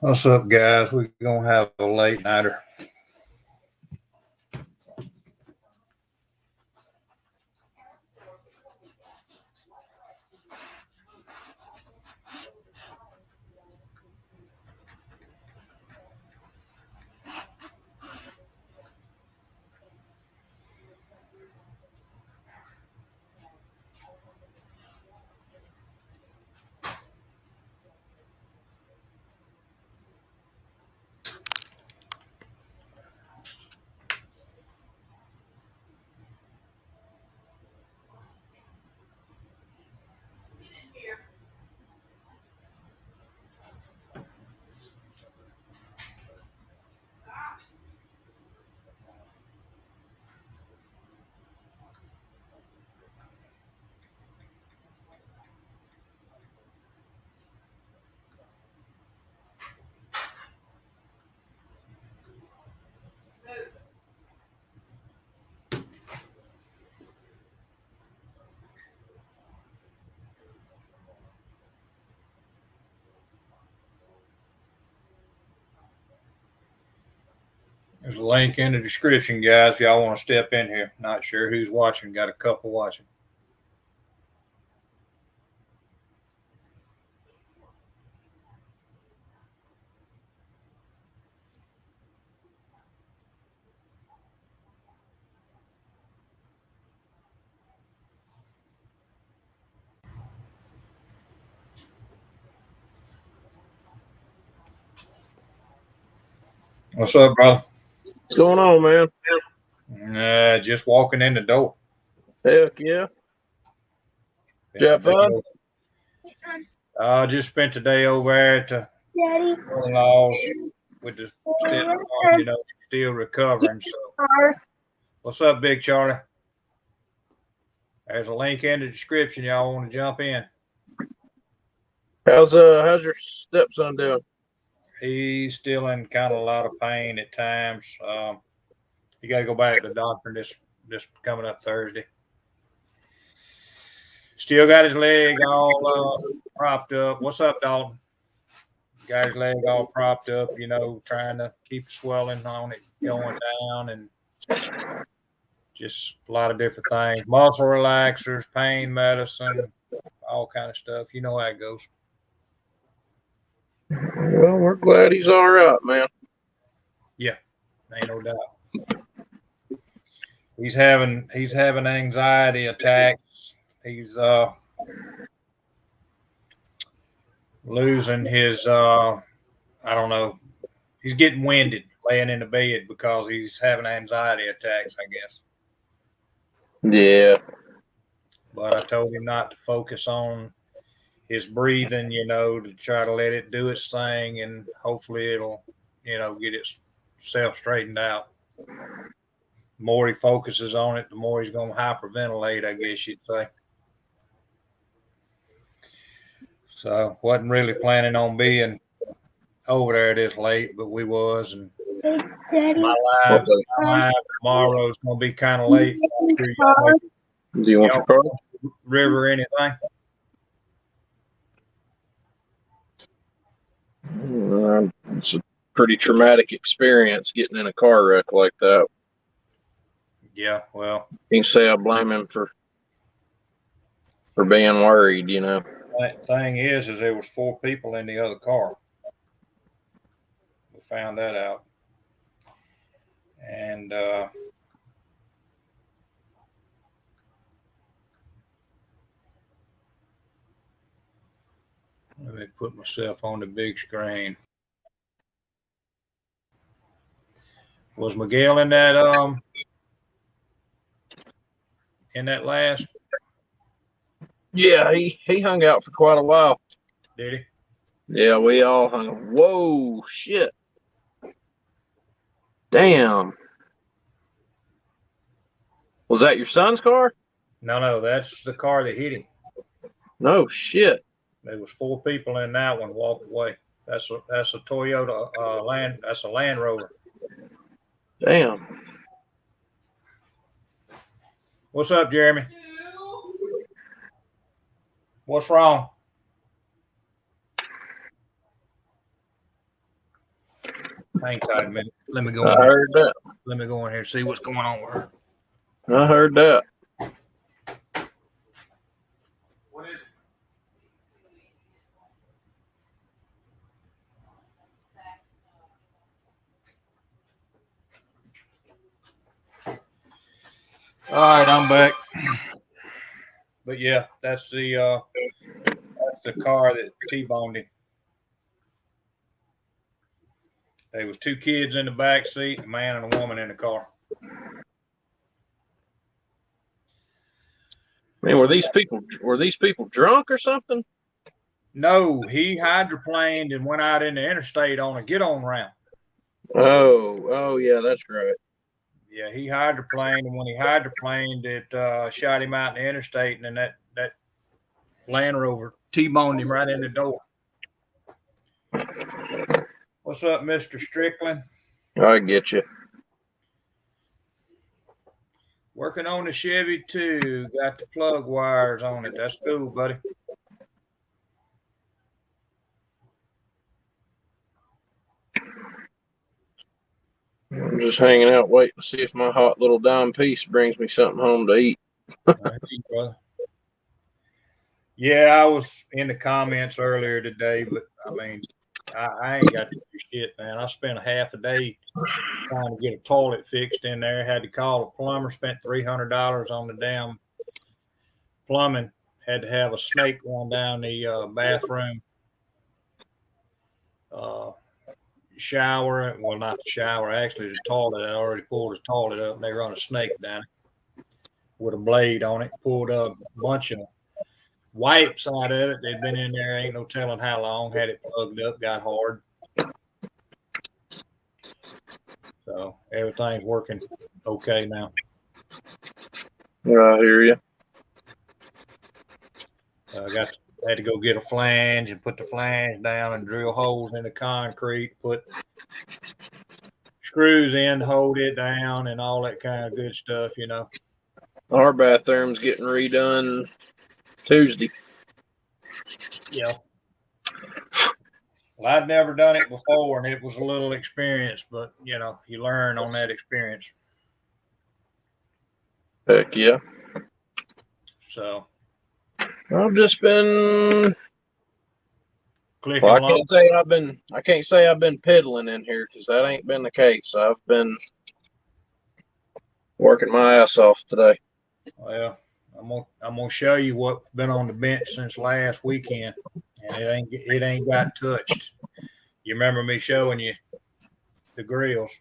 What's up, guys? We're gonna have a late nighter. There's a link in the description, guys, if y'all want to step in here. Not sure who's watching. Got a couple watching. What's up, brother? What's going on, man? Just walking in the door. Heck yeah. Jeff, just spent the day over there at the in-laws with the stepmom, still recovering. So, what's up, Big Charlie? There's a link in the description. Y'all want to jump in? How's your stepson doing? He's still in kind of a lot of pain at times. You got to go back to the doctor this coming up Thursday. Still got his leg all propped up. What's up, Dalton? Got his leg all propped up, trying to keep the swelling on it going down, and just a lot of different things. Muscle relaxers, pain medicine, all kind of stuff. You know how it goes. Well, we're glad he's all right, man. Yeah, ain't no doubt. He's having anxiety attacks. He's losing his I don't know. He's getting winded laying in the bed because he's having anxiety attacks, I guess. Yeah. But I told him not to focus on his breathing, to try to let it do its thing, and hopefully it'll, get itself straightened out. The more he focuses on it, the more he's going to hyperventilate, I guess you'd say. So wasn't really planning on being over there this late, but we was, and my live tomorrow is going to be kind of late. Do you want your car? River or anything? It's a pretty traumatic experience getting in a car wreck like that. Yeah, well, you can say I blame him for being worried, The thing is there was 4 people in the other car. We found that out, and Let me put myself on the big screen. Was Miguel in that last? Yeah, he hung out for quite a while. Did he? Yeah, we all hung. Whoa, shit. Damn. Was that your son's car? No, that's the car that hit him. No shit. There was 4 people in that one. Walked away. That's a Toyota Land. That's a Land Rover. Damn. What's up, Jeremy? What's wrong? Hang tight a minute. Let me go. I heard that. Let me go in here and see what's going on with her. I heard that. What is it? All right, I'm back. But yeah, that's the car that T-boned him. There was 2 kids in the back seat, a man and a woman in the car. Man, were these people drunk or something? No, he hydroplaned and went out in the interstate on a get-on ramp. Oh yeah, that's right. Yeah, he hydroplaned, and when he hydroplaned, it shot him out in the interstate, and then that Land Rover T-boned him right in the door. What's up, Mr. Strickland? I get you. Working on the Chevy too. Got the plug wires on it. That's cool, buddy. I'm just hanging out, waiting to see if my hot little dime piece brings me something home to eat. Brother. Yeah, I was in the comments earlier today, but I mean, I ain't got to do shit, man. I spent a half a day trying to get a toilet fixed in there. Had to call a plumber. Spent $300 on the damn plumbing. Had to have a snake run down the bathroom. Shower, well, not the shower, actually the toilet. I already pulled the toilet up, and they run a snake down it with a blade on it. Pulled up a bunch of wipes out of it. They'd been in there, ain't no telling how long. Had it plugged up, got hard. So everything's working okay now. Yeah, I hear you. Had to go get a flange and put the flange down and drill holes in the concrete, put screws in to hold it down and all that kind of good stuff, you know. Our bathroom's getting redone Tuesday. Yeah. Well, I'd never done it before, and it was a little experience, but, you know, you learn on that experience. Heck yeah. So I've just been clicking well, along. I can't say I've been piddling in here because that ain't been the case. I've been working my ass off today. Well, I'm gonna show you what's been on the bench since last weekend, and it ain't got touched. You remember me showing you the grills?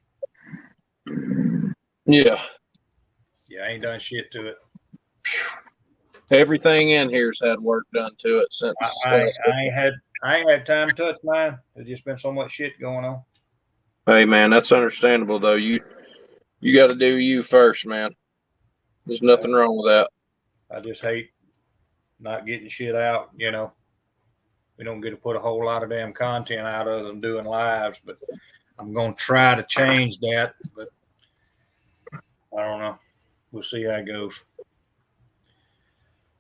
Yeah. Yeah, I ain't done shit to it. Everything in here's had work done to it since. I ain't had time to touch mine. There's just been so much shit going on. Hey man, that's understandable though. You got to do you first, man. There's nothing wrong with that. I just hate not getting shit out. You know, we don't get to put a whole lot of damn content out other than doing lives, but I'm gonna try to change that. But I don't know. We'll see how it goes.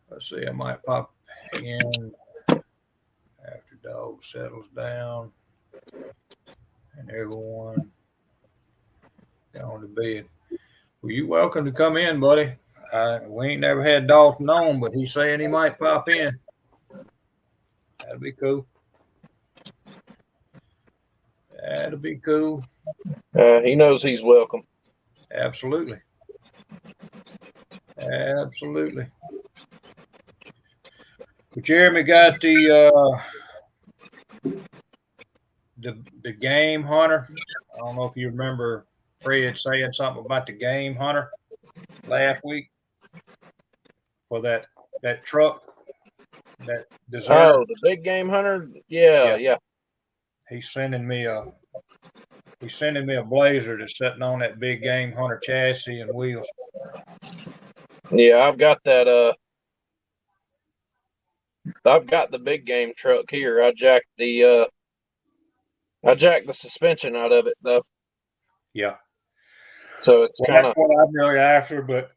Let's see. I might pop in after dog settles down and everyone gone to bed. Well, you're welcome to come in, buddy. We ain't never had Dalton on, but he's saying he might pop in. That'd be cool. That'd be cool. He knows he's welcome. Absolutely. Absolutely. But Jeremy got the the game hunter. I don't know if you remember Fred saying something about the game hunter last week for that truck, that deserter. Oh, the big game hunter. Yeah. He's sending me a Blazer that's sitting on that big game hunter chassis and wheels. Yeah, I've got that. I've got the big game truck here. I jacked the suspension out of it though. Yeah. So it's kind That's of, what I'm really after, but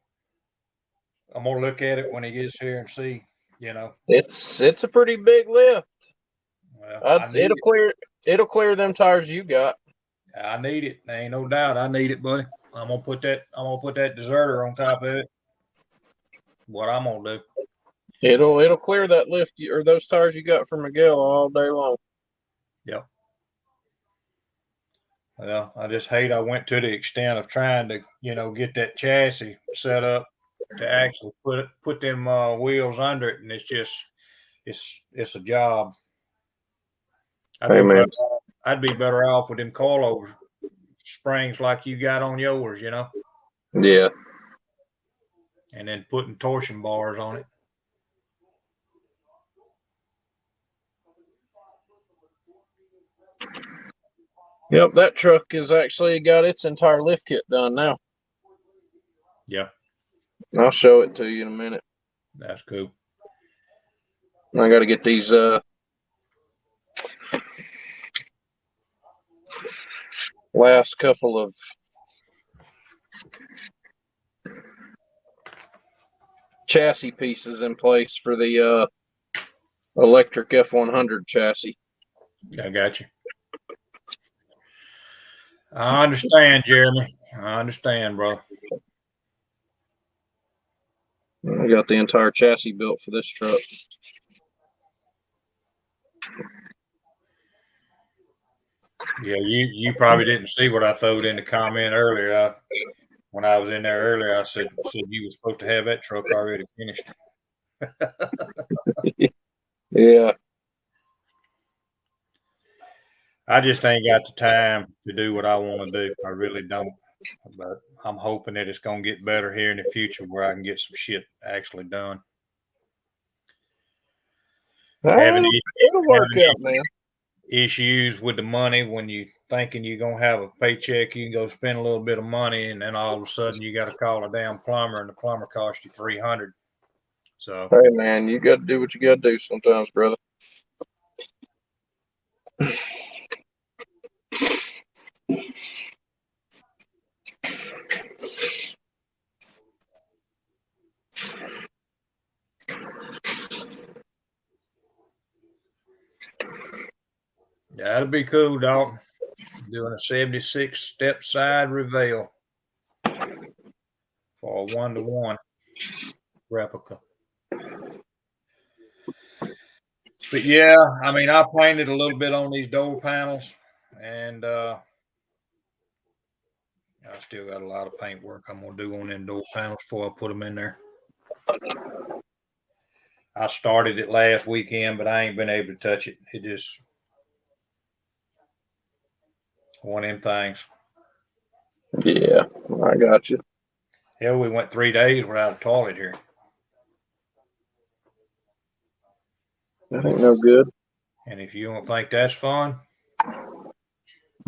I'm gonna look at it when he gets here and see. it's a pretty big lift. Well, It'll clear them tires you got. I need it. There ain't no doubt. I need it, buddy. I'm gonna put that deserter on top of it. What I'm gonna do. It'll clear that lift or those tires you got from Miguel all day long. Yep. Well, I just hate I went to the extent of trying to, get that chassis set up to actually put them wheels under it, and it's a job. I'd be better off with them coilover springs like you got on yours, Yeah. and then putting torsion bars on it. Yep, that truck has actually got its entire lift kit done now. Yeah. I'll show it to you in a minute. That's cool. I got to get these last couple of chassis pieces in place for the electric F100 chassis. I got you. I understand, Jeremy. I understand, bro. I got the entire chassis built for this truck. Yeah, you probably didn't see what I threw in the comment earlier. When I was in there earlier, I said you were supposed to have that truck already finished. Yeah. I just ain't got the time to do what I want to do. I really don't. But I'm hoping that it's going to get better here in the future where I can get some shit actually done. It'll work out, man. Issues with the money when you thinking you're going to have a paycheck, you can go spend a little bit of money, and then all of a sudden you got to call a damn plumber, and the plumber costs you $300. So, hey, man, you got to do what you got to do sometimes, brother. That'd be cool, dog. Doing a 76 step side reveal for a 1-to-1 replica. But yeah, I mean, I painted a little bit on these door panels, and I still got a lot of paint work I'm gonna do on them door panels before I put them in there. I started it last weekend, but I ain't been able to touch it. It just one of them things. Yeah, I got you. Hell, we went 3 days without a toilet here. That ain't no good. And if you don't think that's fun,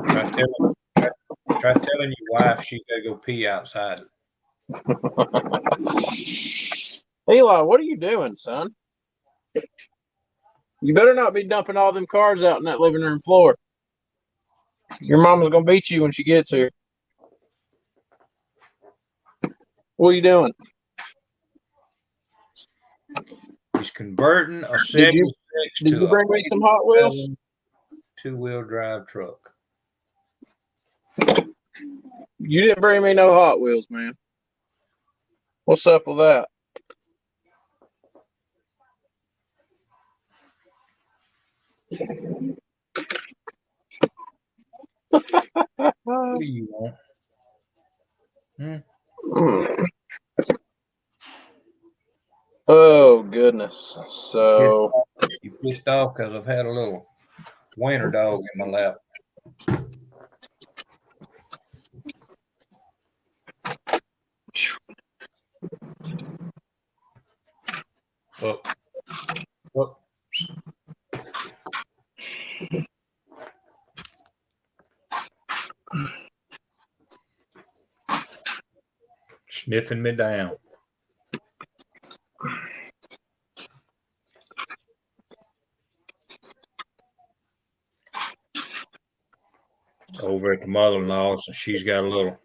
try telling your wife she gotta go pee outside. Eli, what are you doing, son? You better not be dumping all them cars out in that living room floor. Your mama's gonna beat you when she gets here. What are you doing? He's converting a 76 Did you bring me some Hot Wheels? 2-wheel drive truck. You didn't bring me no Hot Wheels, man. What's up with that? What do you want? Oh goodness! So you pissed off because I've had a little Winter dog in my lap. Up. Up. Sniffing me down. Over at the mother-in-law's, and she's got a little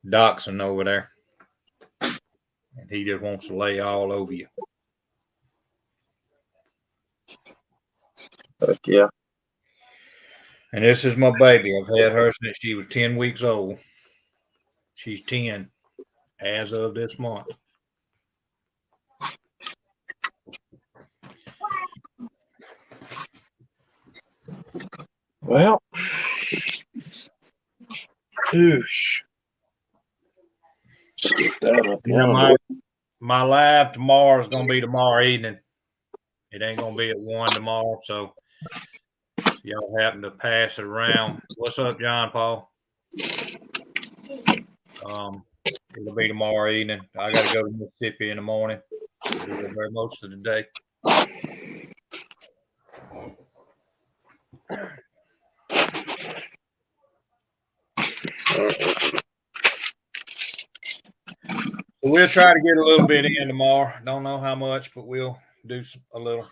dachshund over there. And he just wants to lay all over you. Heck yeah. And this is my baby. I've had her since she was 10 weeks old. She's 10 as of this month. Well, whoosh. Let's get that up. You know, my live tomorrow is going to be tomorrow evening. It ain't going to be at 1 tomorrow. So if y'all happen to pass it around. What's up, John Paul? It'll be tomorrow evening. I got to go to Mississippi in the morning. I'll be there most of the day. We'll try to get a little bit in tomorrow. Don't know how much, but we'll do a little.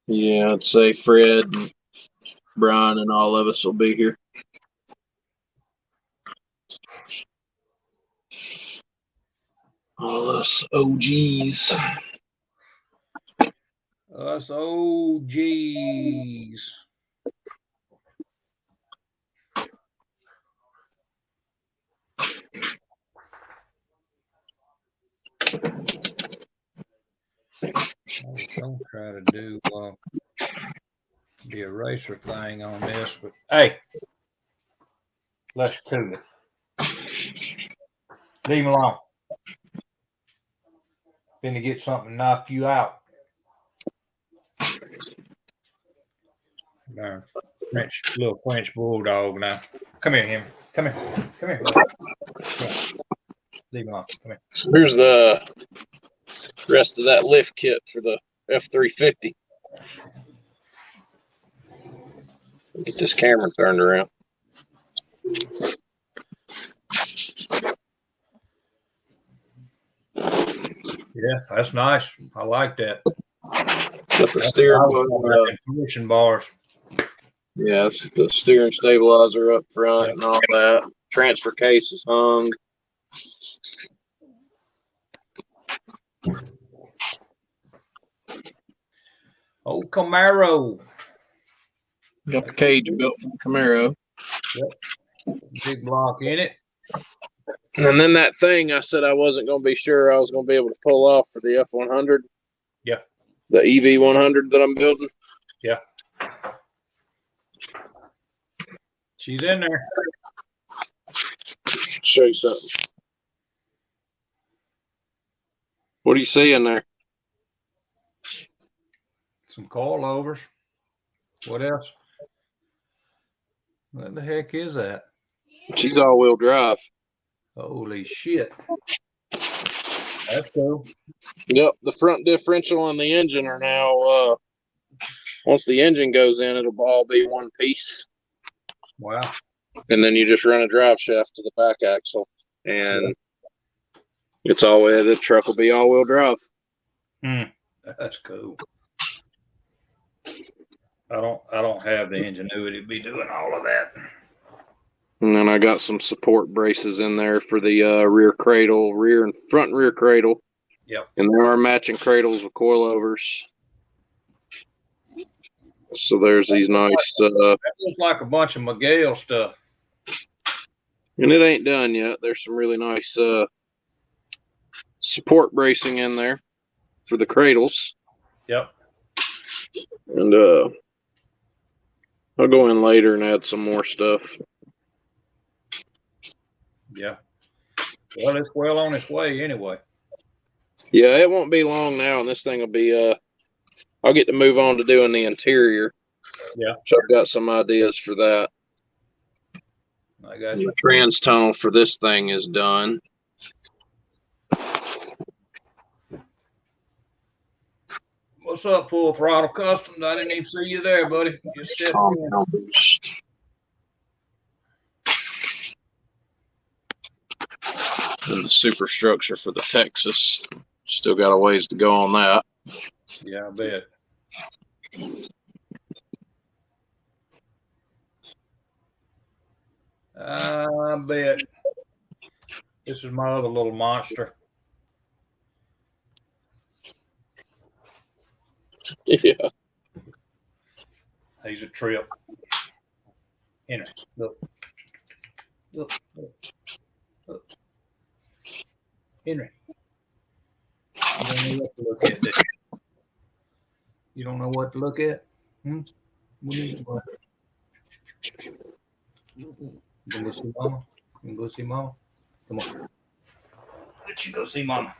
Yeah, I'd say Fred and Brian and all of us will be here. All us OGs. Us OGs. Don't try to do the eraser thing on this, but hey, let's cool it. Leave him alone. Then to get something to knock you out. Darn. Little French bulldog now. Come here, him. Come here. Come here. Come here. Leave him alone. Come here. Here's the rest of that lift kit for the F350. Get this camera turned around. Yeah, that's nice. I like that. Got the steering commission bars. Yeah, it's the steering stabilizer up front and all that. Transfer case is hung. Oh, Camaro. Got the cage built from Camaro. Yep. Big block in it. And then that thing I said I wasn't going to be sure I was going to be able to pull off for the F100. Yeah. The EV100 that I'm building. Yeah. She's in there. Show you something. What do you see in there? Some coilovers. What else? What the heck is that? She's all-wheel drive. Holy shit. That's cool. Yep, the front differential and the engine are now, once the engine goes in, it'll all be one piece. Wow. And then you just run a drive shaft to the back axle. And it's the truck will be all-wheel drive. That's cool. I don't have the ingenuity to be doing all of that. And then I got some support braces in there for the rear cradle, front and rear cradle. Yep. And there are matching cradles with coilovers. So there's these nice. That looks like a bunch of Miguel stuff. And it ain't done yet. There's some really nice support bracing in there for the cradles. Yep. And I'll go in later and add some more stuff. Yeah. Well, it's well on its way anyway. Yeah, it won't be long now, and this thing will be I'll get to move on to doing the interior. Yeah. So I've got some ideas for that. I got And you. the trans tunnel for this thing is done. What's up, Full Throttle Customs? I didn't even see you there, buddy. Just stepped in. And the superstructure for the Texas. Still got a ways to go on that. Yeah, I bet. I bet. This is my other little monster. Yeah. He's a trip. Henry, look. Look. Henry. You don't know what to look at, do you? You don't know what to look at? Hmm? What do you want? You can go see Mama? You can go see Mama? Come on. Let you go see Mama.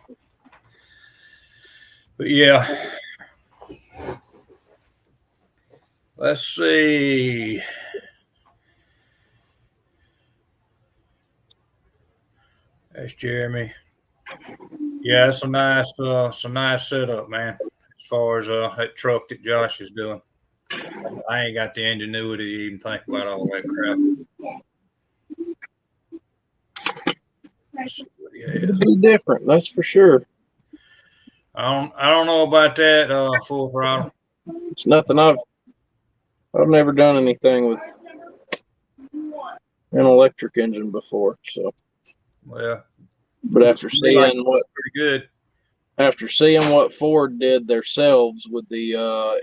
But yeah. Let's see. That's Jeremy. Yeah, it's a nice setup, man. As far as that truck that Josh is doing, I ain't got the ingenuity to even think about all that crap. It'll be different, that's for sure. I don't know about that Full Throttle. It's nothing I've never done anything with an electric engine before, so. Well, but after seeing what Ford did themselves with the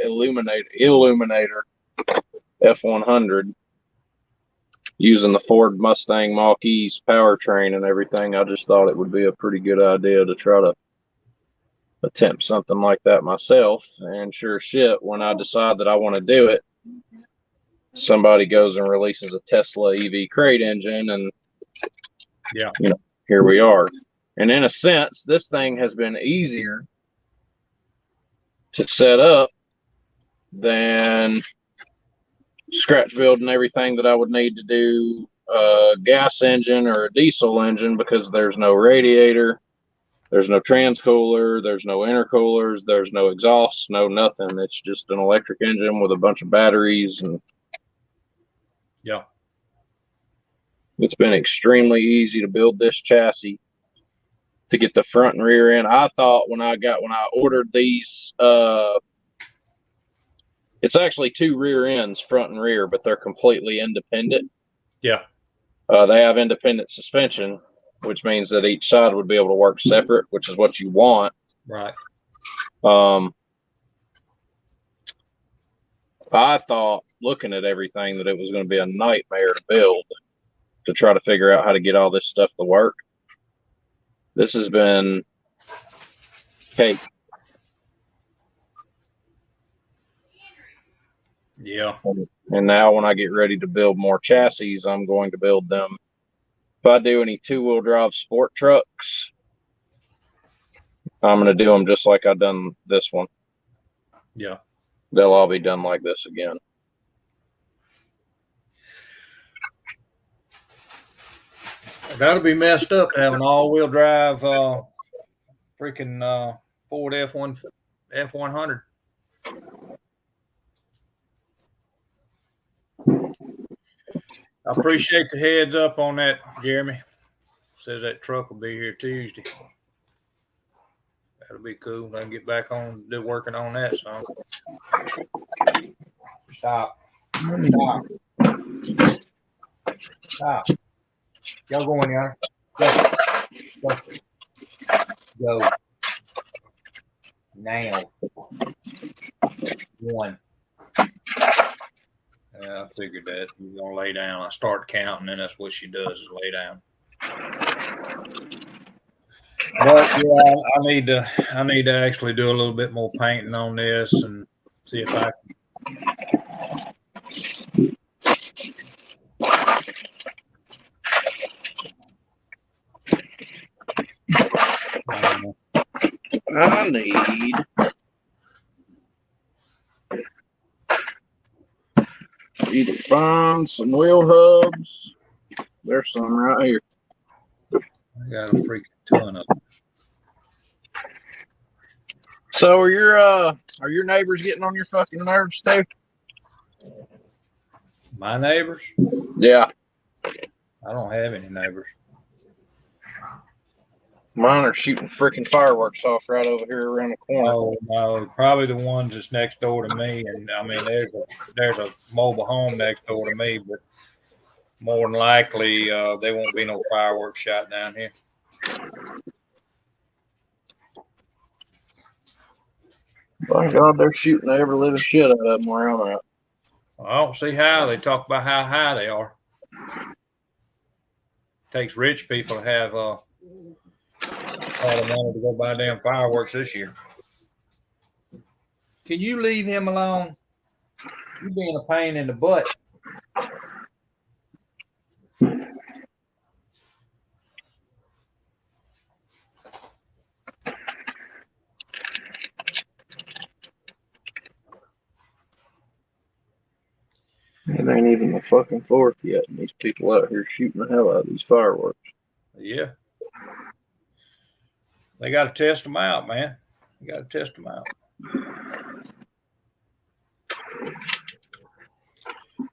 Illuminator F100 using the Ford Mustang Mach-E's powertrain and everything, I just thought it would be a pretty good idea to try to attempt something like that myself. And sure shit, when I decide that I want to do it, somebody goes and releases a Tesla EV crate engine, and yeah, you know, here we are. And in a sense, this thing has been easier to set up than scratch building everything that I would need to do a gas engine or a diesel engine, because there's no radiator, there's no transcooler, there's no intercoolers, there's no exhaust, no nothing. It's just an electric engine with a bunch of batteries. And yeah, it's been extremely easy to build this chassis to get the front and rear end. I thought when I ordered these, it's actually two rear ends, front and rear, but they're completely independent. Yeah. They have independent suspension, which means that each side would be able to work separate, which is what you want. Right. I thought, looking at everything, that it was going to be a nightmare to build, to try to figure out how to get all this stuff to work. This has been cake. Yeah. And now when I get ready to build more chassis, I'm going to build them. If I do any two-wheel drive sport trucks, I'm going to do them just like I've done this one. Yeah. They'll all be done like this again. That'll be messed up to have an all-wheel drive freaking Ford F100. I appreciate the heads up on that, Jeremy. Says that truck will be here Tuesday. That'll be cool. I can get back on working on that song. Stop. Y'all go in there. Go. Now. One. Yeah, I figured that. You're going to lay down. I start counting, and that's what she does, is lay down. But yeah, I need to actually do a little bit more painting on this and see if I I need Either find some wheel hubs. There's some right here. I got a freaking ton of them. So are your neighbors getting on your fucking nerves too? My neighbors? Yeah. I don't have any neighbors. Mine are shooting freaking fireworks off right over here around the corner. Oh no, probably the ones that's next door to me. And I mean, there's a mobile home next door to me, but more than likely, there won't be no fireworks shot down here. By God, they're shooting every living shit out of them where I'm at. I don't see how. They talk about how high they are. Takes rich people to have all the money to go buy damn fireworks this year. Can you leave him alone? You being a pain in the butt. It ain't even the fucking 4th yet, and these people out here shooting the hell out of these fireworks. Yeah. They got to test them out, man. You got to test them out.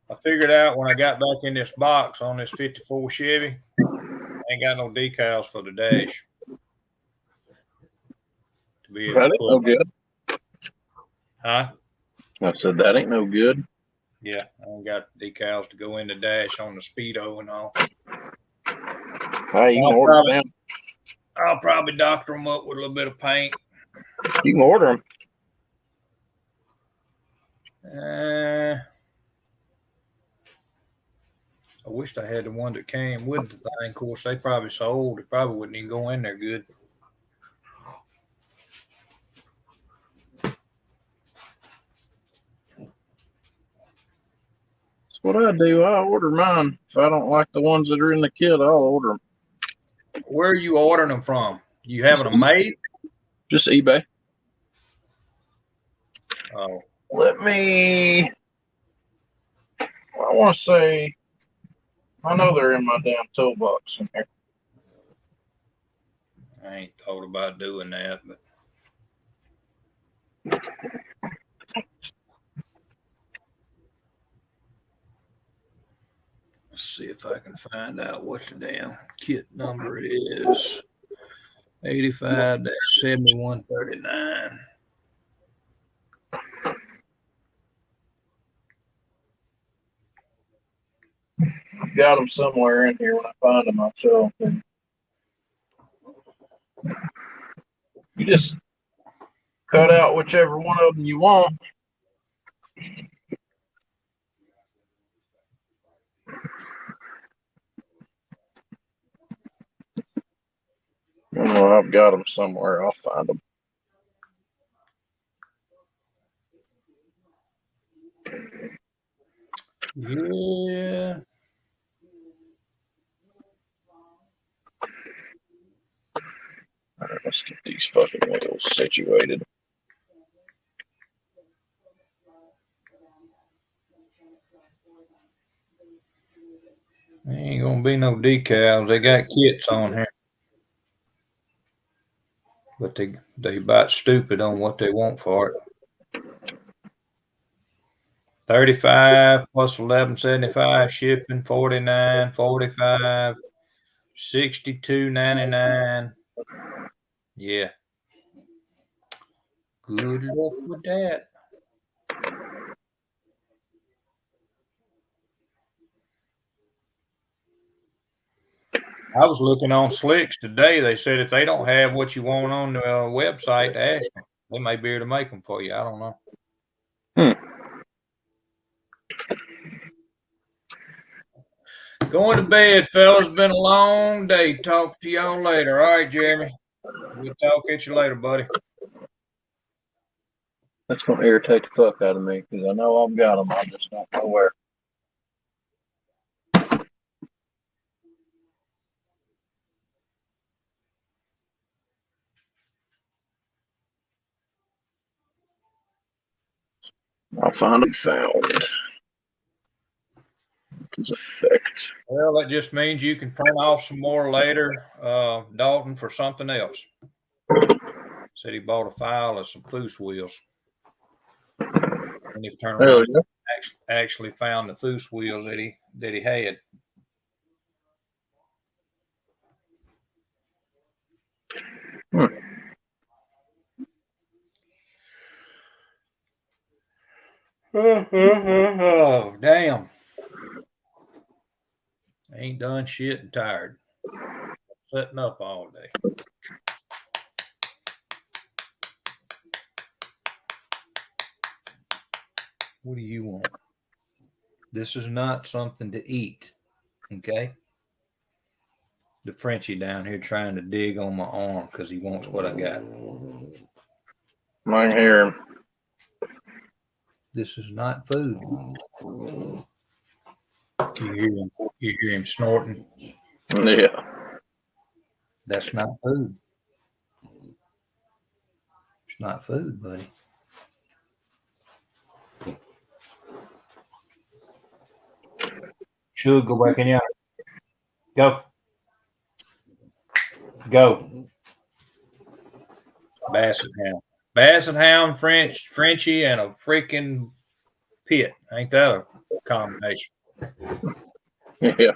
I figured out when I got back in this box on this 54 Chevy, I ain't got no decals for the dash. To be able That to ain't no good. Huh? I said that ain't no good. Yeah, I ain't got decals to go in the dash on the Speedo and all. Hey, you can order them. I'll probably doctor them up with a little bit of paint. You can order them. I wished I had the one that came with the thing. Of course, they probably sold. It probably wouldn't even go in there good. That's what I do. I order mine. If I don't like the ones that are in the kit, I'll order them. Where are you ordering them from? You having them made? Just eBay. Oh. Let me. I want to say. I know they're in my damn toolbox in here. I ain't thought about doing that, but let's see if I can find out what the damn kit number is. 85-7139. I've got them somewhere in here when I find them. I'll show them. You just cut out whichever one of them you want. Oh, I've got them somewhere. I'll find them. Yeah. All right, let's get these fucking wheels situated. There ain't gonna be no decals. They got kits on here. But they about stupid on what they want for it. 35 plus 11.75 shipping, 49, 45, 62.99. Yeah. Good luck with that. I was looking on Slicks today. They said if they don't have what you want on the website, ask them. They may be able to make them for you. I don't know. Going to bed, fellas. Been a long day. Talk to y'all later. All right, Jeremy. We'll talk at you later, buddy. That's going to irritate the fuck out of me because I know I've got them. I just don't know where. I'll find them found. is effect. Well, that just means you can print off some more later, Dalton, for something else. Said he bought a file of some Foose wheels. And he's turned There around we go. actually found the Foose wheels that he had. Oh, damn. I ain't done shit and tired. Setting up all day. What do you want? This is not something to eat. Okay? The Frenchie down here trying to dig on my arm because he wants what I got. I hear him. This is not food. You hear him snorting. Yeah. That's not food. It's not food, buddy. Should go back in yard. Go. Go. Basset hound. Basset hound, Frenchie, and a freaking pit. Ain't that a combination? Yeah.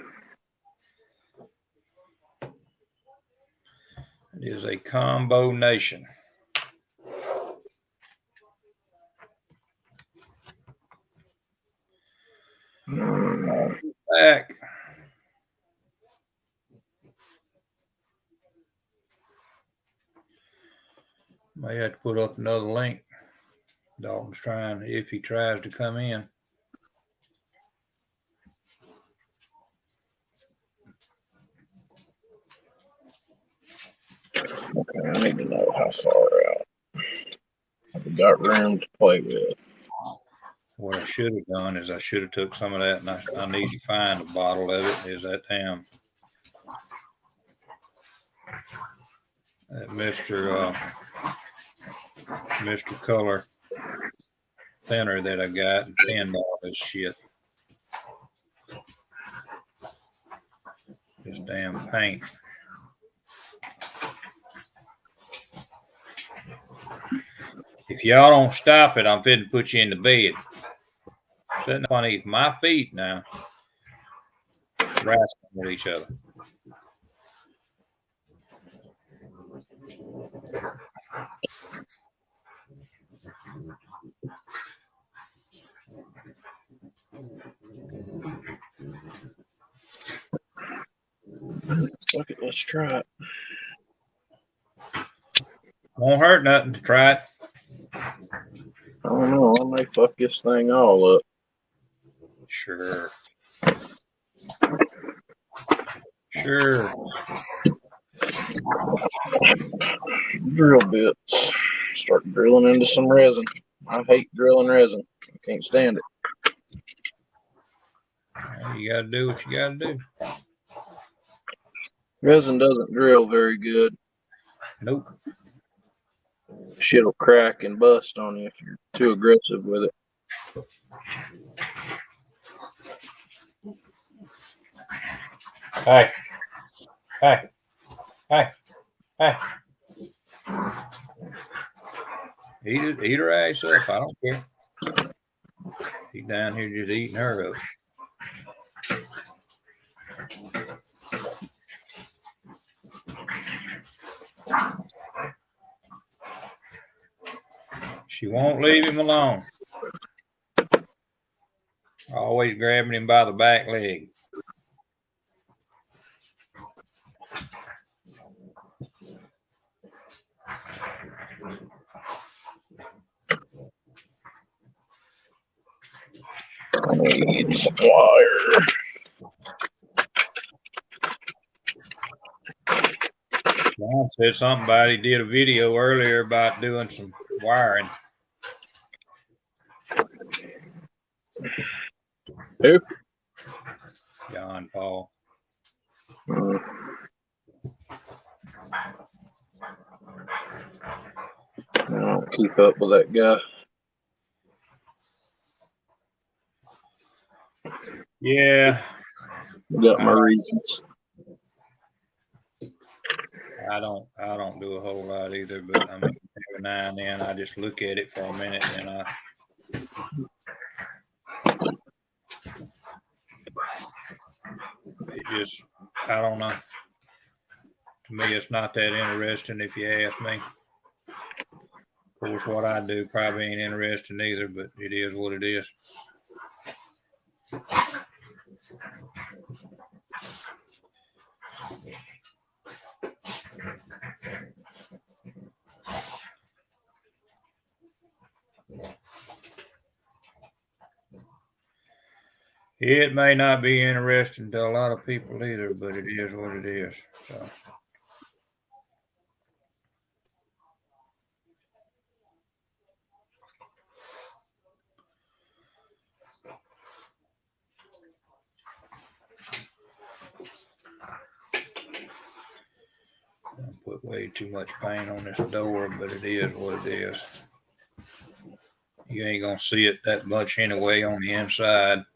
It is a combo nation. Back. May have to put up another link. Dalton's trying, if he tries to come in. Okay, I need to know how far out. I've got room to play with. What I should have done is I should have took some of that, and I need to find a bottle of it. Is that damn that Mr. Color thinner that I got and pinned all this shit. This damn paint. If y'all don't stop it, I'm fitting to put you in the bed. Sitting up underneath my feet now, wrestling with each other. Okay, let's try it. Won't hurt nothing to try it. I don't know. I may fuck this thing all up. Sure. Sure. Drill bits. Start drilling into some resin. I hate drilling resin. I can't stand it. Well, you got to do what you got to do. Resin doesn't drill very good. Nope. Shit'll crack and bust on you if you're too aggressive with it. Hey. Hey. Hey. Hey. Eat her ass up. I don't care. She's down here just eating her up. She won't leave him alone. Always grabbing him by the back leg. I need some wire. John said something about he did a video earlier about doing some wiring. Who? John Paul. I don't keep up with that guy. Yeah, Got my reasons. I don't do a whole lot either, but I mean, every now and then I just look at it for a minute and I don't know. To me, it's not that interesting if you ask me. Of course, what I do probably ain't interesting either, but it is what it is. It may not be interesting to a lot of people either, but it is what it is. So. I put way too much paint on this door, but it is what it is. You ain't gonna see it that much anyway on the inside.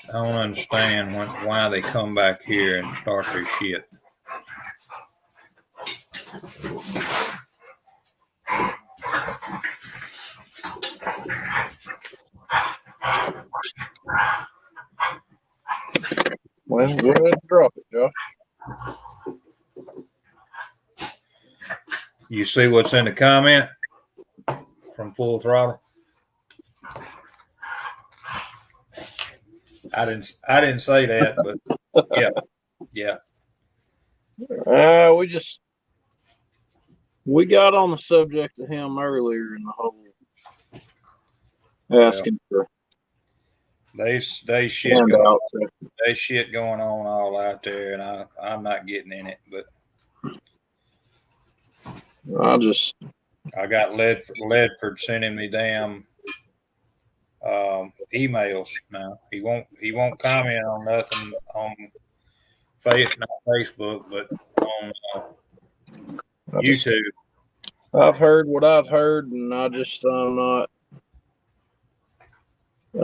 I don't understand why they come back here and start their shit. Well, go ahead and drop it, Josh. You see what's in the comment from Full Throttle? I didn't say that, but yeah. We got on the subject of him earlier in the whole asking for They shit handout. they shit going on all out there, and I'm not getting in it, but I got Ledford sending me damn emails now. He won't comment on nothing on not Facebook, but on YouTube. I've heard what I've heard, and I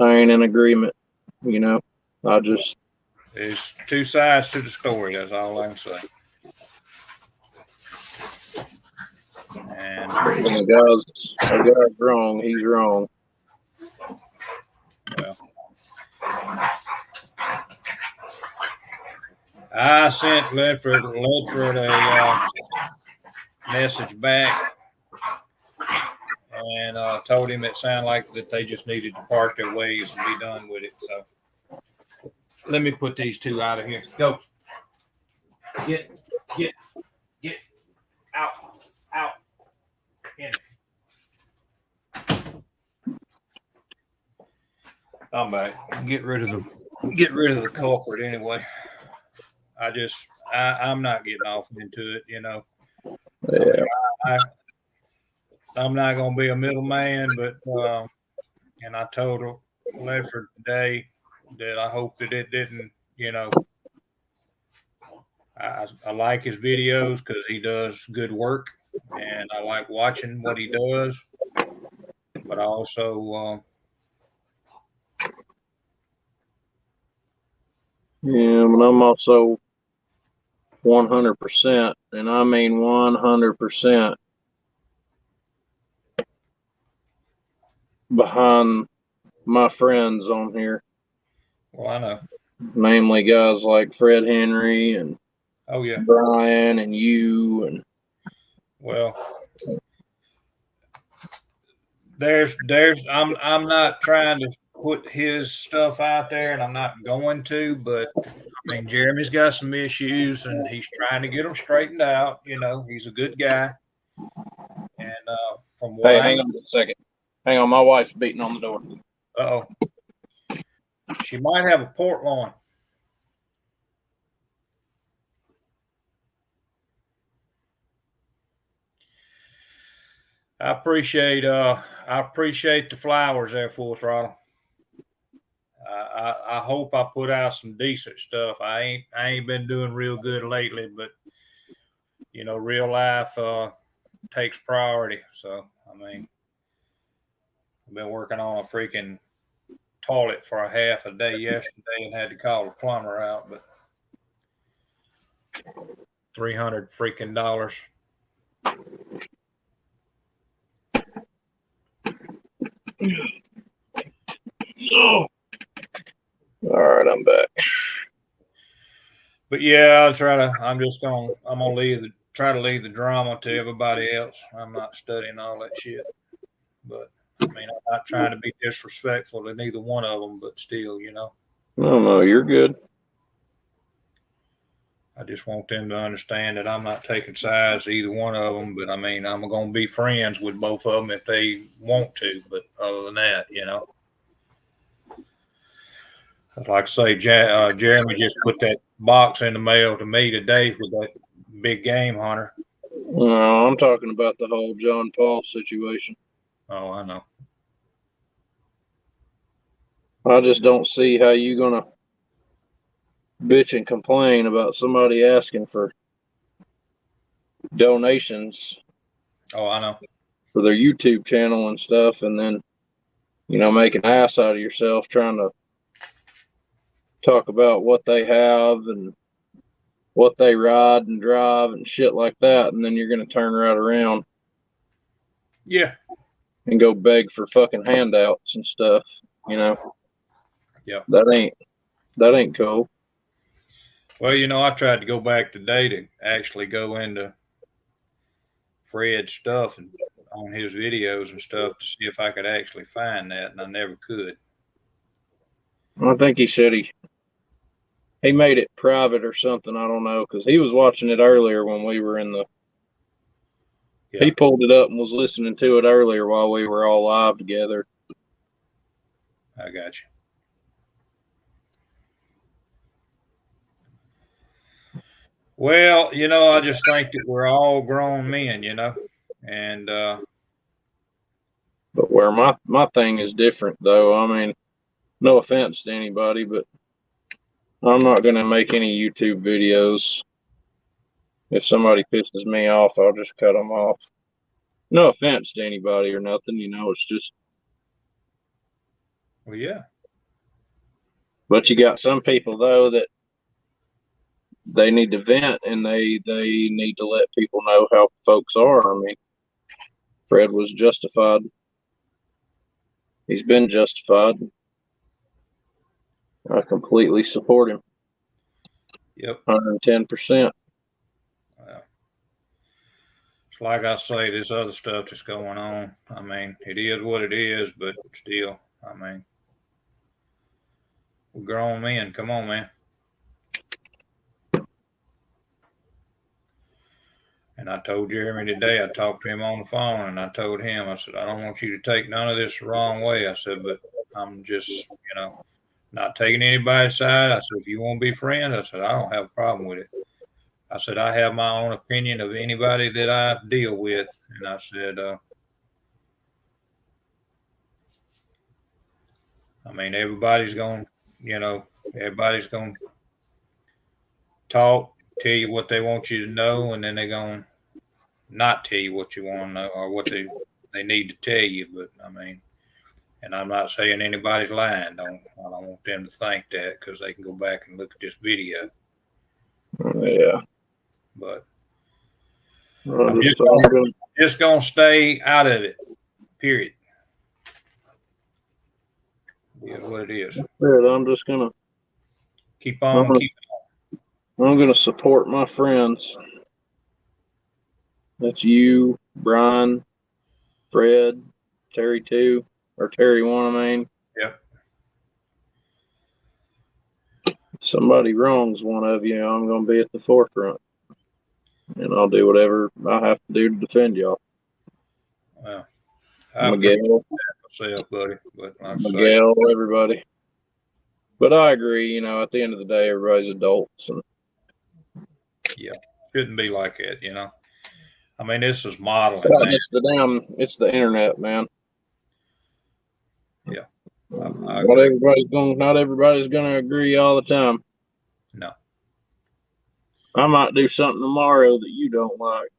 ain't in agreement. You know, there's two sides to the story. That's all I can say. And the guy's wrong. He's wrong. Well, I sent Ledford a message back and told him it sounded like that they just needed to part their ways and be done with it. So let me put these two out of here. Go. Get out. In. I'm back. Get rid of the culprit anyway. I'm not getting off into it, you know. Yeah. I'm not gonna be a middleman, but and I told Ledford today that I hope that it didn't, you know. I like his videos because he does good work, and I like watching what he does. But I also yeah, but I'm also 100%, and I mean 100% behind my friends on here. well, I know. Namely guys like Fred Henry and Brian and you and well, I'm not trying to put his stuff out there, and I'm not going to, but I mean, Jeremy's got some issues and he's trying to get them straightened out. You know, he's a good guy. And from what hang on a second. Hang on, my wife's beating on the door. Uh-oh. She might have a port lawn. I appreciate the flowers there, Full Throttle. I hope I put out some decent stuff. I ain't been doing real good lately, but you know, real life takes priority. So I mean, I've been working on a freaking toilet for a half a day yesterday and had to call the plumber out, but $300 freaking dollars. Oh. All right, I'm back. But yeah, I'm gonna try to leave the drama to everybody else. I'm not studying all that shit. But I mean, I'm not trying to be disrespectful to neither one of them, but still, you know. No, you're good. I just want them to understand that I'm not taking sides to either one of them, but I mean, I'm going to be friends with both of them if they want to. But other than that, you know, like I say, Jeremy just put that box in the mail to me today for that big game hunter. No, I'm talking about the whole John Paul situation. Oh, I know. I just don't see how you're going to bitch and complain about somebody asking for donations. Oh, I know. For their YouTube channel and stuff, and then, you know, make an ass out of yourself trying to talk about what they have and what they ride and drive and shit like that, and then you're going to turn right around. Yeah. And go beg for fucking handouts and stuff, you know. Yeah. That ain't cool. Well, you know, I tried to go back today to actually go into Fred's stuff and on his videos and stuff to see if I could actually find that, and I never could. I think he said he made it private or something. I don't know, because he was watching it earlier when we were in the. Yeah. He pulled it up and was listening to it earlier while we were all live together. I got you. Well, you know, I just think that we're all grown men, you know, and but where my thing is different, though. I mean, no offense to anybody, but I'm not going to make any YouTube videos. If somebody pisses me off, I'll just cut them off. No offense to anybody or nothing, you know, it's just. Well, yeah. But you got some people, though, that they need to vent and they need to let people know how folks are. I mean, Fred was justified. He's been justified. I completely support him. Yep. 110%. Well, it's like I say, this other stuff that's going on. I mean, it is what it is, but still, I mean, we're grown men. Come on, man. And I told Jeremy today, I talked to him on the phone and I told him, I said, I don't want you to take none of this the wrong way. I said, but I'm just, you know, not taking anybody's side. I said, if you want to be friends, I said, I don't have a problem with it. I said, I have my own opinion of anybody that I deal with. And I said, I mean, everybody's going to talk, tell you what they want you to know, and then they're going to not tell you what you want to know or what they need to tell you. But I mean, and I'm not saying anybody's lying. I don't want them to think that, because they can go back and look at this video. Yeah. But I'm just going to stay out of it, period. Yeah, what it is. I'm just going to keep on. I'm going to support my friends. That's you, Brian, Fred, Terry 2, or Terry 1, I mean. Yep. If somebody wrongs one of you, I'm going to be at the forefront. And I'll do whatever I have to do to defend y'all. Well, myself, buddy. But like I say, Miguel, everybody. But I agree, at the end of the day, everybody's adults. And shouldn't be like that. I mean, this is modeling God, now. it's the internet, man. Yeah. Not everybody's gonna agree all the time. No. I might do something tomorrow that you don't like.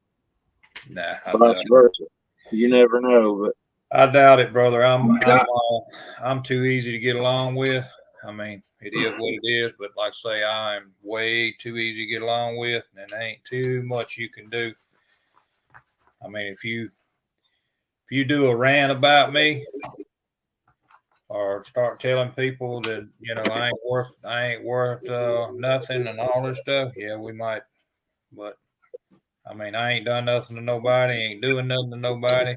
Nah. Vice versa. You never know, but I doubt it, brother. I'm too easy to get along with. I mean, it is what it is. But like I say, I'm way too easy to get along with, and there ain't too much you can do. I mean, if you do a rant about me, or start telling people that I ain't worth nothing and all this stuff, yeah, we might. But I mean, I ain't done nothing to nobody. Ain't doing nothing to nobody.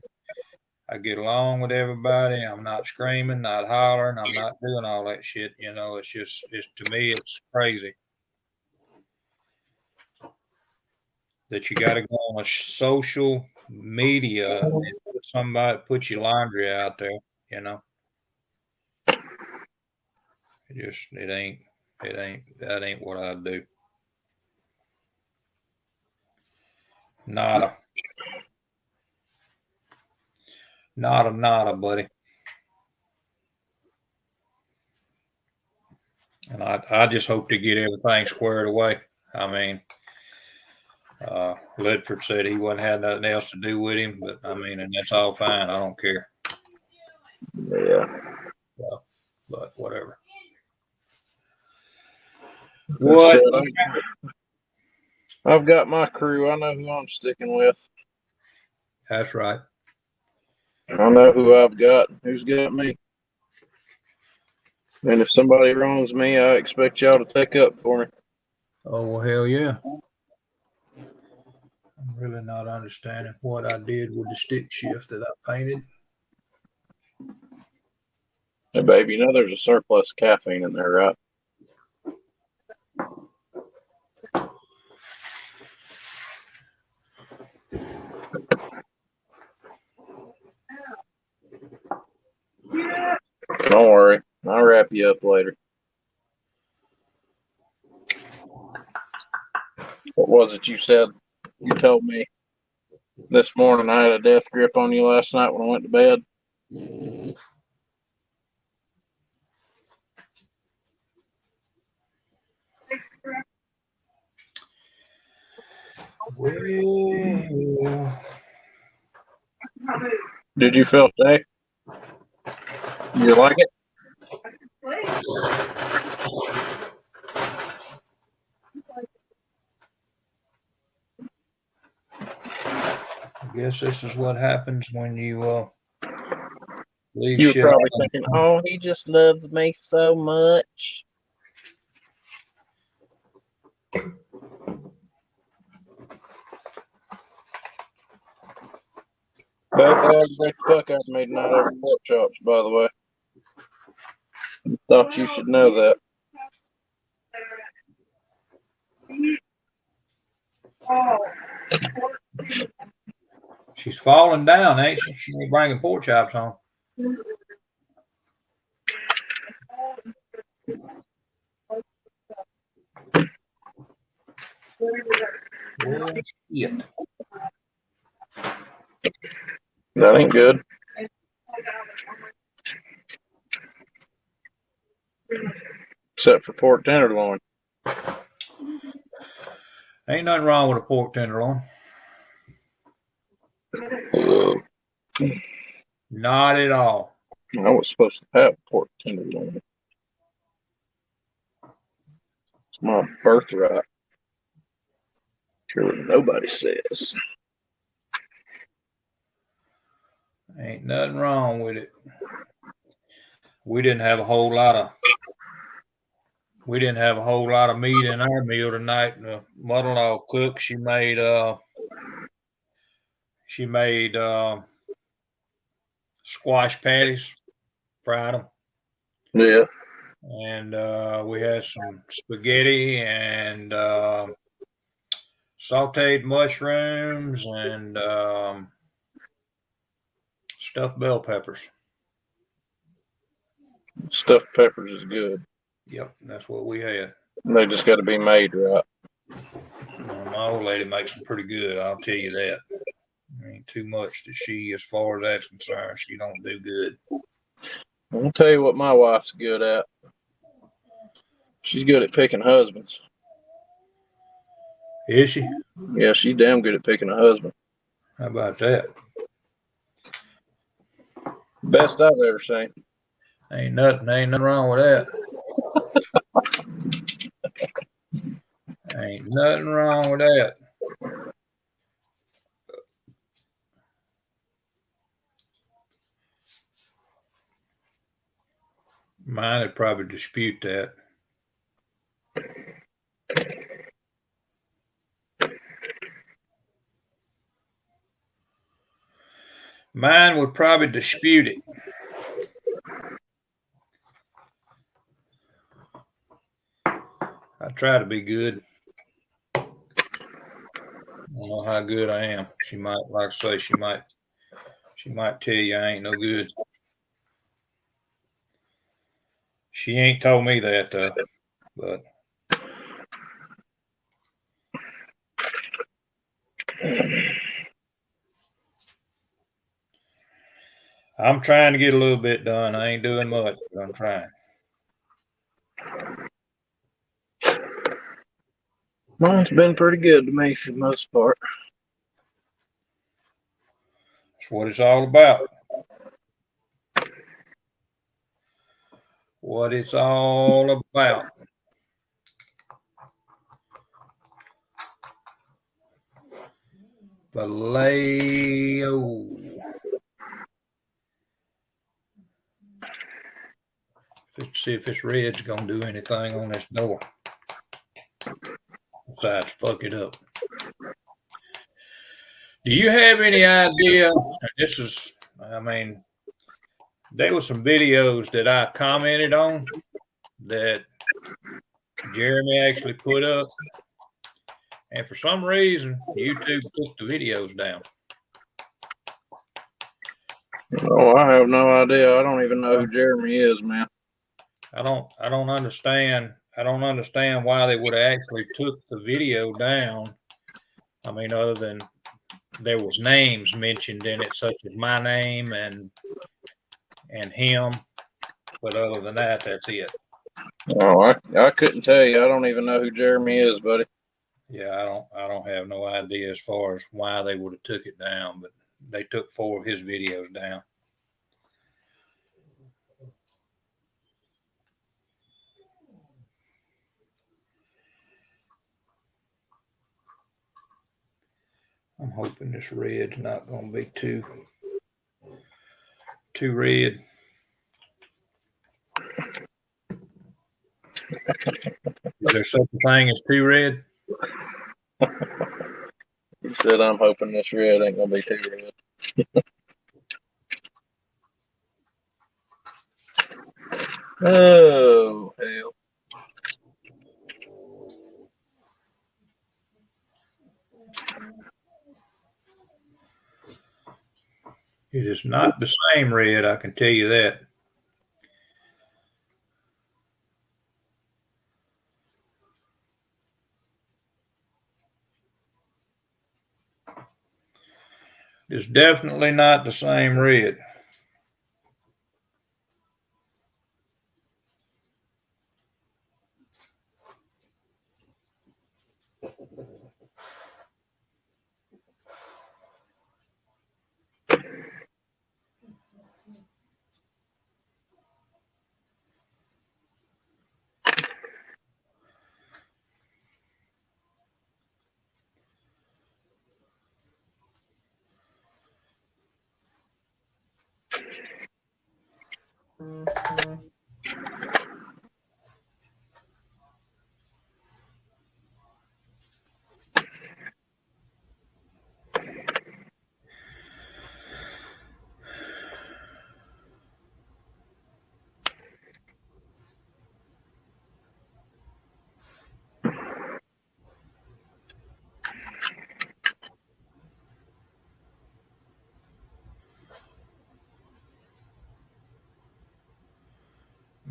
I get along with everybody. I'm not screaming, not hollering. I'm not doing all that shit. It's to me, it's crazy that you got to go on a social media and put your laundry out there. That ain't what I do. Nada, buddy. And I just hope to get everything squared away. I mean, Ledford said he wouldn't have nothing else to do with him, but I mean, and that's all fine. I don't care. yeah. But whatever. What? I've got my crew. I know who I'm sticking with. That's right. I know who I've got. Who's got me? And if somebody wrongs me, I expect y'all to take up for me. Oh, well, hell yeah. I'm really not understanding what I did with the stick shift that I painted. Hey, babe, there's a surplus of caffeine in there, right? Don't worry. I'll wrap you up later. What was it you said? You told me this morning I had a death grip on you last night when I went to bed. Well, did you feel safe? You like it? I guess this is what happens when you leave You were shit. probably thinking, oh, he just loves me so much. Great fuck I've made not over pork chops, by the way. Thought you should know that. She's falling down, ain't she? She ain't bringing pork chops home. Well, shit. That ain't good. Except for pork tenderloin. Ain't nothing wrong with a pork tenderloin. Not at all. I was supposed to have pork tenderloin. It's my birthright. Care what nobody says. Ain't nothing wrong with it. We didn't have a whole lot of meat in our meal tonight. The mother-in-law cooked. She made squash patties, fried them. Yeah. And we had some spaghetti and sauteed mushrooms and stuffed bell peppers. Stuffed peppers is good. Yep, that's what we had. They just got to be made right. My old lady makes them pretty good. I'll tell you that. Ain't too much that she, as far as that's concerned, she don't do good. I'll tell you what my wife's good at. She's good at picking husbands. Is she? Yeah, she's damn good at picking a husband. How about that? Best I've ever seen. Ain't nothing wrong with that. Ain't nothing wrong with that. Mine would probably dispute that. Mine would probably dispute it. I try to be good. I don't know how good I am. She might, like I say, she might tell you I ain't no good. She ain't told me that though, but I'm trying to get a little bit done. I ain't doing much, but I'm trying. Mine's been pretty good to me for the most part. That's what it's all about. What it's all about. Vallejo. Let's see if this red's gonna do anything on this door. Besides, fuck it up. Do you have any idea? This is, I mean, there were some videos that I commented on that Jeremy actually put up. And for some reason, YouTube took the videos down. Oh, I have no idea. I don't even know who Jeremy is, man. I don't understand. I don't understand why they would have actually took the video down. I mean, other than there was names mentioned in it, such as my name and him. But other than that, that's it. Oh, I couldn't tell you. I don't even know who Jeremy is, buddy. Yeah, I don't have no idea as far as why they would have took it down, but they took 4 of his videos down. I'm hoping this red's not going to be too red. Is there such a thing as too red? He said, I'm hoping this red ain't going to be too red. Oh, hell. It is not the same red, I can tell you that. It's definitely not the same red.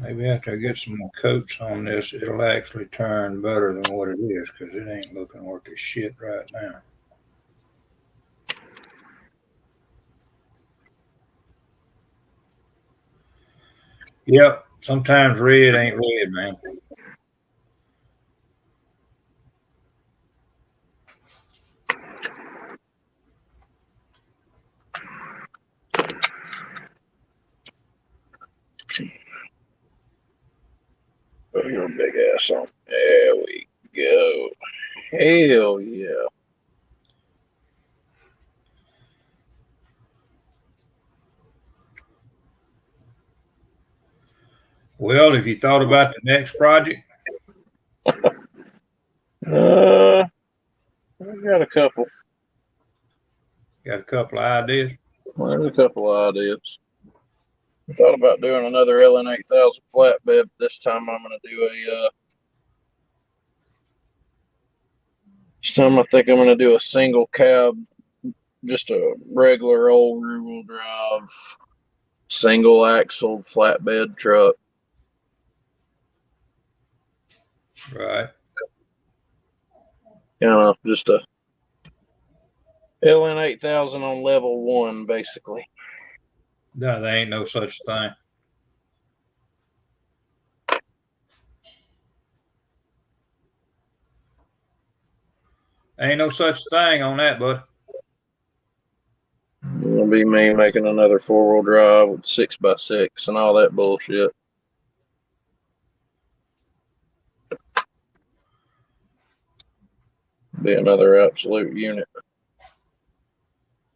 Maybe after I get some more coats on this, it'll actually turn better than what it is, because it ain't looking worth a shit right now. Yep, sometimes red ain't red, man. Put your big ass on. There we go. Hell yeah. Well, have you thought about the next project? I got a couple. Got a couple of ideas? There's a couple of ideas. I thought about doing another LN8000 flatbed. This time I'm going to do this time I think I'm going to do a single cab, just a regular old rear-wheel drive, single axle flatbed truck. Right. Just a LN8000 on level 1, basically. No, there ain't no such thing. Ain't no such thing on that, bud. It'll be me making another 4-wheel drive with 6x6 and all that bullshit. Be another absolute unit.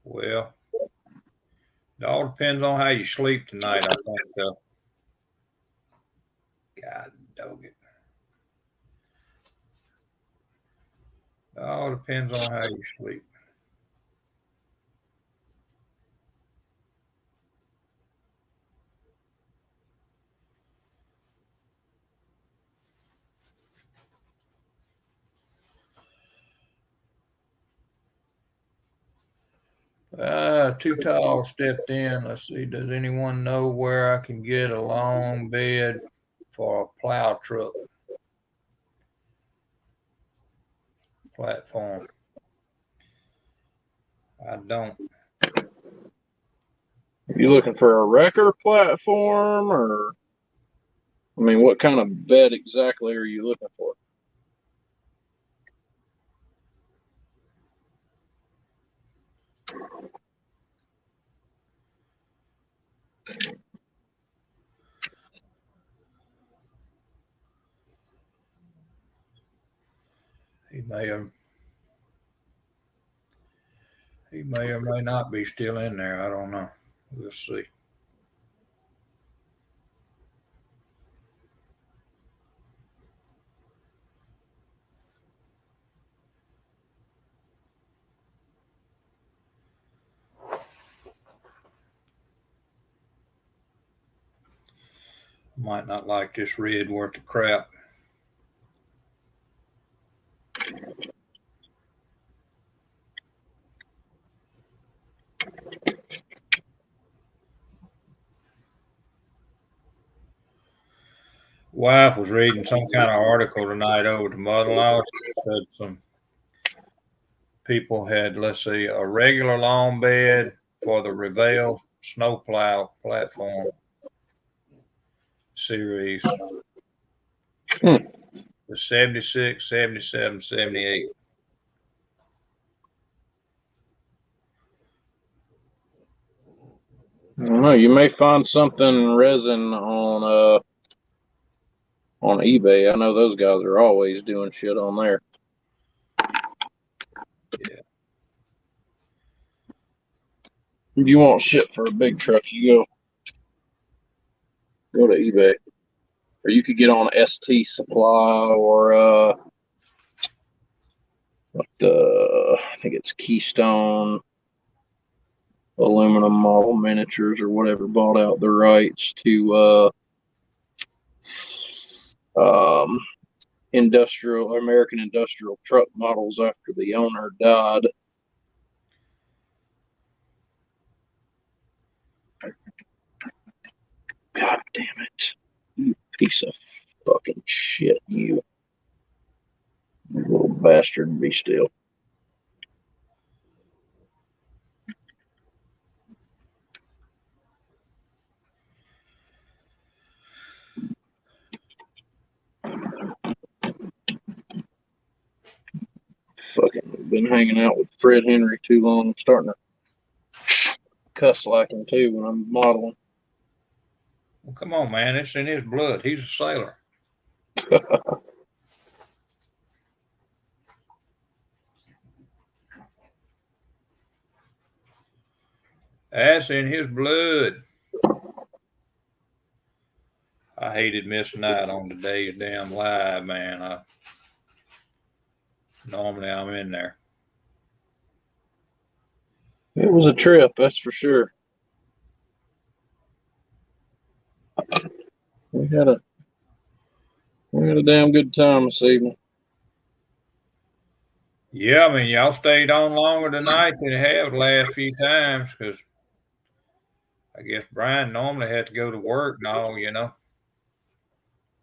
Well, it all depends on how you sleep tonight, I think. God dog it. It all depends on how you sleep. Too tall stepped in. Let's see. Does anyone know where I can get a long bed for a plow truck platform? I don't. You looking for a wrecker platform, or I mean, what kind of bed exactly are you looking for? He may or may not be still in there. I don't know. We'll see. Might not like this red worth of crap. Wife was reading some kind of article tonight over to mother-in-law. Said some people had, let's see, a regular long bed for the Revell snowplow platform series. The 76, 77, 78. I don't know. You may find something resin on eBay. I know those guys are always doing shit on there. Yeah. If you want shit for a big truck, you go to eBay, or you could get on ST Supply or I think it's Keystone Aluminum Model Miniatures or whatever bought out the rights to American industrial truck models after the owner died. God damn it. Piece of fucking shit, you little bastard. Be still. Fucking been hanging out with Fred Henry too long. I'm starting to cuss like him too when I'm modeling. Well, come on, man. It's in his blood. He's a sailor. That's in his blood. I hated missing out on today's damn live, man. Normally I'm in there. It was a trip, that's for sure. We had a damn good time this evening. Yeah, I mean, y'all stayed on longer tonight than you have the last few times because I guess Brian normally had to go to work and all, you know.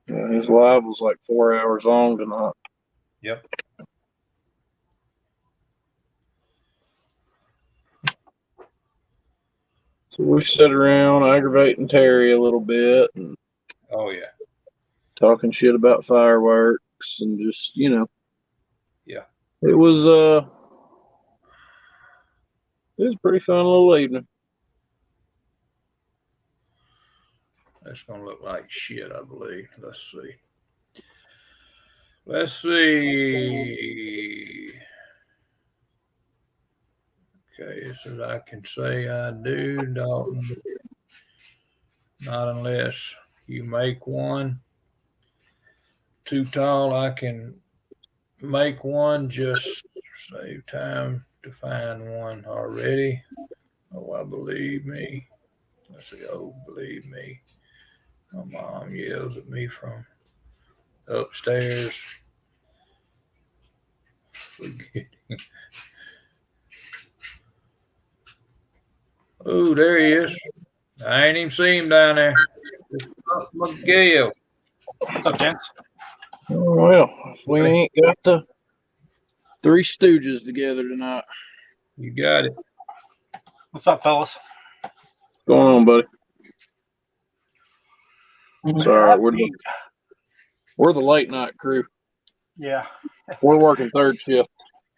Yeah, his live was like 4 hours long tonight. Yep. So we sat around aggravating Terry a little bit and Oh yeah. talking shit about fireworks and just, you know. Yeah. It was a pretty fun little evening. That's gonna look like shit, I believe. Let's see. Let's see. Okay, so I can say I do, Dalton. Not unless you make one too tall. I can make one, just save time to find one already. Oh, I believe me. Let's see. Oh, believe me. My mom yells at me from upstairs. Forgetting. Oh, there he is. I ain't even seen him down there. Miguel. What's up, gents? Oh, well, we ain't got the Three Stooges together tonight. You got it. What's up, fellas? What's going on, buddy? Sorry, we're the late night crew. Yeah. We're working third shift.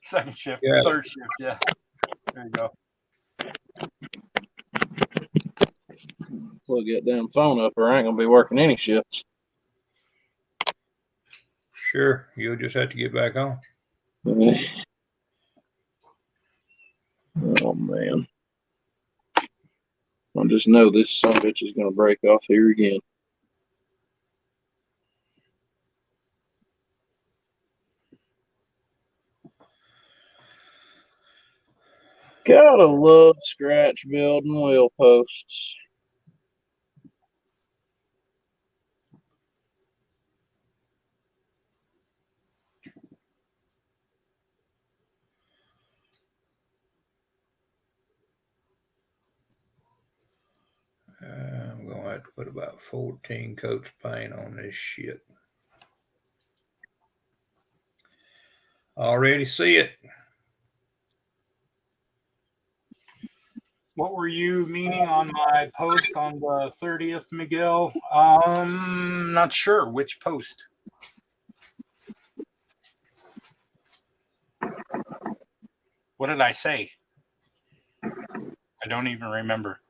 Second shift. Yeah. Third shift. Yeah. There you go. Plug that damn phone up, or I ain't gonna be working any shifts. Sure. You'll just have to get back on. Oh man. I just know this son of a bitch is gonna break off here again. Gotta love scratch building wheel posts. I'm going to have to put about 14 coats of paint on this shit. Already see it. What were you meaning on my post on the 30th, Miguel? Not sure which post. What did I say? I don't even remember.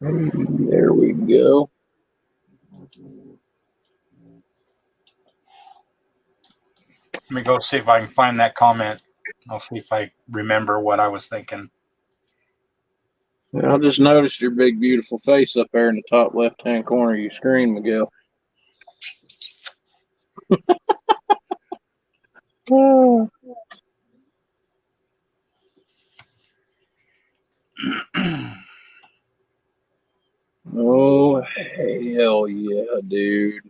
There we go. Let me go see if I can find that comment. I'll see if I remember what I was thinking. I just noticed your big, beautiful face up there in the top left-hand corner of your screen, Miguel. Oh, hell yeah, dude.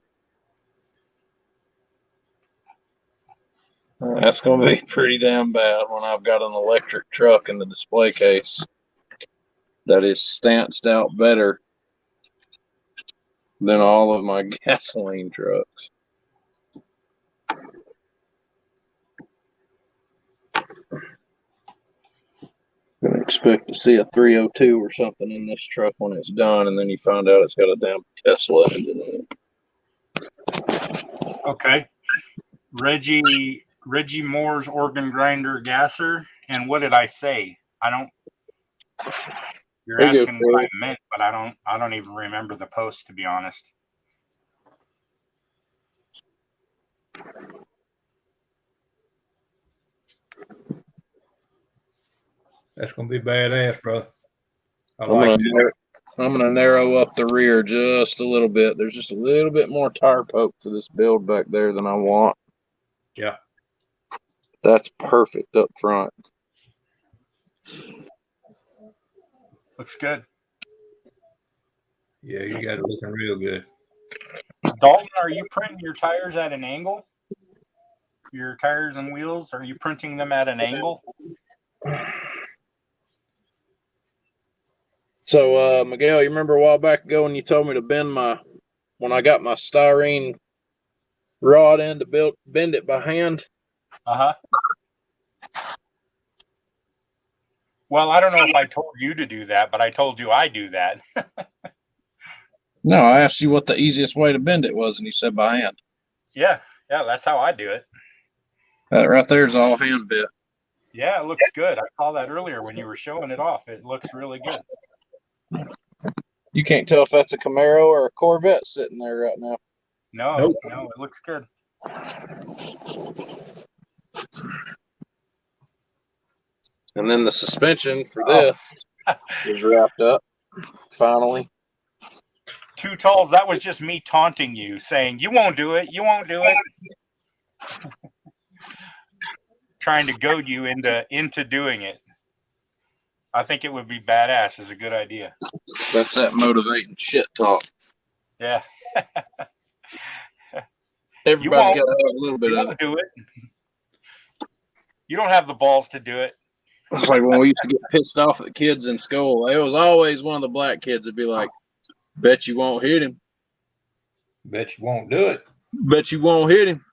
That's going to be pretty damn bad when I've got an electric truck in the display case that is stanced out better than all of my gasoline trucks. Gonna expect to see a 302 or something in this truck when it's done, and then you find out it's got a damn Tesla engine in it. Okay. Reggie Moore's organ grinder gasser. And what did I say? You're asking what I meant, but I don't even remember the post, to be honest. That's gonna be badass, bro. I'm gonna narrow up the rear just a little bit. There's just a little bit more tire poke for this build back there than I want. Yeah. That's perfect up front. Looks good. Yeah, you got it looking real good. Dalton, are you printing your tires at an angle? Your tires and wheels, are you printing them at an angle? So, Miguel, you remember a while back ago when you told me to when I got my styrene rod in to bend it by hand? Uh-huh. Well, I don't know if I told you to do that, but I told you I do that. No, I asked you what the easiest way to bend it was, and you said by hand. Yeah, that's how I do it. That right there is all hand bit. Yeah, it looks good. I saw that earlier when you were showing it off. It looks really good. You can't tell if that's a Camaro or a Corvette sitting there right now. No, it looks good. And then the suspension for this is wrapped up, finally. Two Talls, that was just me taunting you, saying, you won't do it. You won't do it. Trying to goad you into doing it. I think it would be badass. Is a good idea. That's that motivating shit talk. Yeah. Everybody's got to have a little bit of it. Do it. You don't have the balls to do it. It's like when we used to get pissed off at the kids in school. It was always one of the black kids that'd be like, bet you won't hit him. Bet you won't do it. Bet you won't hit him.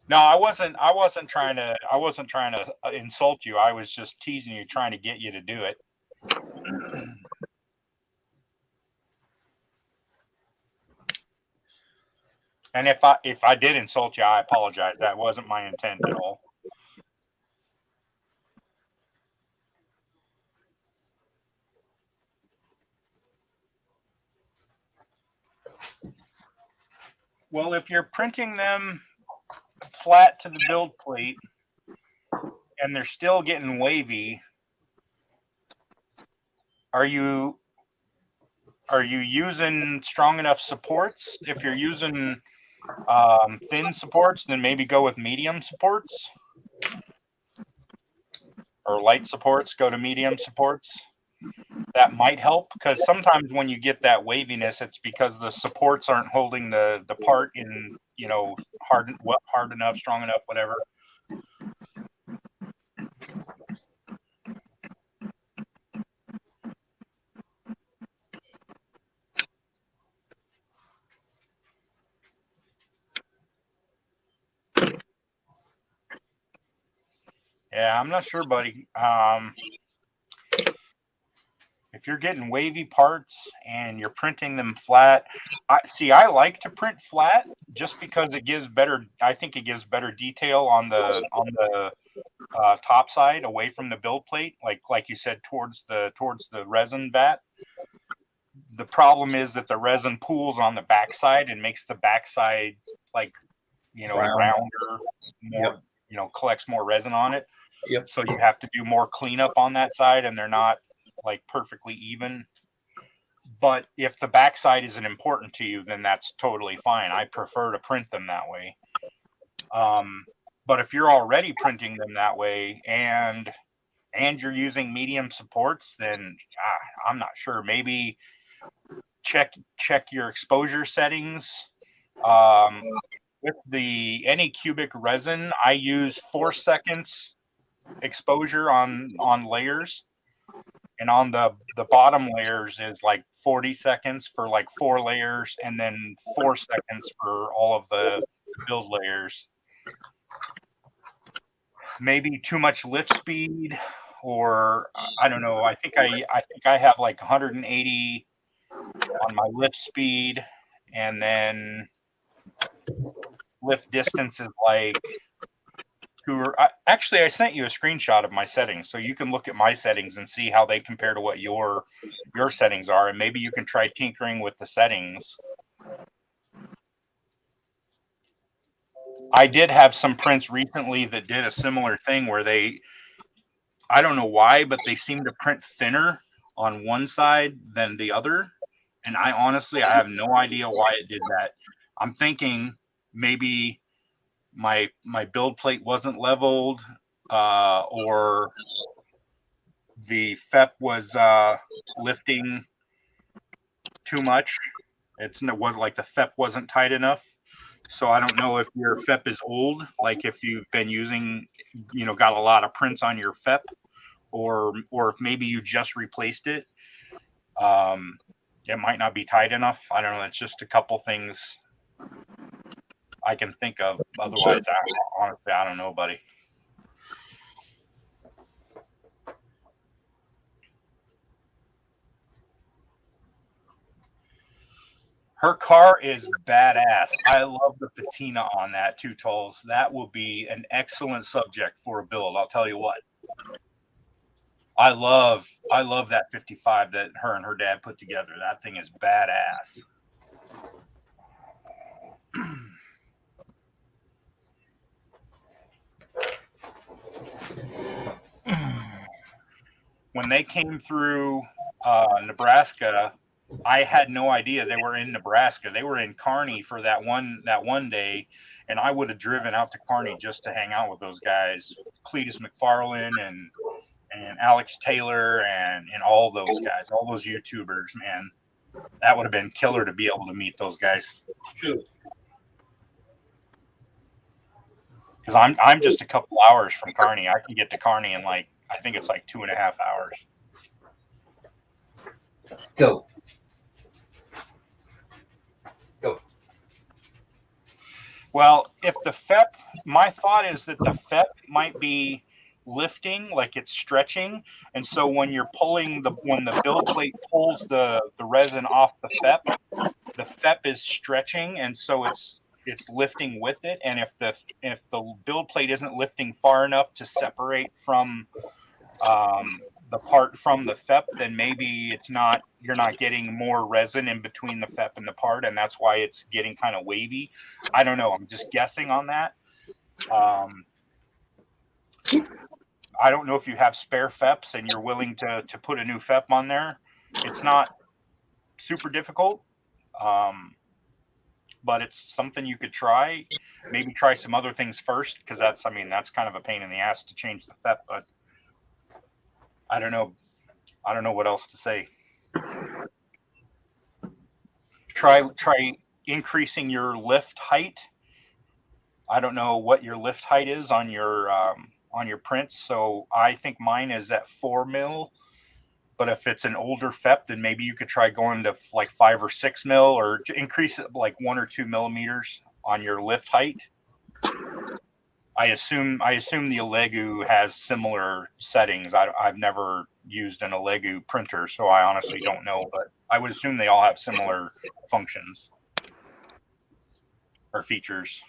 No, I wasn't trying to insult you. I was just teasing you, trying to get you to do it. And if I did insult you, I apologize. That wasn't my intent at all. Well, if you're printing them flat to the build plate and they're still getting wavy, are you using strong enough supports? If you're using thin supports, then maybe go with medium supports, or light supports, go to medium supports. That might help, because sometimes when you get that waviness, it's because the supports aren't holding the part in, hard enough, strong enough, whatever. Yeah, I'm not sure, buddy. If you're getting wavy parts and you're printing them flat, I like to print flat just because it gives better. I think it gives better detail on the top side, away from the build plate, like you said, towards the resin vat. The problem is that the resin pools on the backside and makes the backside rounder, more. Yep. collects more resin on it. Yep. So you have to do more cleanup on that side, and they're not like perfectly even. But if the backside isn't important to you, then that's totally fine. I prefer to print them that way. But if you're already printing them that way and you're using medium supports, then I'm not sure. Maybe check your exposure settings. With the Anycubic resin, I use 4 seconds exposure on layers, and on the bottom layers is like 40 seconds for like 4 layers, and then 4 seconds for all of the build layers. Maybe too much lift speed, or I don't know. I think I have like 180 on my lift speed, and then lift distance is like actually, I sent you a screenshot of my settings, so you can look at my settings and see how they compare to what your settings are, and maybe you can try tinkering with the settings. I did have some prints recently that did a similar thing where I don't know why, but they seem to print thinner on one side than the other. And I have no idea why it did that. I'm thinking maybe my build plate wasn't leveled, or the FEP was lifting too much. It wasn't like the FEP wasn't tight enough. So I don't know if your FEP is old, like if you've been using, got a lot of prints on your FEP, or if maybe you just replaced it. It might not be tight enough. I don't know. It's just a couple things I can think of. Otherwise, honestly, I don't know, buddy. Her car is badass. I love the patina on that, Two Tolls. That will be an excellent subject for a build. I'll tell you what. I love that 55 that her and her dad put together. That thing is badass. When they came through Nebraska, I had no idea they were in Nebraska. They were in Kearney for that one day, and I would have driven out to Kearney just to hang out with those guys, Cletus McFarlane and Alex Taylor and all those guys, all those YouTubers. Man, that would have been killer to be able to meet those guys. Because I'm just a couple hours from Kearney. I can get to Kearney in I think it's like 2.5 hours. Go. Well, if the FEP, my thought is that the FEP might be lifting, like it's stretching, and so when you're pulling when the build plate pulls the resin off the FEP is stretching, and so it's lifting with it. And if the build plate isn't lifting far enough to separate from the part from the FEP, then maybe you're not getting more resin in between the FEP and the part, and that's why it's getting kind of wavy. I don't know. I'm just guessing on that. I don't know if you have spare FEPs and you're willing to put a new FEP on there. It's not super difficult, but it's something you could try. Maybe try some other things first, because that's kind of a pain in the ass to change the FEP, but I don't know what else to say. Try increasing your lift height. I don't know what your lift height is on your prints. So I think mine is at 4 mil, but if it's an older FEP, then maybe you could try going to like 5 or 6 mil, or increase it like 1 or 2 millimeters on your lift height. I assume the Alegu has similar settings. I've never used an Alegu printer, so I honestly don't know, but I would assume they all have similar functions or features.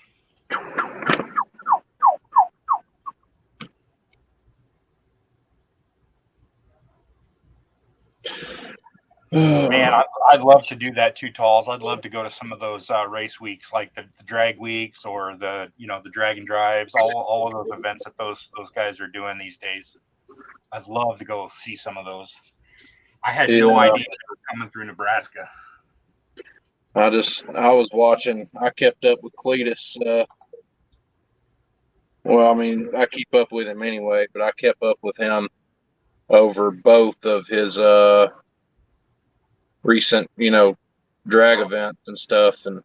Man, I'd love to do that too, Talls. I'd love to go to some of those race weeks, like the drag weeks or the drag and drives, all of those events that those guys are doing these days. I'd love to go see some of those. I had no idea they were coming through Nebraska. I was watching. I kept up with Cletus. Well, I mean, I keep up with him anyway, but I kept up with him over both of his recent, drag events and stuff. And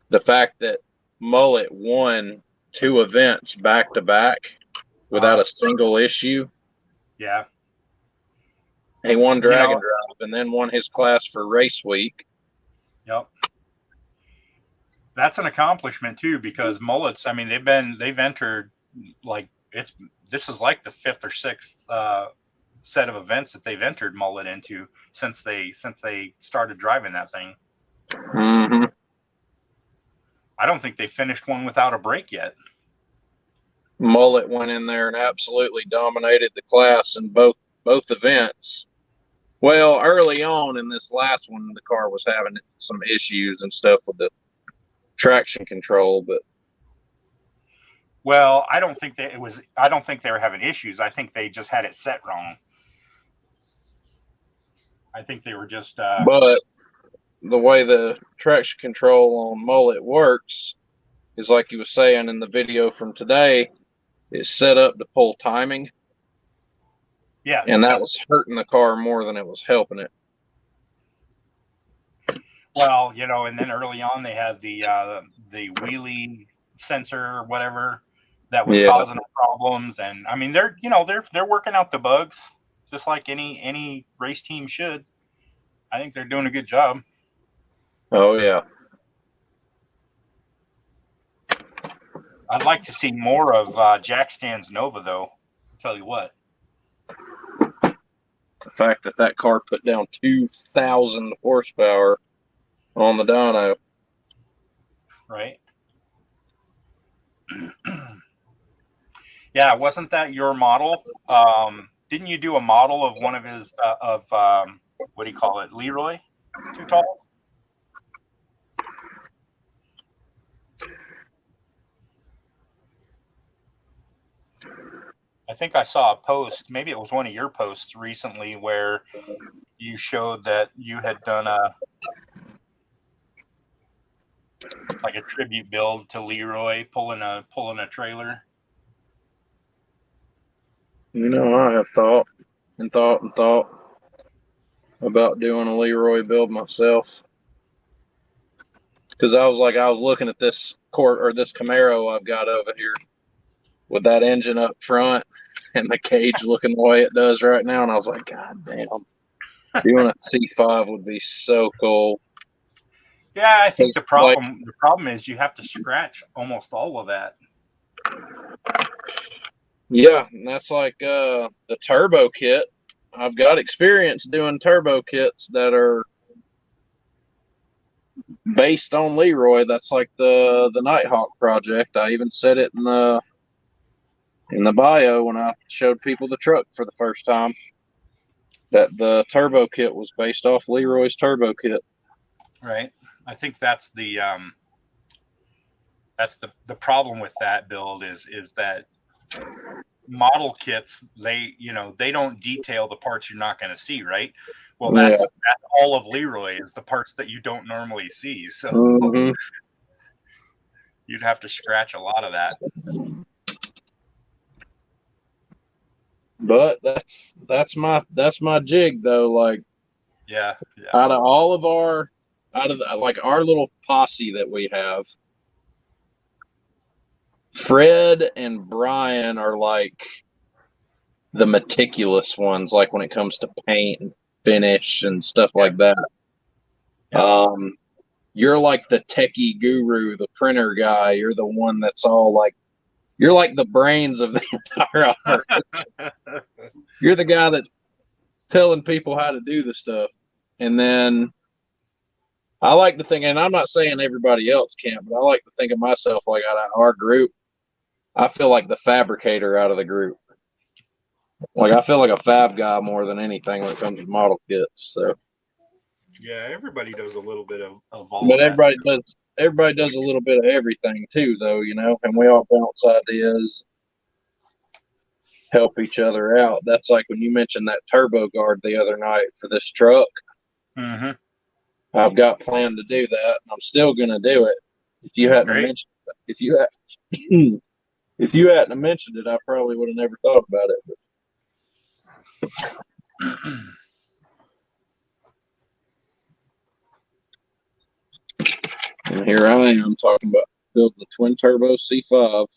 the fact that Mullet won 2 events back to back without a single issue. Yeah. He won drag and drive and then won his class for race week. Yep. That's an accomplishment too, because Mullets, I mean, they've entered this is like the 5th or 6th set of events that they've entered Mullet into since they started driving that thing. Mm-hmm. I don't think they finished one without a break yet. Mullet went in there and absolutely dominated the class in both events. Well, early on in this last one, the car was having some issues and stuff with the traction control, but well, I don't think they were having issues. I think they just had it set wrong. I think they were just but the way the traction control on Mullet works is like you was saying in the video from today, it's set up to pull timing. Yeah. And that was hurting the car more than it was helping it. Well, and then early on they had the wheelie sensor or whatever that was causing them problems. And I mean, they're working out the bugs just like any race team should. I think they're doing a good job. Oh yeah. I'd like to see more of Jack Stan's Nova, though. I'll tell you what. The fact that car put down 2,000 horsepower on the dyno. Right. Yeah, wasn't that your model? Didn't you do a model of one of his what do you call it, Leroy? Too tall? I think I saw a post, maybe it was one of your posts recently, where you showed that you had done a tribute build to Leroy pulling a trailer. I have thought about doing a Leroy build myself. Because I was looking at this this Camaro I've got over here with that engine up front and the cage looking the way it does right now, and I was like, God damn, doing a C5 would be so cool. Yeah, I think the problem is you have to scratch almost all of that. Yeah, and that's like the turbo kit. I've got experience doing turbo kits that are based on Leroy. That's like the Nighthawk project. I even said it in the bio when I showed people the truck for the first time, that the turbo kit was based off Leroy's turbo kit. Right. I think that's the problem with that build is that model kits, they don't detail the parts you're not going to see, right? Well, that's all of Leroy is the parts that you don't normally see. So you'd have to scratch a lot of that. But that's my jig though. Like, yeah. Out of our little posse that we have, Fred and Brian are like the meticulous ones, like when it comes to paint and finish and stuff like that. You're like the techie guru, the printer guy. You're the one that's all like, you're like the brains of the entire operation. You're the guy that's telling people how to do the stuff. And then I like to think, and I'm not saying everybody else can't, but I like to think of myself like out of our group, I feel like the fabricator out of the group. Like I feel like a fab guy more than anything when it comes to model kits. So Yeah, everybody does a little bit of all But of that stuff. everybody does a little bit of everything too, though, you know, and we all bounce ideas, help each other out. That's like when you mentioned that turbo guard the other night for this truck. Mm-hmm. I've got planned to do that, and I'm still gonna do it. If you hadn't Great. mentioned if you had if you hadn't mentioned it, I probably would have never thought about it. And here I am talking about building the twin turbo C5,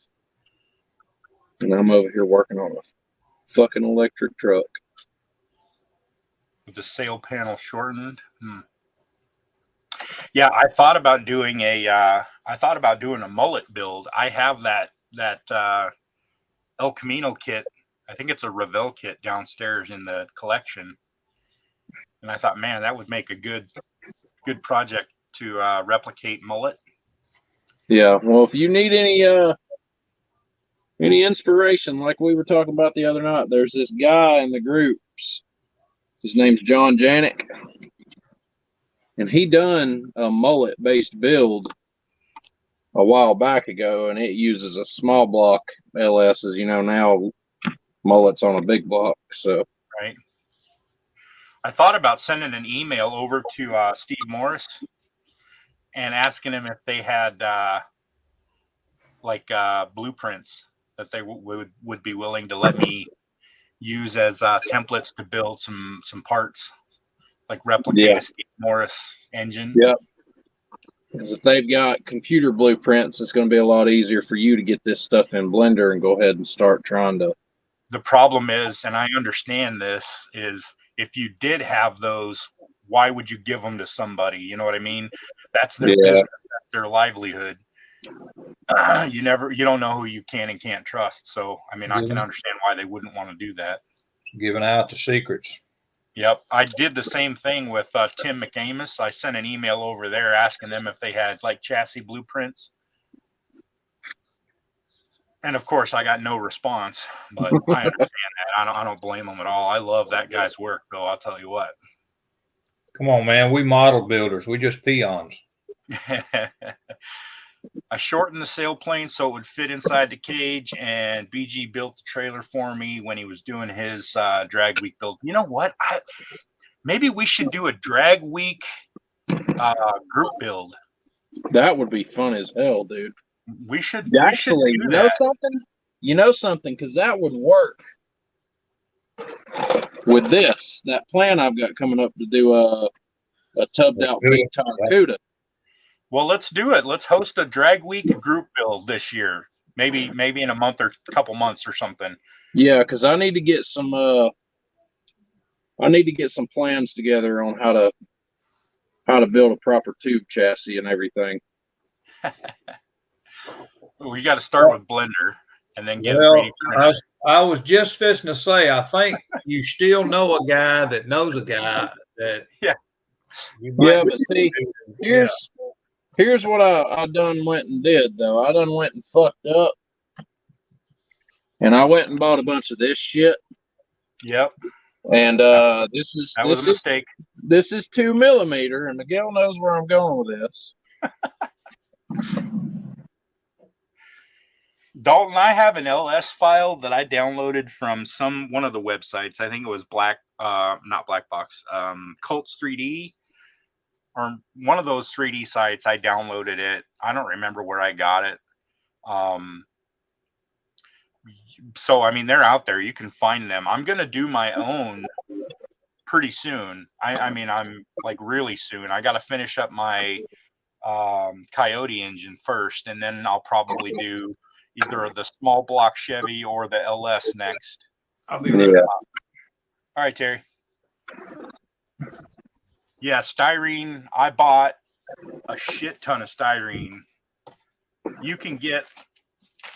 and I'm over here working on a fucking electric truck. With the sail panel shortened. Yeah, I thought about doing a mullet build. I have that El Camino kit. I think it's a Revell kit downstairs in the collection. And I thought, man, that would make a good project to replicate mullet. Yeah, well, if you need any inspiration, like we were talking about the other night, there's this guy in the groups. His name's John Janik, and he done a mullet-based build a while back ago, and it uses a small block LS, as you know now. Mullet's on a big block, so Right. I thought about sending an email over to Steve Morris and asking him if they had blueprints that they would be willing to let me use as templates to build some parts, like replicate a Steve Morris engine. Yeah. Because if they've got computer blueprints, it's going to be a lot easier for you to get this stuff in Blender and go ahead and start trying to. The problem is, and I understand this, is if you did have those, why would you give them to somebody? You know what I mean? That's their business. That's their livelihood. You don't know who you can and can't trust. So, I mean, I can understand why they wouldn't want to do that. Giving out the secrets. Yep. I did the same thing with Tim McAmus. I sent an email over there asking them if they had like chassis blueprints. And of course, I got no response, but I understand that. I don't blame them at all. I love that guy's work, though. I'll tell you what. Come on, man. We model builders. We just peons. I shortened the sailplane so it would fit inside the cage, and BG built the trailer for me when he was doing his drag week build. You know what? Maybe we should do a drag week group build. That would be fun as hell, dude. We should actually, we should do something? You know something? Because that would work with that plan I've got coming up to do a tubbed out big tire CUDA. Well, let's do it. Let's host a drag week group build this year. Maybe in a month or a couple months or something. Yeah, because I need to get some plans together on how to build a proper tube chassis and everything. We got to start with Blender and then get. Well, I was just fixing to say, I think you still know a guy that knows a guy that. Yeah. But see, here's what I done went and did though. I done went and fucked up, and I went and bought a bunch of this shit. Yep. And this was a mistake. This is 2 millimeter, and Miguel knows where I'm going with this. Dalton, I have an LS file that I downloaded from one of the websites. I think it was not Black Box, Cults 3D, or one of those 3D sites. I downloaded it. I don't remember where I got it. So, I mean, they're out there. You can find them. I'm going to do my own pretty soon. I mean, I'm like really soon. I got to finish up my Coyote engine first, and then I'll probably do either the small block Chevy or the LS next. I'll be right back. All right, Terry. Yeah, styrene. I bought a shit ton of styrene. You can get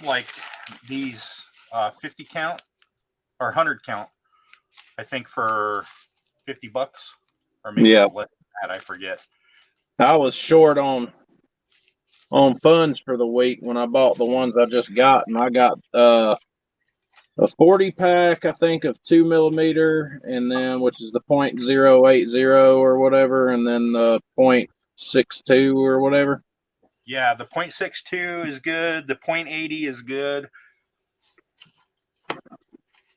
like these 50 count or 100 count, I think, for $50, or maybe it's less than that. I forget. I was short on funds for the week when I bought the ones I just got, and I got a 40 pack, I think, of 2 millimeter, and then which is the .080 or whatever, and then the .62 or whatever. Yeah, the .62 is good. The .80 is good.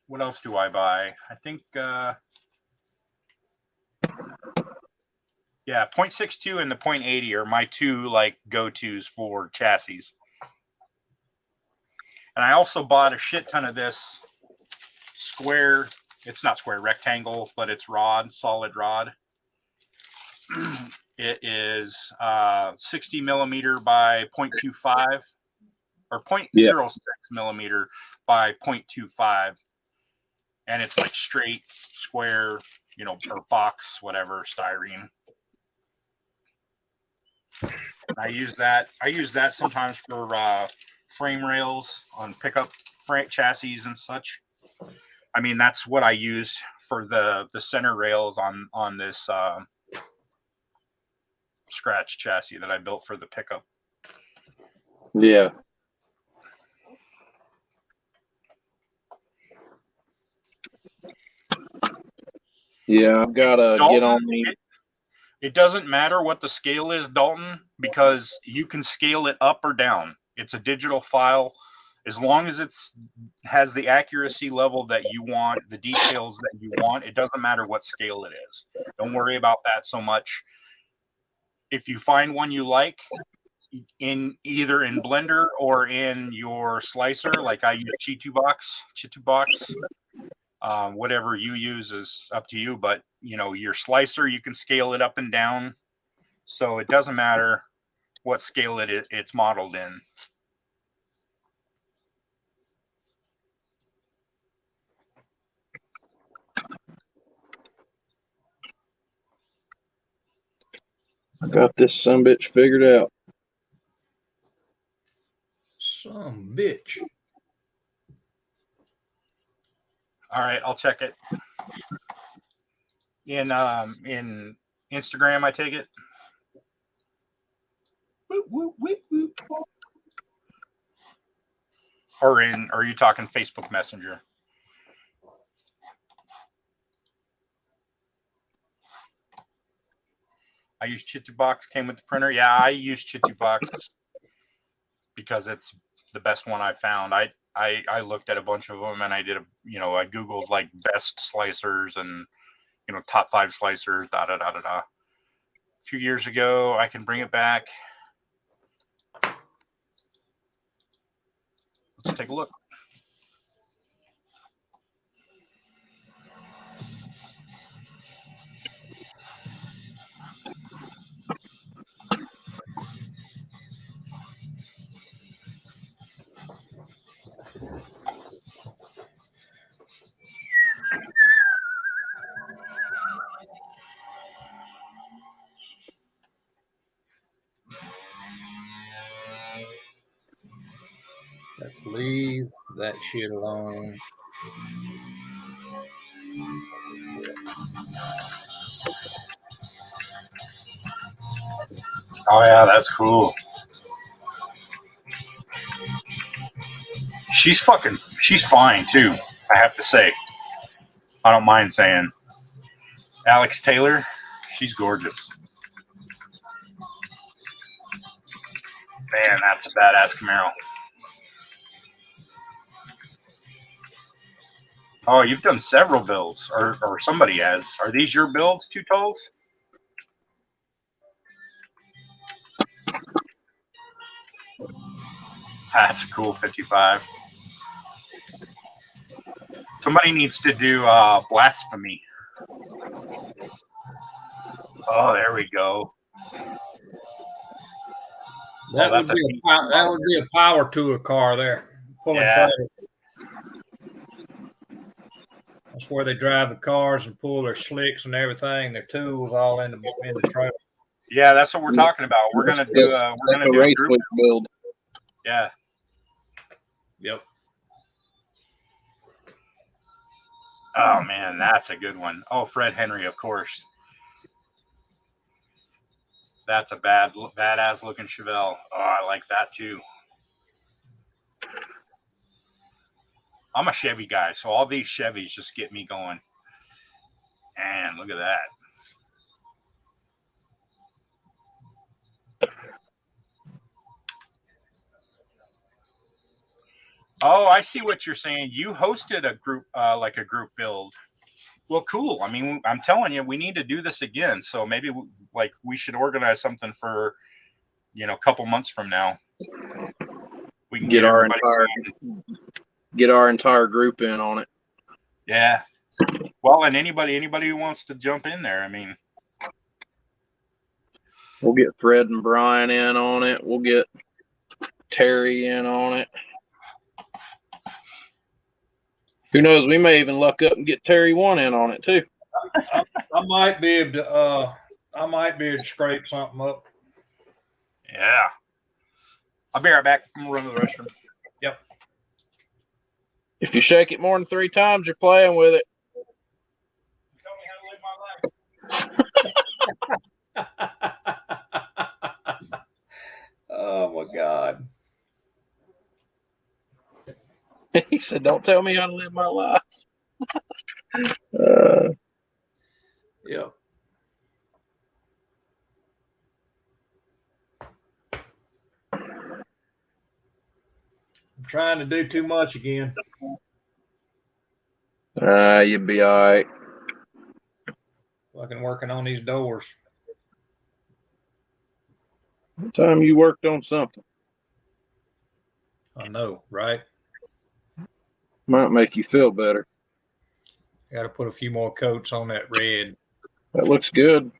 What else do I buy? I think, yeah, .62 and the .80 are my two like go-tos for chassis. And I also bought a shit ton of this square. It's not square, rectangle, but it's rod, solid rod. It is 60 millimeter by 0.25 or 0.06 millimeter by 0.25. And it's like straight, square, you know, or box, whatever, styrene. I use that sometimes for frame rails on pickup chassis and such. I mean, that's what I use for the center rails on this scratch chassis that I built for the pickup. Yeah. Yeah, I've got to get on me. It doesn't matter what the scale is, Dalton, because you can scale it up or down. It's a digital file. As long as it's has the accuracy level that you want, the details that you want, it doesn't matter what scale it is. Don't worry about that so much. If you find one you like, in either in Blender or in your slicer, like I use Chitubox. Whatever you use is up to you, but you know, your slicer, you can scale it up and down. So it doesn't matter what scale it's modeled in. I got this sumbitch figured out. Some bitch. All right, I'll check it. In Instagram, I take it. Whoop, whoop, whoop, whoop. Or are you talking Facebook Messenger? I use Chitubox, came with the printer. Yeah, I use Chitubox because it's the best one I found. I looked at a bunch of them and I did I Googled like best slicers and, top 5 slicers, A few years ago, I can bring it back. Let's take a look. Leave that shit alone. Oh yeah, that's cool. She's fine too, I have to say. I don't mind saying. Alex Taylor, she's gorgeous. Man, that's a badass Camaro. Oh, you've done several builds, or somebody has. Are these your builds, Two Tolls? That's a cool 55. Somebody needs to do Blasphemy. Oh, there we go. That would be a power tour car there. Pulling trailers. That's where they drive the cars and pull their slicks and everything, their tools all in the trailer. Yeah, that's what we're talking about. We're gonna do a race build. Yeah. Yep. Oh man, that's a good one. Oh, Fred Henry, of course. That's a badass looking Chevelle. Oh, I like that too. I'm a Chevy guy, so all these Chevys just get me going. And look at that. Oh, I see what you're saying. You hosted a group, like a group build. Well, cool. I mean, I'm telling you, we need to do this again. So maybe we should organize something for, a couple months from now. We can get our everybody entire group in on it. Yeah. Well, and anybody who wants to jump in there. I mean, we'll get Fred and Brian in on it. We'll get Terry in on it. Who knows? We may even luck up and get Terry one in on it too. I might be able to scrape something up. Yeah. I'll be right back. I'm gonna run to the restroom. Yep. If you shake it more than 3 times, you're playing with it. Tell me how to live my life. Oh my God. He said, "Don't tell me how to live my life." Yep. I'm trying to do too much again. You'll be all right. Fucking working on these doors. What time you worked on something? I know, right? Might make you feel better. Got to put a few more coats on that red. That looks good.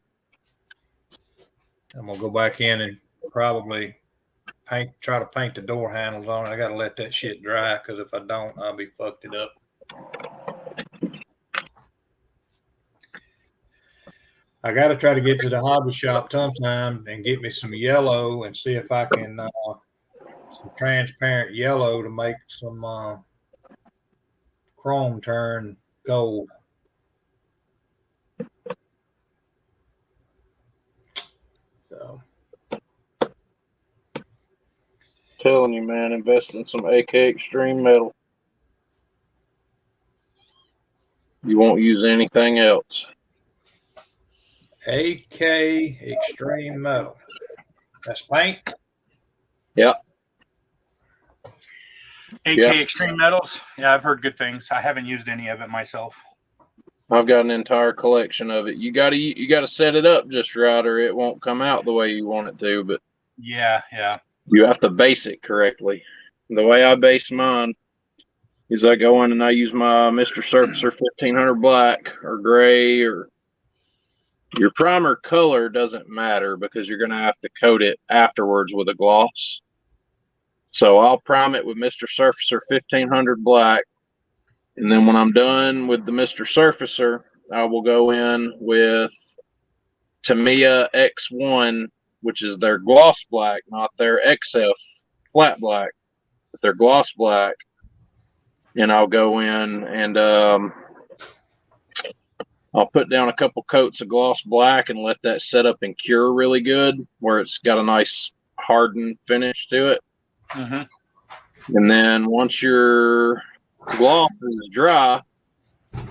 I'm gonna go back in and probably try to paint the door handles on it. I got to let that shit dry because if I don't, I'll be fucked it up. I got to try to get to the hobby shop sometime and get me some yellow and see if I can some transparent yellow to make some chrome turn gold. So, Telling you, man, invest in some AK Extreme metal. You won't use anything else. AK Extreme Metal. That's paint? Yep. AK Extreme Metals. Yeah, I've heard good things. I haven't used any of it myself. I've got an entire collection of it. You gotta set it up just right, or it won't come out the way you want it to. But yeah, you have to base it correctly. The way I base mine is I go in and I use my Mr. Surfacer 1500 black or gray, or your primer color doesn't matter because you're gonna have to coat it afterwards with a gloss. So I'll prime it with Mr. Surfacer 1500 black. And then when I'm done with the Mr. Surfacer, I will go in with Tamiya X1, which is their gloss black, not their XF flat black, but their gloss black. And I'll go in and I'll put down a couple coats of gloss black and let that set up and cure really good, where it's got a nice hardened finish to it. Mm-hmm. And then once your gloss is dry,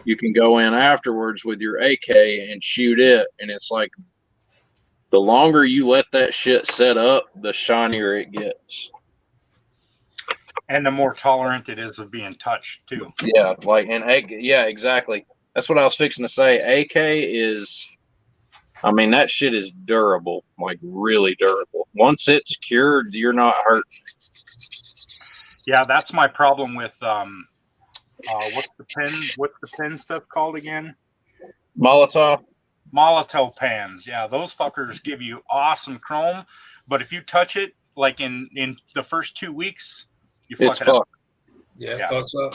you can go in afterwards with your AK and shoot it. And it's like the longer you let that shit set up, the shinier it gets. And the more tolerant it is of being touched too. Yeah, yeah, exactly. That's what I was fixing to say. AK is, I mean, that shit is durable, like really durable. Once it's cured, you're not hurt. Yeah, that's my problem with what's the pen stuff called again? Molotov pans. Yeah, those fuckers give you awesome chrome, but if you touch it like in the first 2 weeks, you fuck it up. Yeah, fucks up.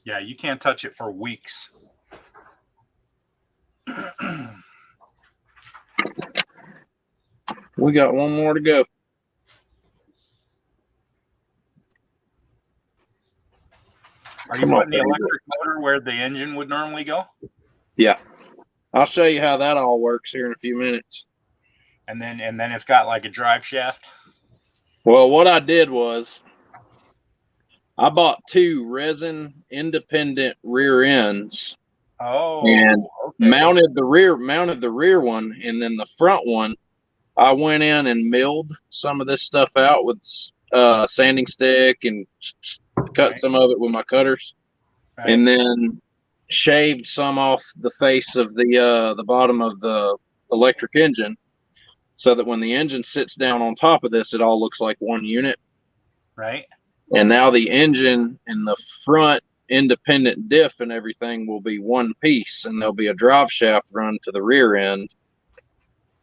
Yeah, you can't touch it for weeks. We got one more to go. Are you putting the electric motor where the engine would normally go? Yeah. I'll show you how that all works here in a few minutes. And then it's got like a drive shaft. Well, what I did was I bought 2 resin independent rear ends Oh, and okay. mounted the rear one, and then the front one I went in and milled some of this stuff out with sanding stick and cut Right. some of it with my cutters, Right. and then shaved some off the face of the bottom of the electric engine, so that when the engine sits down on top of this, it all looks like one unit. Right. And now the engine and the front independent diff and everything will be one piece, and there'll be a drive shaft run to the rear end.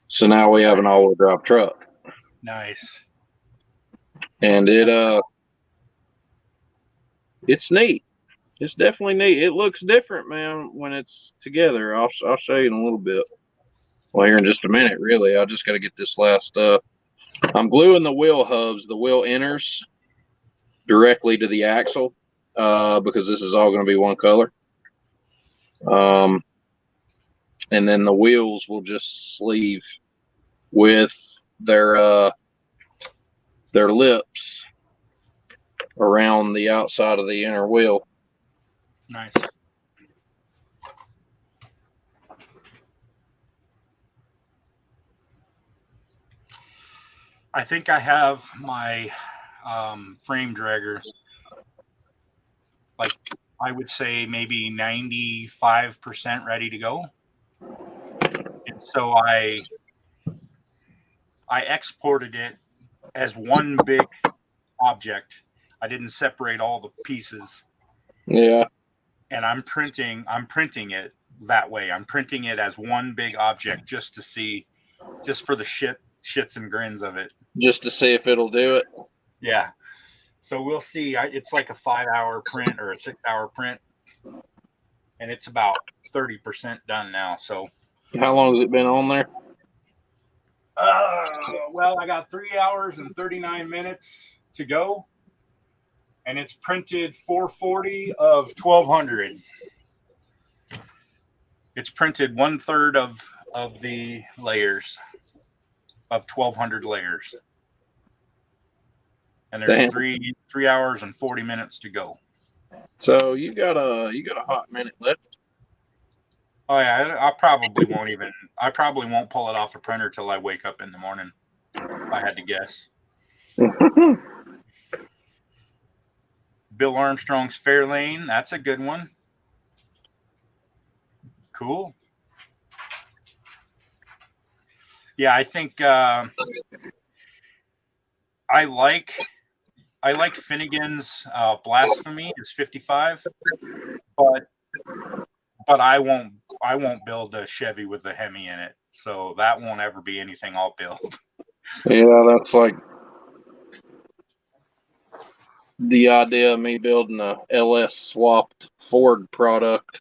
So now we have an all-wheel drive truck, Nice. and it's neat. It's definitely neat. It looks different, man, when it's together. I'll show you in a little bit. Well, here in just a minute, really. I just got to get this last. I'm gluing the wheel hubs, the wheel inners, directly to the axle, because this is all going to be one color. And then the wheels will just sleeve with their lips around the outside of the inner wheel. Nice. I think I have my frame dragger, like I would say maybe 95% ready to go. And so I exported it as one big object. I didn't separate all the pieces. Yeah. And I'm printing it that way. I'm printing it as one big object just to see, just for the shits and grins of it. Just to see if it'll do it. Yeah. So we'll see. It's like a 5-hour print or a 6-hour print, and it's about 30% done now. So how long has it been on there? Well, I got 3 hours and 39 minutes to go, and it's printed 440 of 1200. It's printed 1/3 of the layers of 1200 layers. And there's 3 hours and 40 minutes to go. So you got a hot minute left. Oh yeah, I probably won't pull it off the printer till I wake up in the morning, if I had to guess. Bill Armstrong's Fairlane, that's a good one. Cool. Yeah, I think I like Finnegan's Blasphemy is 55, but I won't build a Chevy with a Hemi in it, so that won't ever be anything I'll build. Yeah, that's like the idea of me building a LS swapped Ford product.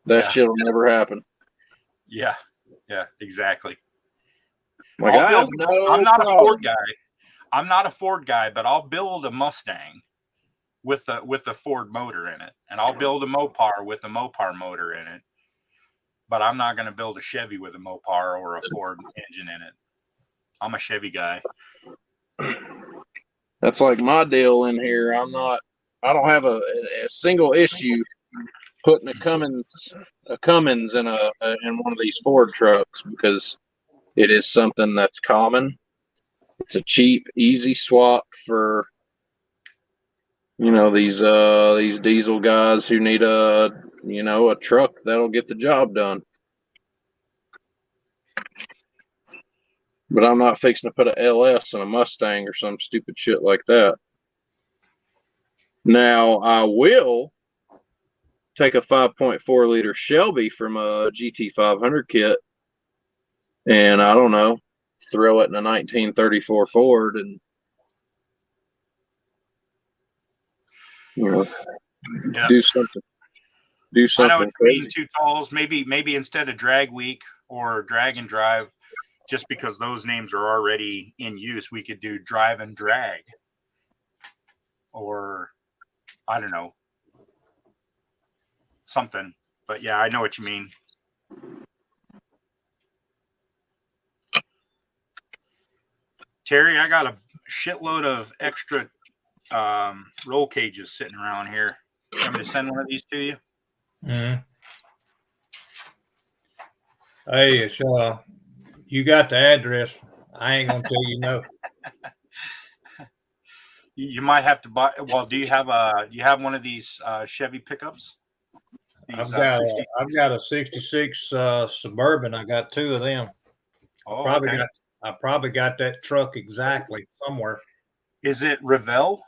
That shit'll never happen. Yeah, exactly. Like I'm not a Ford guy. I'm not a Ford guy, but I'll build a Mustang with a Ford motor in it, and I'll build a Mopar with a Mopar motor in it. But I'm not going to build a Chevy with a Mopar or a Ford engine in it. I'm a Chevy guy. That's like my deal in here. I don't have a single issue putting a Cummins in one of these Ford trucks, because it is something that's common. It's a cheap, easy swap for these diesel guys who need a truck that'll get the job done. But I'm not fixing to put an LS in a Mustang or some stupid shit like that. Now, I will take a 5.4 liter Shelby from a GT500 kit and, I don't know, throw it in a 1934 Ford and, do something. I know what you mean, Two Talls. Maybe instead of Drag Week or Drag and Drive, just because those names are already in use, we could do Drive and Drag, or I don't know, something. But yeah, I know what you mean. Terry, I got shitload of extra roll cages sitting around here. You want me to send one of these to you? Mm-hmm. Hey, it's you got the address. I ain't gonna tell you no. You might have to buy. Well, do you have one of these Chevy pickups? These, I've got a 66 Suburban. I got 2 of them. I probably got that truck exactly somewhere. Is it Revell?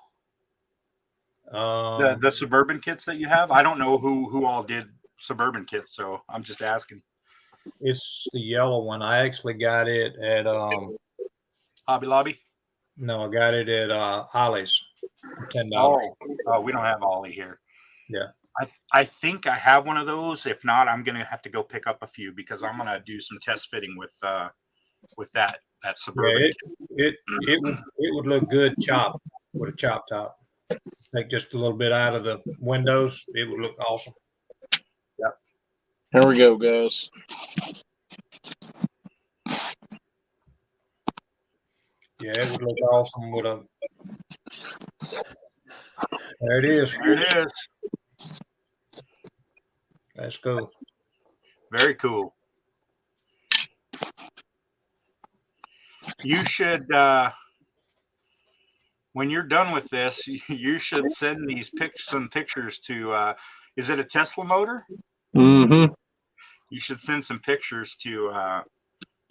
Um, The Suburban kits that you have? I don't know who all did Suburban kits, so I'm just asking. It's the yellow one. I actually got it at Hobby Lobby. no, I got it at Ollie's for $10. Oh, we don't have Ollie here. Yeah. I think I have one of those. If not, I'm gonna have to go pick up a few because I'm gonna do some test fitting with that Suburban. Yeah, it would look good chopped with a chop top. Take just a little bit out of the windows. It would look awesome. Yep. Here we go, guys. Yeah, it would look awesome with a. There it is. There it is. That's cool. Very cool. You should, when you're done with this, you should send these some pictures to. Is it a Tesla motor? Mm-hmm. You should send some pictures to,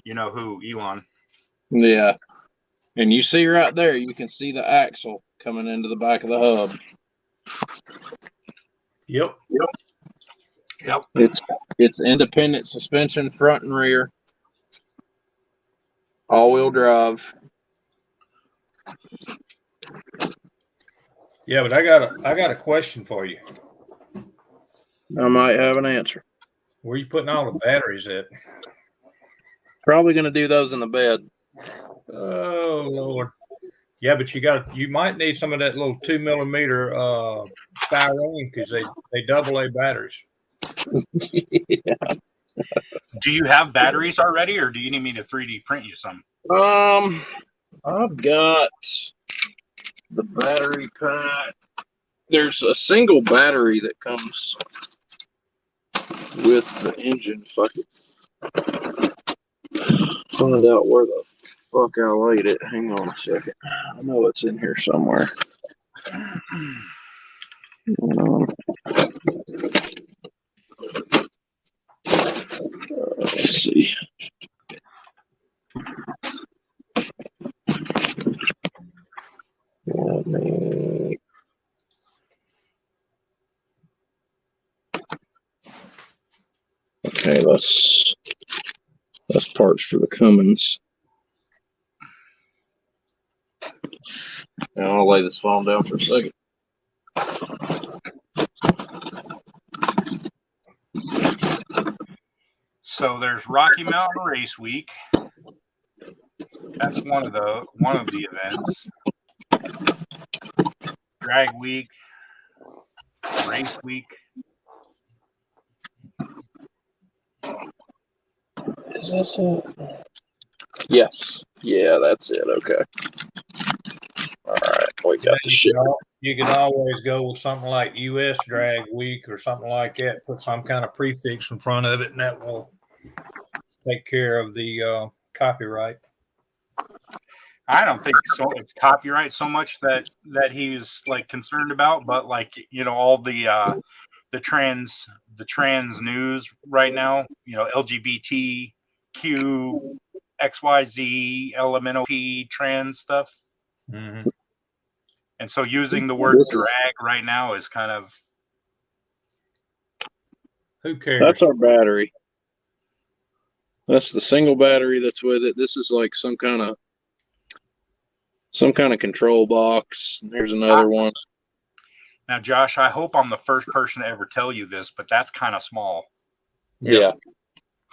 you know who, Elon. Yeah. And you see right there, you can see the axle coming into the back of the hub. Yep. It's independent suspension, front and rear, all-wheel drive. Yeah, but I got a question for you. I might have an answer. Where you putting all the batteries at? Probably going to do those in the bed. Oh Lord. Yeah, but you might need some of that little 2 millimeter styrene because they double A batteries. Yeah. Do you have batteries already, or do you need me to 3D print you some? I've got the battery pack. There's a single battery that comes with the engine. If I could find out where the fuck I laid it. Hang on a second. I know it's in here somewhere. Let's see. Okay, that's parts for the Cummins. And I'll lay this phone down for a second. So there's Rocky Mountain Race Week. That's one of the events. Drag Week, Race Week. Is this it? Yes. Yeah, that's it. Okay. All right. We got the shit. You could always go with something like US Drag Week or something like that. Put some kind of prefix in front of it, and that will take care of the copyright. I don't think so. It's copyright so much that he's like concerned about, but like, you know, all the trans news right now, you know, LGBTQ, XYZ, LMNOP, trans stuff. Mm-hmm. And so using the word drag right now is kind of. Who cares? That's our battery. That's the single battery that's with it. This is like some kind of control box. Here's another one. Now, Josh, I hope I'm the first person to ever tell you this, but that's kind of small. Yeah.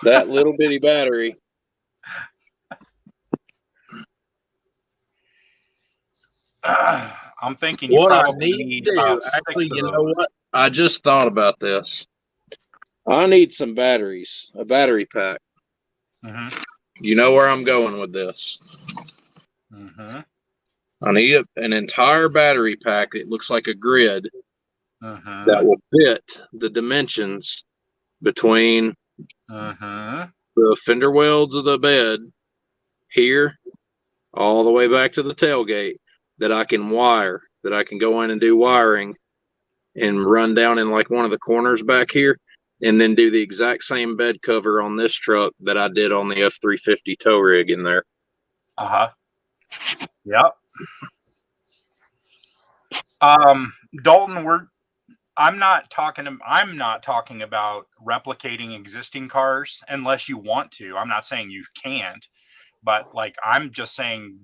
That little bitty battery. I'm thinking you what probably I need need about actually, you those. know what? I just thought about this. I need some batteries, a battery pack. Mm-hmm. You know where I'm going with this. Mm-hmm. I need an entire battery pack that looks like a grid Mm-hmm. that will fit the dimensions between Mm-hmm. the fender welds of the bed here all the way back to the tailgate that I can wire, that I can go in and do wiring and run down in like one of the corners back here and then do the exact same bed cover on this truck that I did on the F-350 tow rig in there. Uh-huh. Yep. Dalton, I'm not talking about replicating existing cars unless you want to. I'm not saying you can't, but like I'm just saying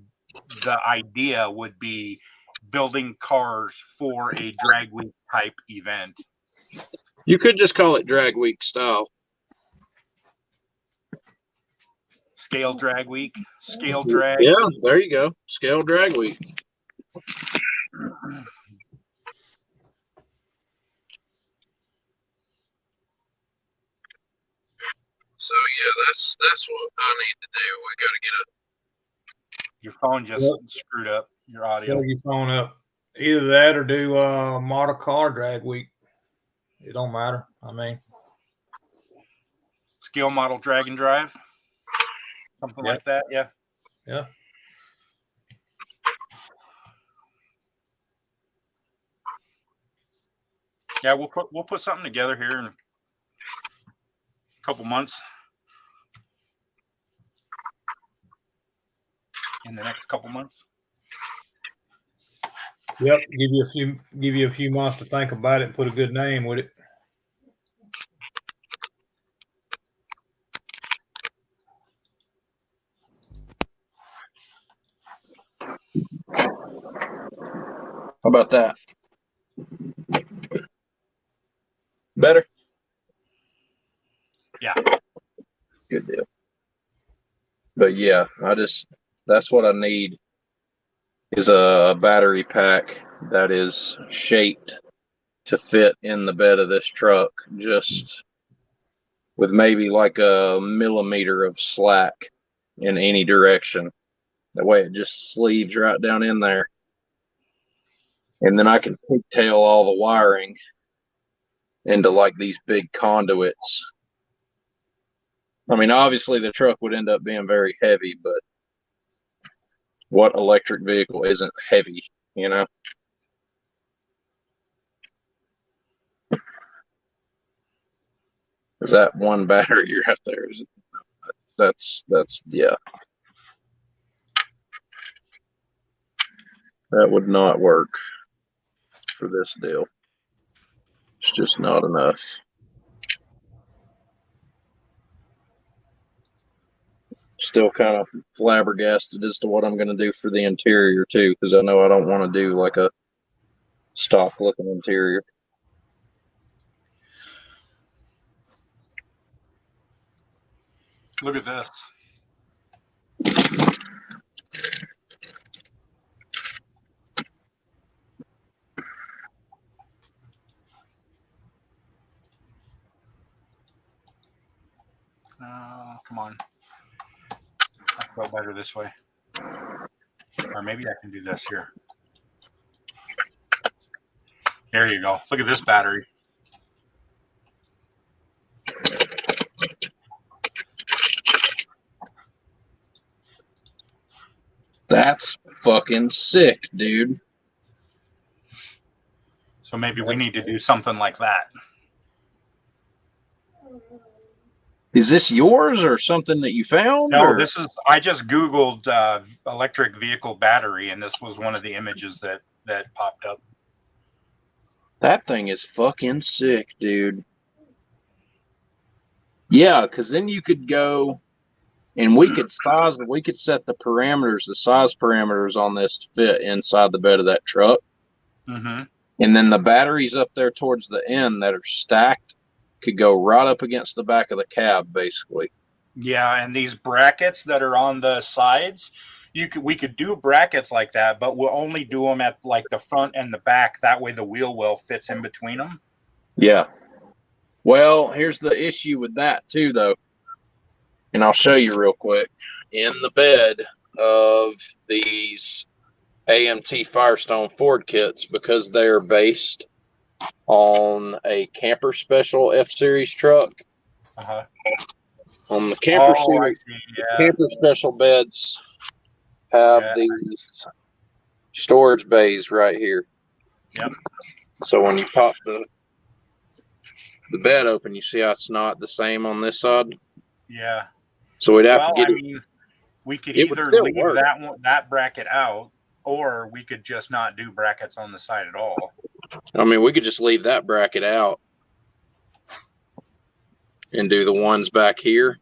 the idea would be building cars for a drag week type event. You could just call it drag week style. Scale drag week, scale drag. Yeah, there you go. Scale drag week. So yeah, that's what I need to do. We got to get a. Your phone just screwed up your audio. Plug your phone up. Either that or do model car drag week. It don't matter. I mean, Scale model drag and drive, something like that. Yeah. Yeah. Yeah, we'll put something together here in a couple months. In the next couple months. Yep. Give you a few months to think about it and put a good name with it. How about that? Better? Yeah. Good deal. But yeah, that's what I need is a battery pack that is shaped to fit in the bed of this truck, just with maybe like a millimeter of slack in any direction. That way it just sleeves right down in there. And then I can pigtail all the wiring into like these big conduits. I mean, obviously the truck would end up being very heavy, but what electric vehicle isn't heavy, you know? Is that one battery right there? Is it? That's yeah. That would not work for this deal. It's just not enough. Still kind of flabbergasted as to what I'm going to do for the interior too, because I know I don't want to do like a stock looking interior. Look at this. Come on. I feel better this way. Or maybe I can do this here. There you go. Look at this battery. That's fucking sick, dude. So maybe we need to do something like that. Is this yours or something that you found? No, or? I just Googled electric vehicle battery, and this was one of the images that popped up. That thing is fucking sick, dude. Yeah, because then you could go and we could set the parameters, the size parameters on this to fit inside the bed of that truck. Mm-hmm. And then the batteries up there towards the end that are stacked could go right up against the back of the cab, basically. Yeah, and these brackets that are on the sides, we could do brackets like that, but we'll only do them at like the front and the back. That way the wheel well fits in between them. Yeah. Well, here's the issue with that too, though. And I'll show you real quick. In the bed of these AMT Firestone Ford kits because they are based on a Camper Special F-Series truck. Uh-huh. On the Camper I Series, see. Yeah. Camper Special beds have Yeah. these storage bays right here. Yep. So when you pop the bed open, you see how it's not the same on this side. Yeah. So we'd have to Well, get I it. mean, we could It would either still leave work. that bracket out, or we could just not do brackets on the side at all. I mean, we could just leave that bracket out and do the ones back here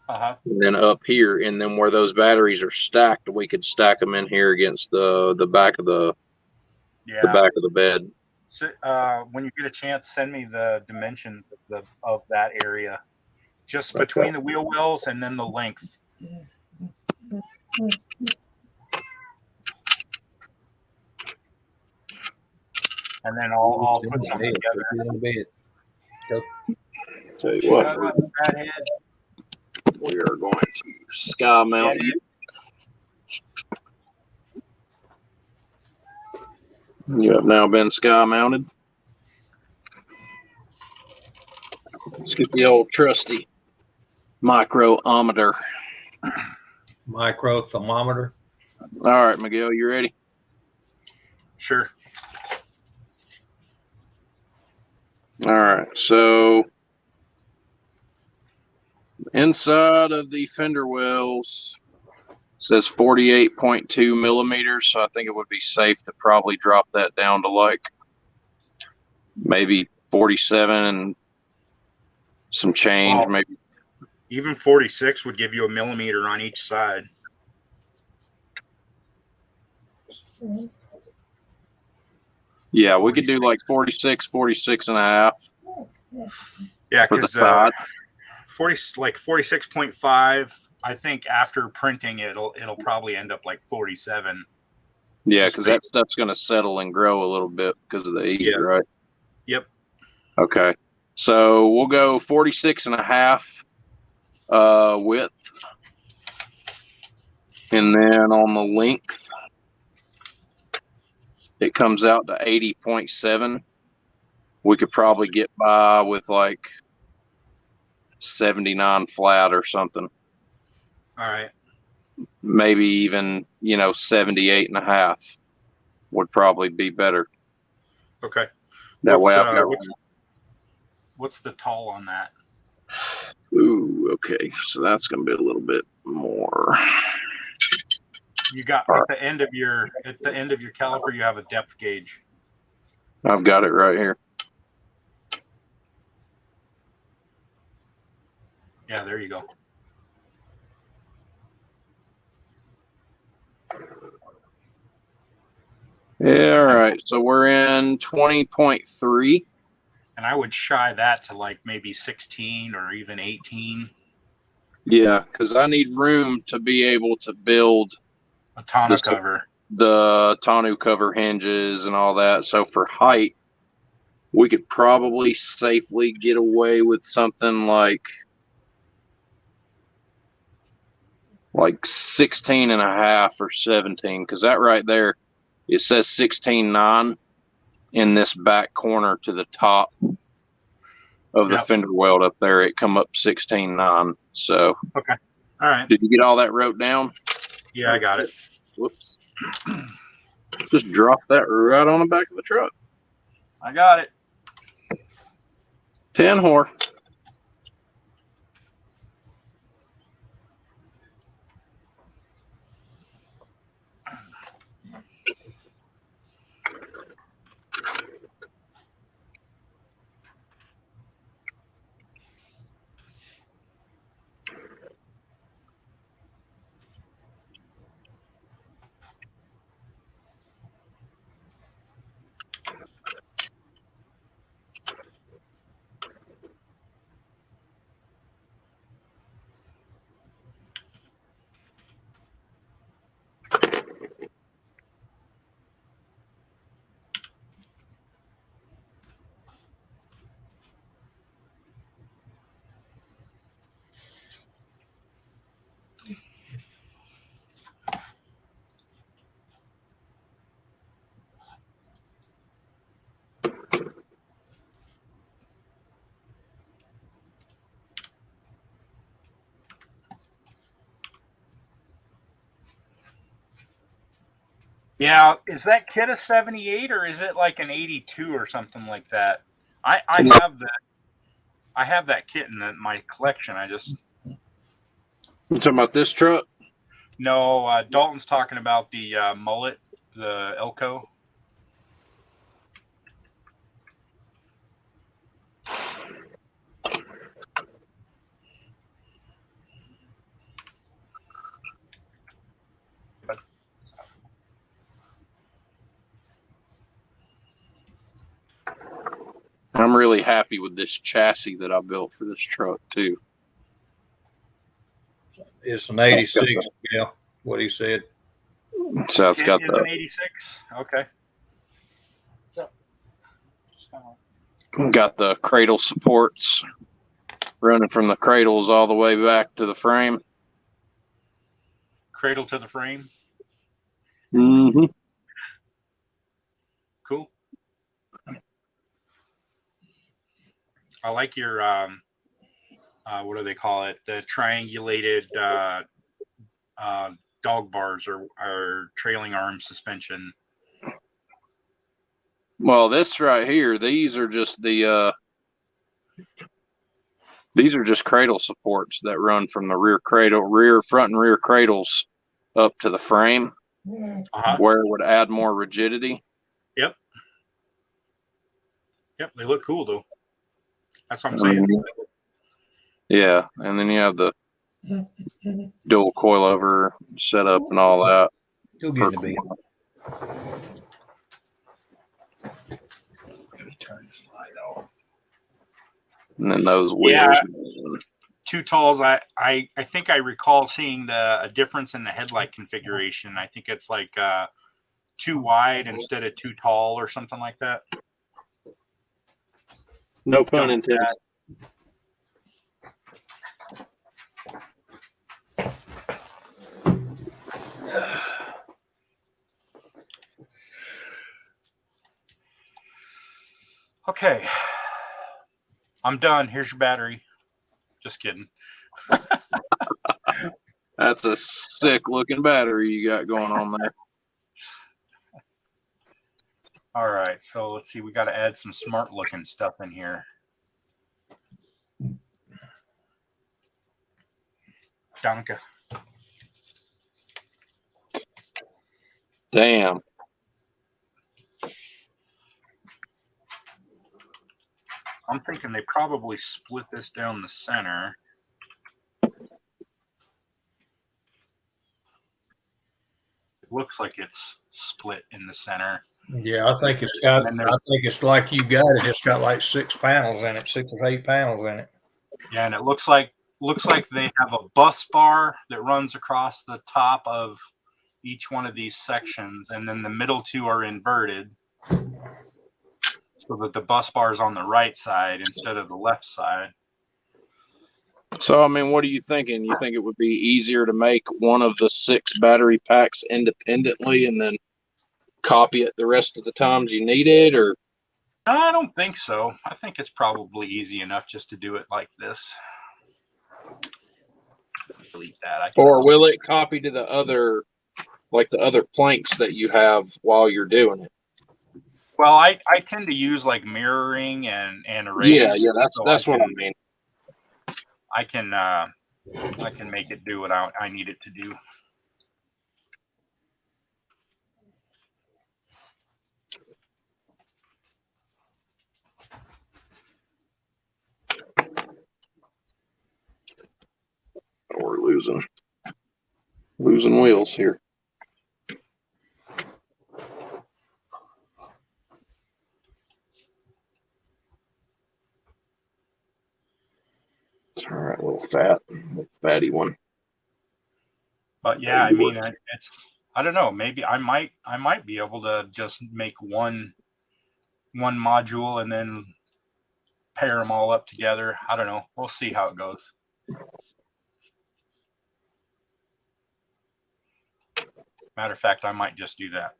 Uh-huh. and then up here, and then where those batteries are stacked, we could stack them in here against the back of the Yeah. back of the bed. So, when you get a chance, send me the dimensions of that area, just between the wheel wells and then the length. And then I'll put something together. Tell you what, Fathead. we are going to sky mount you. You have now been sky mounted. Let's get the old trusty microometer. Micro thermometer. All right, Miguel, you ready? Sure. All right, so inside of the fender wells says 48.2 millimeters, so I think it would be safe to probably drop that down to like maybe 47 and some change, Well, maybe. Even 46 would give you a millimeter on each side. Yeah, we could do like 46, 46 and a half. Yeah, for the because side. 46.5. I think after printing it'll probably end up like 47. Yeah, Just because that stuff's going to settle and grow a little bit because of the heat, Yeah. right? Yep. Okay. So we'll go 46 and a half width. And then on the length, it comes out to 80.7. We could probably get by with like 79 flat or something. All right. Maybe even, 78 and a half would probably be better. Okay. That way What's, I've got what's the tall on that? Ooh, okay. So that's going to be a little bit more. You got All at the end of your caliper, you have a depth gauge. I've got it right here. Yeah, there you go. Yeah, all right. So we're in 20.3. And I would shy that to like maybe 16 or even 18. Yeah, because I need room to be able to build A tonneau cover. the tonneau cover hinges and all that. So for height, we could probably safely get away with something like 16 and a half or 17, because that right there, it says 16.9 in this back corner to the top of the Yep. fender weld up there. It come up 16.9. So Okay. All right. did you get all that wrote down? Yeah, I got it. Whoops. Just drop that right on the back of the truck. I got it. 10 whore. Yeah, is that kit a 78 or is it like an 82 or something like that? I have that kit in my collection. I just You talking about this truck? no. Dalton's talking about the mullet, the Elko. I'm really happy with this chassis that I built for this truck too. It's an 86. Yeah, what he said. So it's got It is an the 86. Okay. cradle supports running from the cradles all the way back to the frame. Cradle to the frame. Mm-hmm. Cool. I like your what do they call it? The triangulated dog bars or trailing arm suspension. Well, this right here, these are just cradle supports that run from the front and rear cradles up to the frame, where it would add more rigidity. Yep, they look cool though. That's what I'm saying. Yeah, and then you have the dual coilover setup and all that. You'll get in the beat. Turn this light off. And then those wheels. Too talls. I think I recall seeing a difference in the headlight configuration. I think it's like too wide instead of too tall or something like that. No pun intended. Okay. I'm done. Here's your battery. Just kidding. That's a sick looking battery you got going on there. All right. So let's see. We got to add some smart looking stuff in here. Danke. Damn. I'm thinking they probably split this down the center. It looks like it's split in the center. Yeah, I think it's got. I think it's like you got it. It's got like 6 panels in it, 6 or 8 panels in it. Yeah, and it looks like they have a bus bar that runs across the top of each one of these sections, and then the middle two are inverted, so that the bus bar is on the right side instead of the left side. So, I mean, what are you thinking? You think it would be easier to make one of the 6 battery packs independently and then copy it the rest of the times you need it, or? I don't think so. I think it's probably easy enough just to do it like this. Delete that. Or will it copy to the other planks that you have while you're doing it? Well, I tend to use like mirroring and arrays. Yeah, that's what I mean. I can make it do what I need it to do. We're losing wheels here. All right, little fatty one. But yeah, I mean, I don't know. Maybe I might be able to just make one module and then pair them all up together. I don't know. We'll see how it goes. Matter of fact, I might just do that.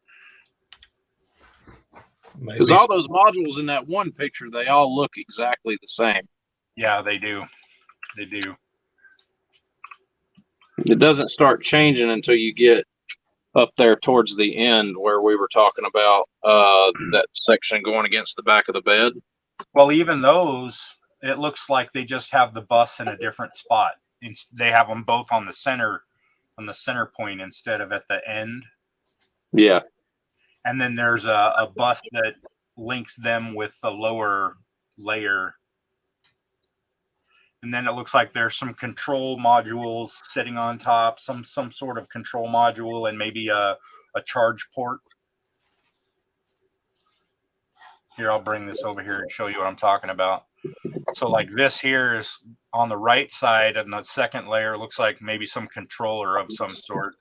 Because all those modules in that one picture, they all look exactly the same. Yeah, they do. They do. It doesn't start changing until you get up there towards the end where we were talking about that section going against the back of the bed. Well, even those, it looks like they just have the bus in a different spot. They have them both on the center point instead of at the end. Yeah. And then there's a bus that links them with the lower layer. And then it looks like there's some control modules sitting on top, some sort of control module, and maybe a charge port. Here, I'll bring this over here and show you what I'm talking about. So like this here is on the right side, and the second layer looks like maybe some controller of some sort.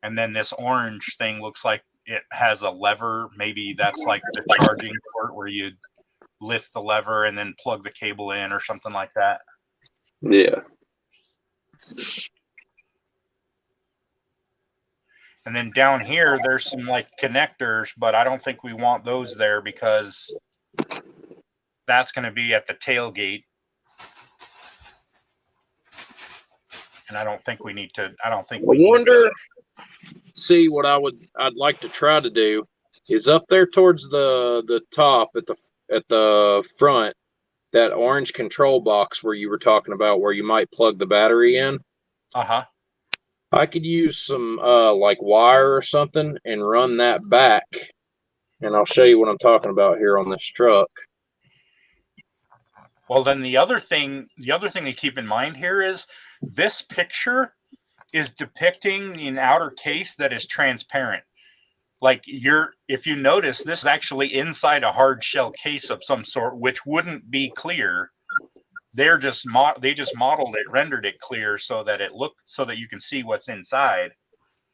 And then this orange thing looks like it has a lever. Maybe that's like the charging port where you lift the lever and then plug the cable in or something like that. Yeah. And then down here, there's some like connectors, but I don't think we want those there because that's going to be at the tailgate. And I don't think we need to, see what I'd like to try to do is up there towards the top at the front, that orange control box where you were talking about where you might plug the battery in. I could use some like wire or something and run that back, and I'll show you what I'm talking about here on this truck. Well, then the other thing to keep in mind here is this picture is depicting an outer case that is transparent. Like if you notice, this is actually inside a hard shell case of some sort, which wouldn't be clear. They just modeled it, rendered it clear so that you can see what's inside.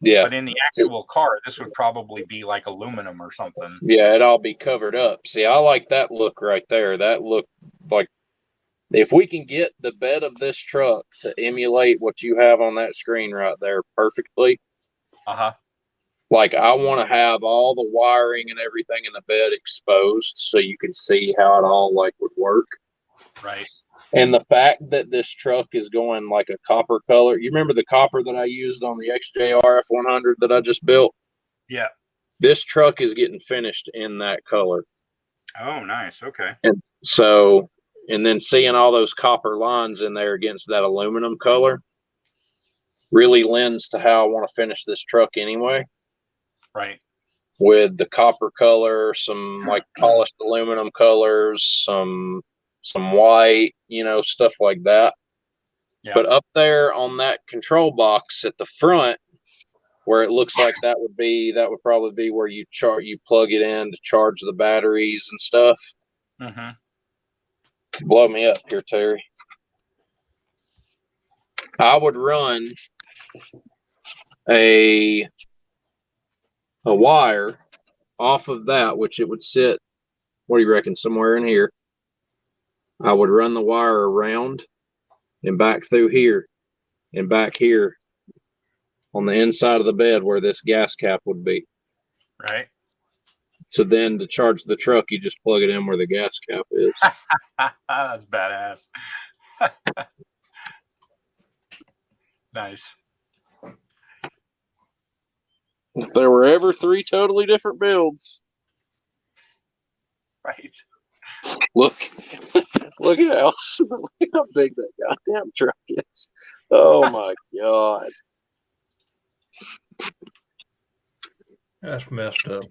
Yeah. But in the actual car, this would probably be like aluminum or something. Yeah, it'd all be covered up. See, I like that look right there. That look like, if we can get the bed of this truck to emulate what you have on that screen right there perfectly. Like, I want to have all the wiring and everything in the bed exposed so you can see how it all like would work. Right. And the fact that this truck is going like a copper color. You remember the copper that I used on the XJR F100 that I just built? Yeah. This truck is getting finished in that color. Oh, nice. Okay. And so, and then seeing all those copper lines in there against that aluminum color really lends to how I want to finish this truck anyway. Right. With the copper color, some like polished aluminum colors, some white, stuff like that. Yeah. But up there on that control box at the front, where it looks like that would probably be where you plug it in to charge the batteries and stuff. Blow me up here, Terry. I would run a wire off of that, which it would sit, what do you reckon, somewhere in here. I would run the wire around and back through here and back here on the inside of the bed where this gas cap would be. Right. So then to charge the truck, you just plug it in where the gas cap is. That's badass. Nice. If there were ever 3 totally different builds. Right. Look at how big that goddamn truck is. Oh my God. That's messed up.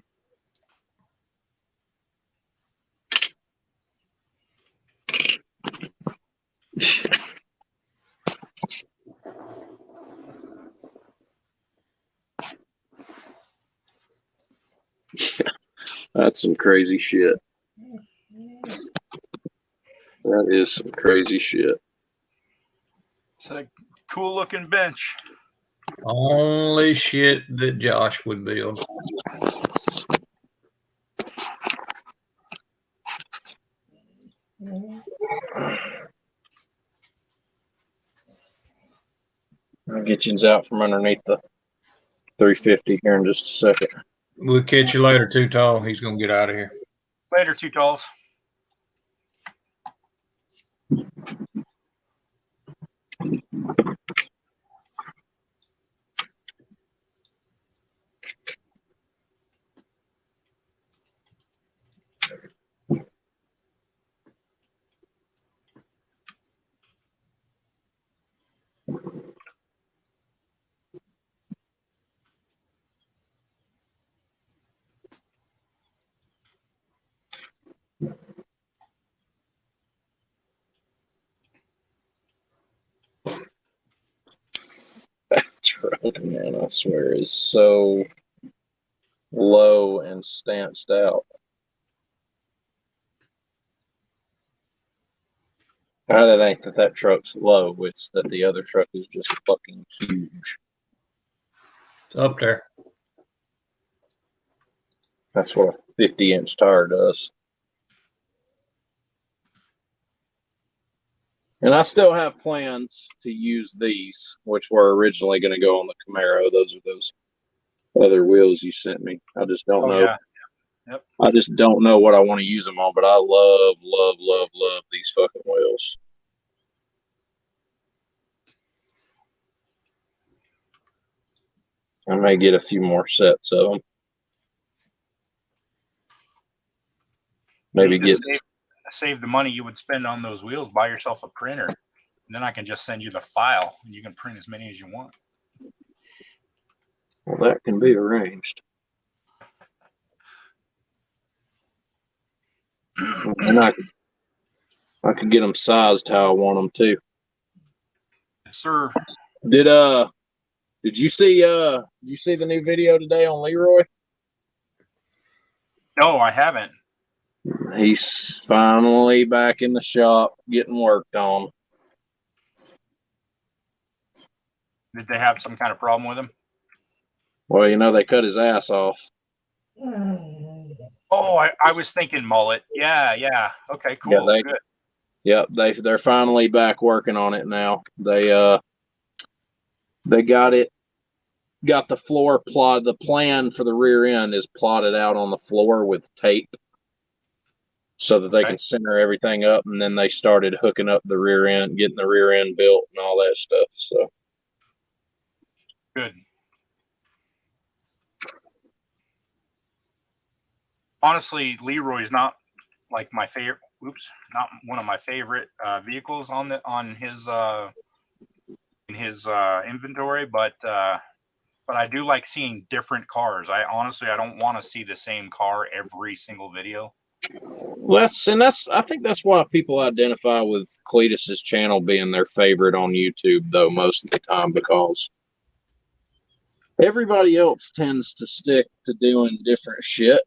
That's some crazy shit. That is some crazy shit. It's a cool looking bench. Only shit that Josh would build. I'll get you out from underneath the 350 here in just a second. We'll catch you later, Too Tall. He's going to get out of here. Later, Too Talls. truck, man, I swear, is so low and stanced out. It ain't that truck's low, it's that the other truck is just fucking huge. It's up there. That's what a 50-inch tire does. And I still have plans to use these, which were originally going to go on the Camaro. Those are those other wheels you sent me. I just don't know. Yeah. Yep. I just don't know what I want to use them on, but I love these fucking wheels. I may get a few more sets of them. Maybe get save the money you would spend on those wheels. Buy yourself a printer, and then I can just send you the file, and you can print as many as you want. Well, that can be arranged. And I could get them sized how I want them too. Yes, sir. Did you see the new video today on Leroy? No, I haven't. He's finally back in the shop getting worked on. Did they have some kind of problem with him? Well, you know, they cut his ass off. Oh, I was thinking mullet. Yeah. Okay, cool. Yeah, Good. Yep, they're finally back working on it now. They got the floor plot. The plan for the rear end is plotted out on the floor with tape, so that they can center everything up. And then they started hooking up the rear end, getting the rear end built, and all that stuff. So good. Honestly, Leroy's not like my favorite. Not one of my favorite vehicles on his in his inventory, but I do like seeing different cars. I don't want to see the same car every single video. I think that's why people identify with Cletus's channel being their favorite on YouTube, though, most of the time, because everybody else tends to stick to doing different shit.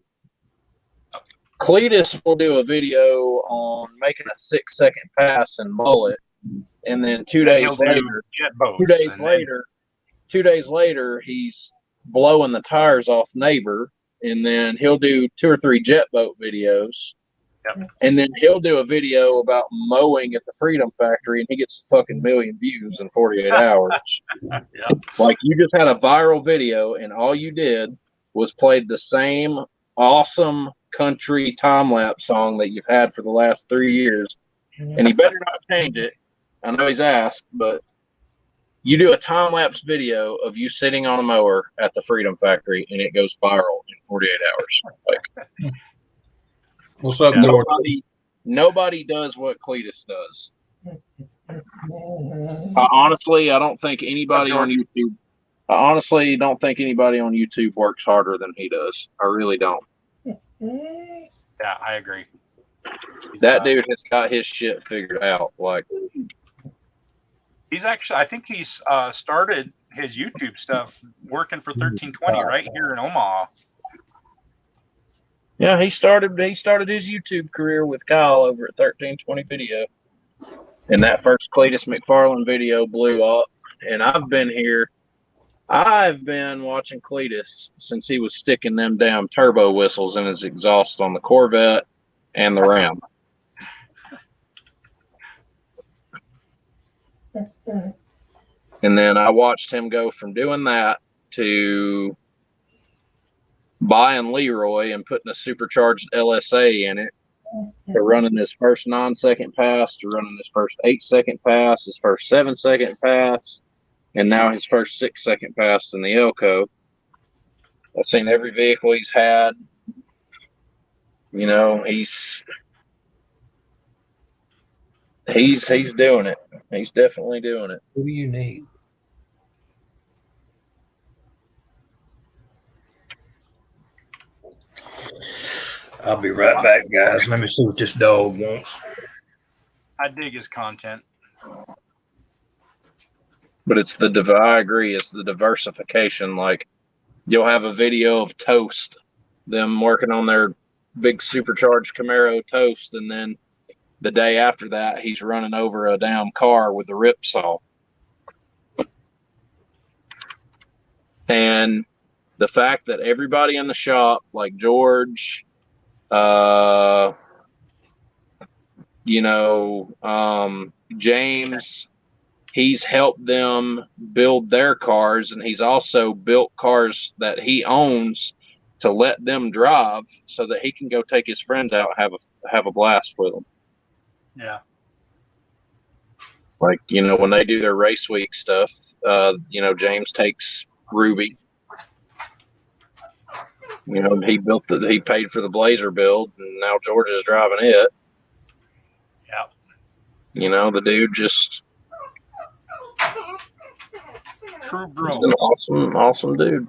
Cletus will do a video on making a 6-second pass and mullet, and then 2 days later, jet boats, 2 days later, 2 days later, he's blowing the tires off Neighbor, and then he'll do 2 or 3 jet boat videos. Yep. And then he'll do a video about mowing at the Freedom Factory, and he gets a fucking 1 million views in 48 hours. Yep. Like, you just had a viral video, and all you did was played the same awesome country time-lapse song that you've had for the last 3 years. And he better not change it. I know he's asked, but you do a time-lapse video of you sitting on a mower at the Freedom Factory, and it goes viral in 48 hours. Like, What's up, nobody does what Cletus does. Honestly, I don't think anybody on YouTube. I honestly don't think anybody on YouTube works harder than he does. I really don't. Yeah, I agree. That dude has got his shit figured out. Like, he's actually, I think he's started his YouTube stuff working for 1320 right here in Omaha. yeah, he started his YouTube career with Kyle over at 1320 Video, and that first Cletus McFarland video blew up. And I've been watching Cletus since he was sticking them damn turbo whistles in his exhaust on the Corvette and the Ram. And then I watched him go from doing that to buying Leroy and putting a supercharged LSA in it, to running his first 9-second pass, to running his first 8-second pass, his first 7-second pass, and now his first 6-second pass in the Elko. I've seen every vehicle he's had. You know, he's doing it. He's definitely doing it. Who do you need? I'll be right back, guys. Let me see what this dog wants. I dig his content. But it's I agree, it's the diversification. Like, you'll have a video of Toast, them working on their big supercharged Camaro Toast, and then the day after that, he's running over a damn car with a rip saw. And the fact that everybody in the shop, like George, James, he's helped them build their cars, and he's also built cars that he owns to let them drive so that he can go take his friends out and have a blast with them. Yeah. Like, when they do their race week stuff, James takes Ruby. He paid for the Blazer build, and now George is driving it. Yeah. The dude just true bro. An awesome dude.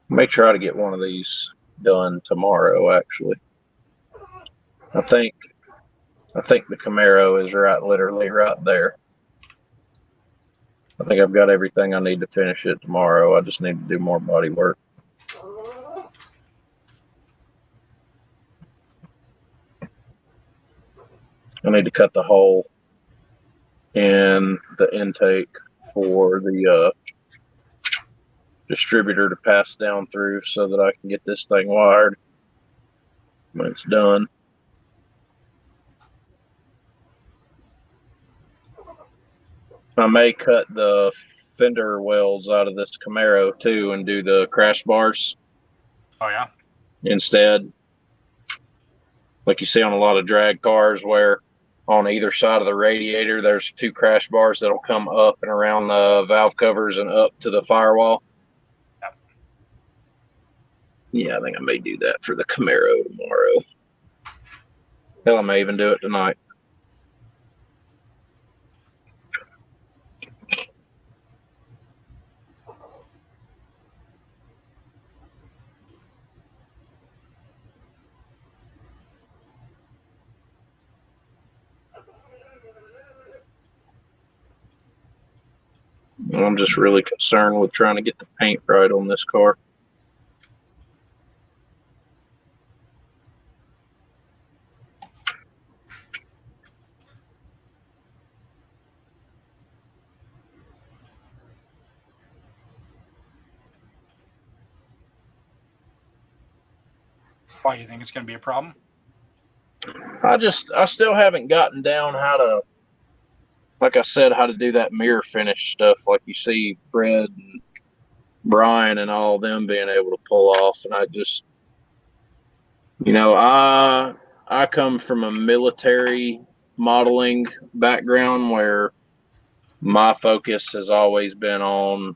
May try to get one of these done tomorrow. Actually, I think the Camaro is literally right there. I think I've got everything I need to finish it tomorrow. I just need to do more body work. I need to cut the hole in the intake for the distributor to pass down through so that I can get this thing wired when it's done. I may cut the fender wells out of this Camaro too and do the crash bars. Oh yeah. Instead, like you see on a lot of drag cars, where on either side of the radiator there's two crash bars that'll come up and around the valve covers and up to the firewall. Yep. Yeah, I think I may do that for the Camaro tomorrow. Hell, I may even do it tonight. I'm just really concerned with trying to get the paint right on this car. Why, you think it's going to be a problem? I still haven't gotten down how to, like I said, how to do that mirror finish stuff like you see Fred and Brian and all of them being able to pull off. And I just, I come from a military modeling background where my focus has always been on,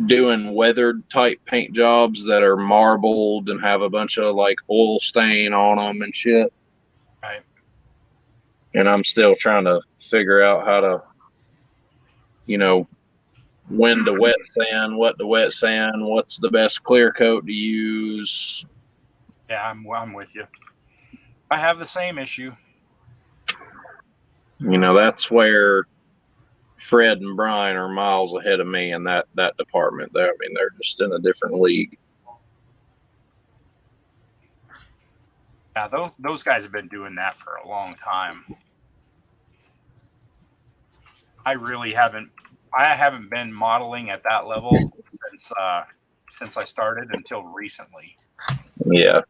doing weathered type paint jobs that are marbled and have a bunch of like oil stain on them and shit. Right. And I'm still trying to figure out how to, when to wet sand, what to wet sand, what's the best clear coat to use. Yeah, I'm with you. I have the same issue. That's where Fred and Brian are miles ahead of me in that department. They're just in a different league. Yeah, those guys have been doing that for a long time. I haven't been modeling at that level since I started until recently. Yeah.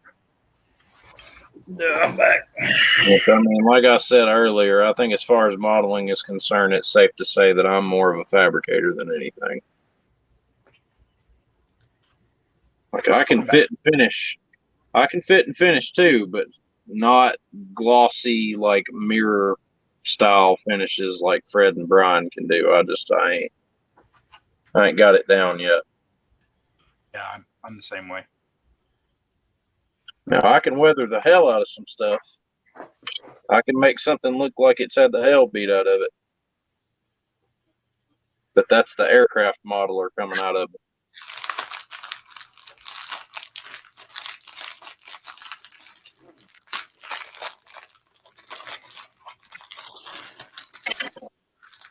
Yeah, I'm back. Like I said earlier, I think as far as modeling is concerned, it's safe to say that I'm more of a fabricator than anything. Like I can fit and finish too, but not glossy like mirror style finishes like Fred and Brian can do. I ain't got it down yet. Yeah, I'm the same way. Now I can weather the hell out of some stuff. I can make something look like it's had the hell beat out of it. But that's the aircraft modeler coming out of it.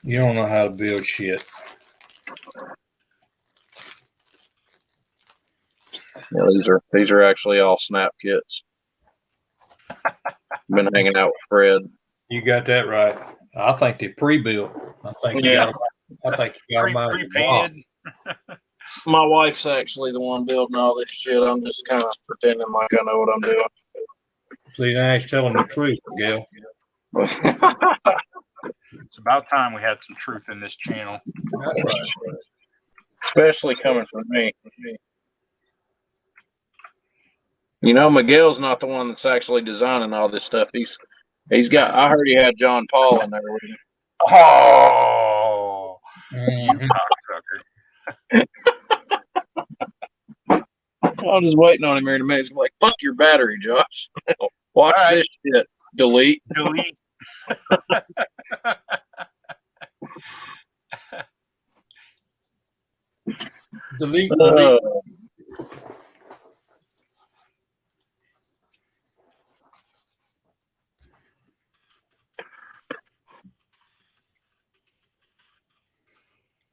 You don't know how to build shit. Yeah, these are actually all snap kits. Been hanging out with Fred. You got that right. I think they pre-built. I think you got them out of the box. Pre-painted. My wife's actually the one building all this shit. I'm just kind of pretending like I know what I'm doing. See, now he's telling the truth, Gail. It's about time we had some truth in this channel. That's right. Especially coming from me. You know, Miguel's not the one that's actually designing all this stuff. He's got. I heard he had John Paul in there with him. Oh, Mhm. cocksucker. I was just waiting on him here in a minute. He's like, "Fuck your battery, Josh. Watch All right. this shit. Delete." Delete. Delete.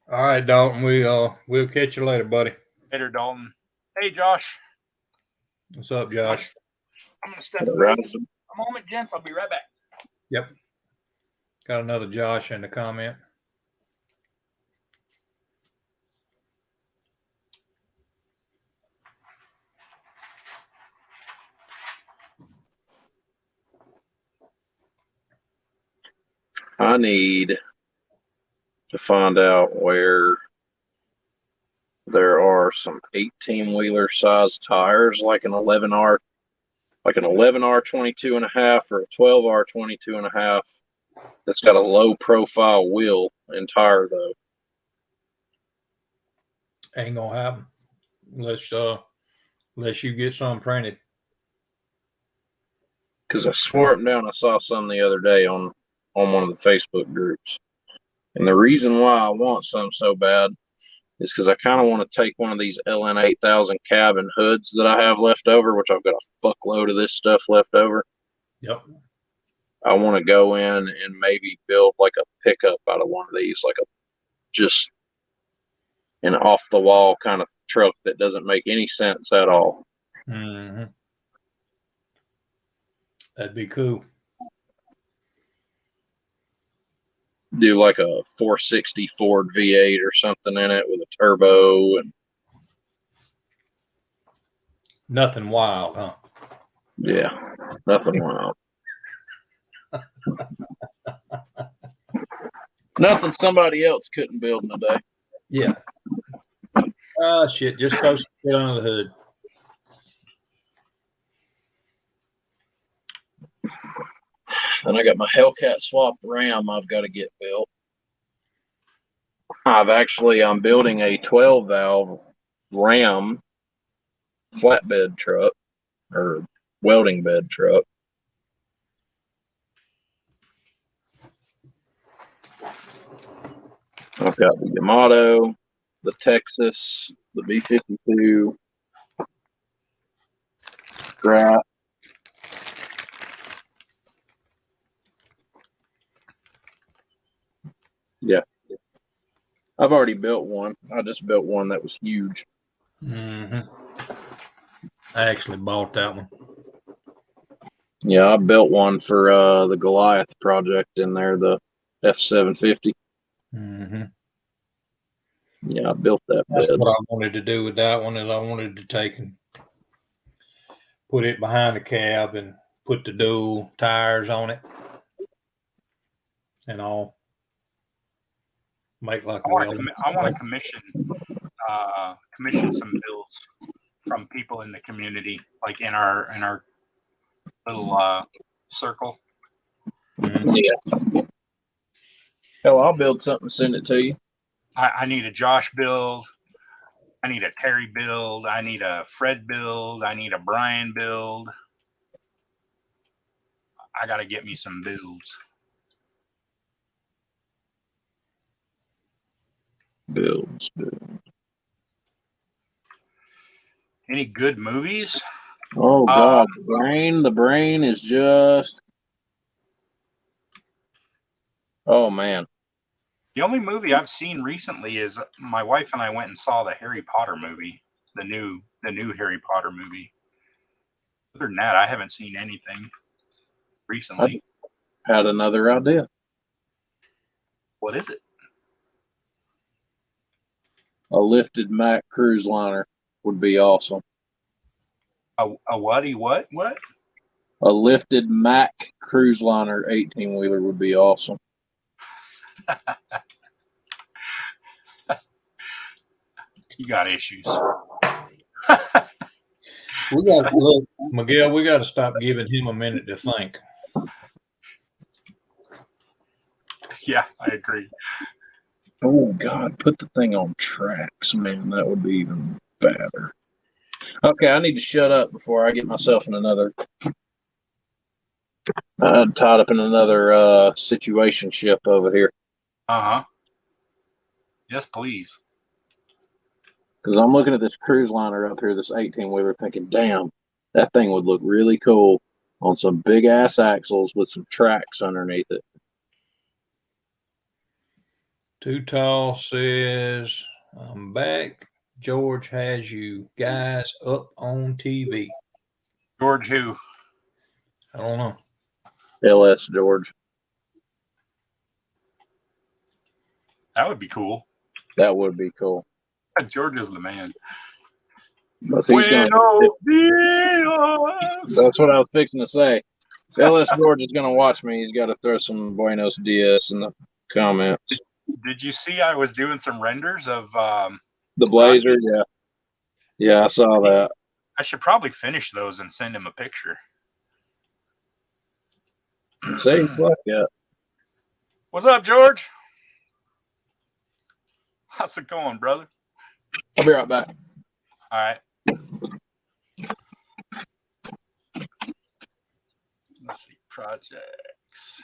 All right, Dalton. We'll catch you later, buddy. Later, Dalton. Hey, Josh. What's up, Josh? I'm gonna step away a moment, gents. I'll be right back. Yep. Got another Josh in the comment. I need to find out where there are some 18-wheeler size tires, like an 11R, 22 and a half or a 12R 22 and a half. That's got a low profile wheel and tire though. Ain't gonna happen unless you get some printed. Because I swore up down I saw some the other day on one of the Facebook groups. And the reason why I want some so bad is because I kind of want to take one of these LN 8000 cabin hoods that I have left over, which I've got a fuckload of this stuff left over. Yep. I want to go in and maybe build like a pickup out of one of these, like just an off the wall kind of truck that doesn't make any sense at all. Mm-hmm. That'd be cool. Do like a 460 Ford V8 or something in it with a turbo and nothing wild, huh? yeah, nothing wild. Nothing somebody else couldn't build in a day. Yeah. Shit. Just throw some shit under the hood. And I got my Hellcat swapped Ram I've got to get built. I'm building a 12 valve Ram flatbed truck or welding bed truck. I've got the Yamato, the Texas, the B52, Strat. Yeah. I've already built one. I just built one that was huge. Mm-hmm. I actually bought that one. Yeah, I built one for the Goliath project in there, the F750. Mm-hmm. Yeah, I built that That's bed. what I wanted to do with that one is I wanted to take and put it behind the cab and put the dual tires on it and all. Make like I want to commission some builds from people in the community, like in our little circle. Mm-hmm. Yeah. Hell, I'll build something and send it to you. I need a Josh build. I need a Terry build. I need a Fred build. I need a Brian build. I got to get me some builds. Builds. Any good movies? Oh God, the brain is just. Oh man. The only movie I've seen recently is my wife and I went and saw the Harry Potter movie, the new Harry Potter movie. Other than that, I haven't seen anything recently. I had another idea. What is it? A lifted Mac cruise liner would be awesome. A whaty what? What? A lifted Mac cruise liner 18-wheeler would be awesome. You got issues. We got look, Miguel. We got to stop giving him a minute to think. Yeah, I agree. Oh God, put the thing on tracks, man. That would be even better. Okay, I need to shut up before I get myself in another. I'm tied up in another situationship over here. Yes, please. Because I'm looking at this cruise liner up here, this 18-wheeler, thinking, damn, that thing would look really cool on some big ass axles with some tracks underneath it. Too Tall says, I'm back. George has you guys up on TV. George who? I don't know. LS George. That would be cool. That would be cool. George is the man. But he's gonna, that's what I was fixing to say. If LS George is going to watch me, he's got to throw some Buenos Dias in the comments. Did you see I was doing some renders of the Blazer? Yeah. Yeah, I saw that. I should probably finish those and send him a picture. See? Fuck yeah. What's up, George? How's it going, brother? I'll be right back. All right. Let's see. Projects.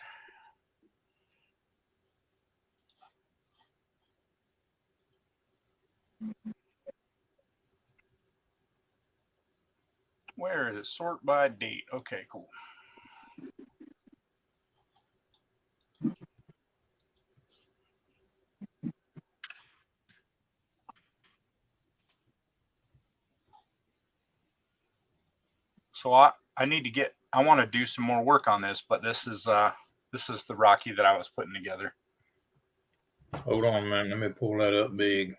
Where is it? Sort by date. Okay, cool. So I need to get, I want to do some more work on this, but this is the Rocky that I was putting together. Hold on, man. Let me pull that up big.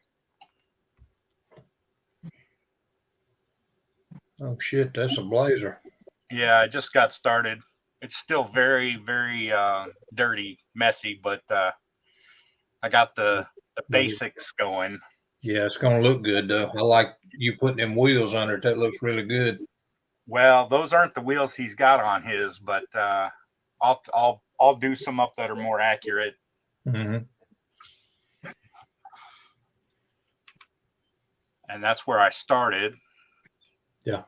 Oh shit, that's a Blazer. Yeah, I just got started. It's still very, very dirty, messy, but I got the basics going. Yeah, it's gonna look good though. I like you putting them wheels under it. That looks really good. Well, those aren't the wheels he's got on his, but I'll do some up that are more accurate. Mm-hmm. And that's where I started. Yeah.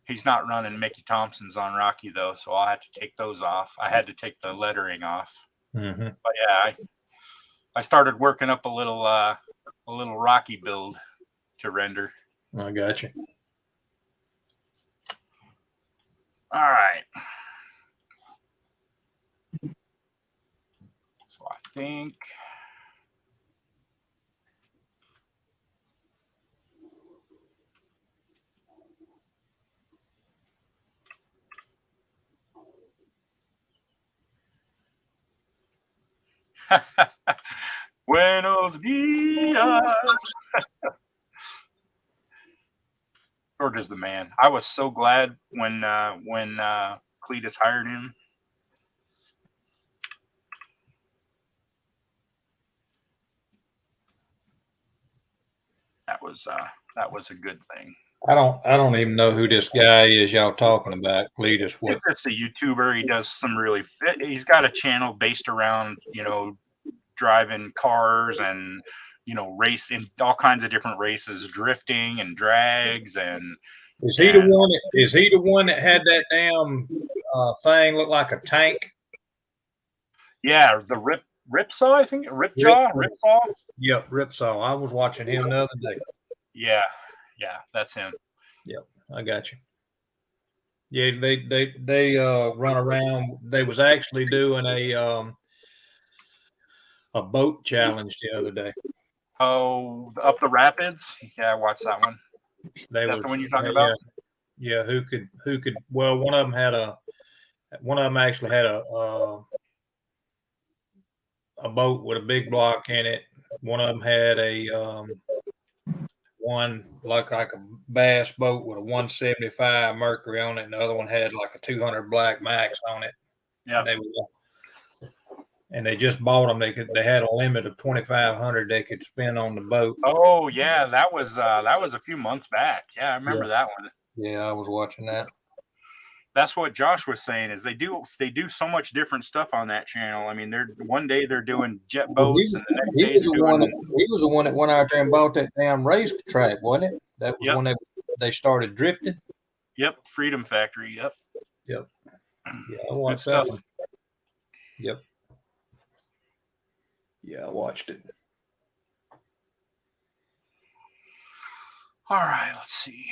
He's not running Mickey Thompson's on Rocky though, so I'll have to take those off. I had to take the lettering off. Mm-hmm. But yeah, I started working up a little Rocky build to render. I got you. All right. So I think Buenos dias. George is the man. I was so glad when Cletus hired him. That was a good thing. I don't even know who this guy is y'all talking about. Cletus, what? He's just a YouTuber. He does some really fit. He's got a channel based around, driving cars and, race in all kinds of different races, drifting and drags. And Is he the one? Is he the one that had that damn thing look like a tank? yeah, the Ripsaw, I think. Ripsaw. Yep, Ripsaw. I was watching him the other day. Yeah, that's him. Yep, I got you. Yeah, they run around. They was actually doing a boat challenge the other day. Oh, up the rapids. Yeah, I watched that one. They That's the one you're talking about? Yeah, who could? Well, one of them actually had a boat with a big block in it. One of them had a one like a bass boat with a 175 Mercury on it, and the other one had like a 200 Black Max on it. Yeah. And they just bought them. They had a limit of 2,500 they could spend on the boat. Oh yeah, that was a few months back. Yeah, I remember that one. Yeah, I was watching that. That's what Josh was saying. Is they do so much different stuff on that channel. I mean, one day they're doing jet boats, and the next day he was the one that went out there and bought that damn race track, wasn't it? That was when they started drifting. Yep, Freedom Factory. Yep. Yeah, I watched that one. Yep. Yeah, I watched it. All right, let's see.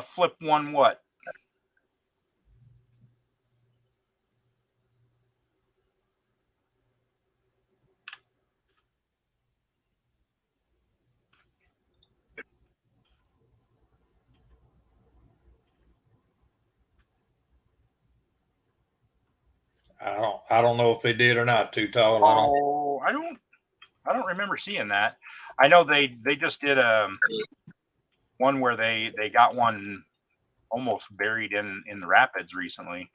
Flip one what? I don't know if they did or not. Too tall. I don't remember seeing that. I know they just did one where they got one almost buried in the rapids recently.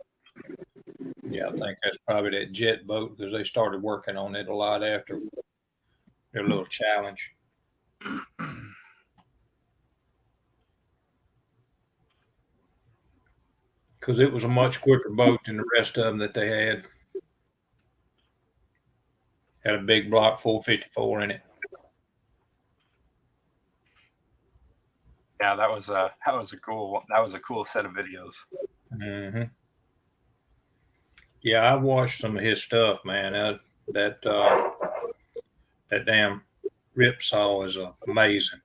Yeah, I think that's probably that jet boat because they started working on it a lot after their little challenge. Because it was a much quicker boat than the rest of them that they had. Had a big block 454 in it. Yeah, that was a cool set of videos. Mm-hmm. Yeah, I've watched some of his stuff, man. That damn Ripsaw is amazing.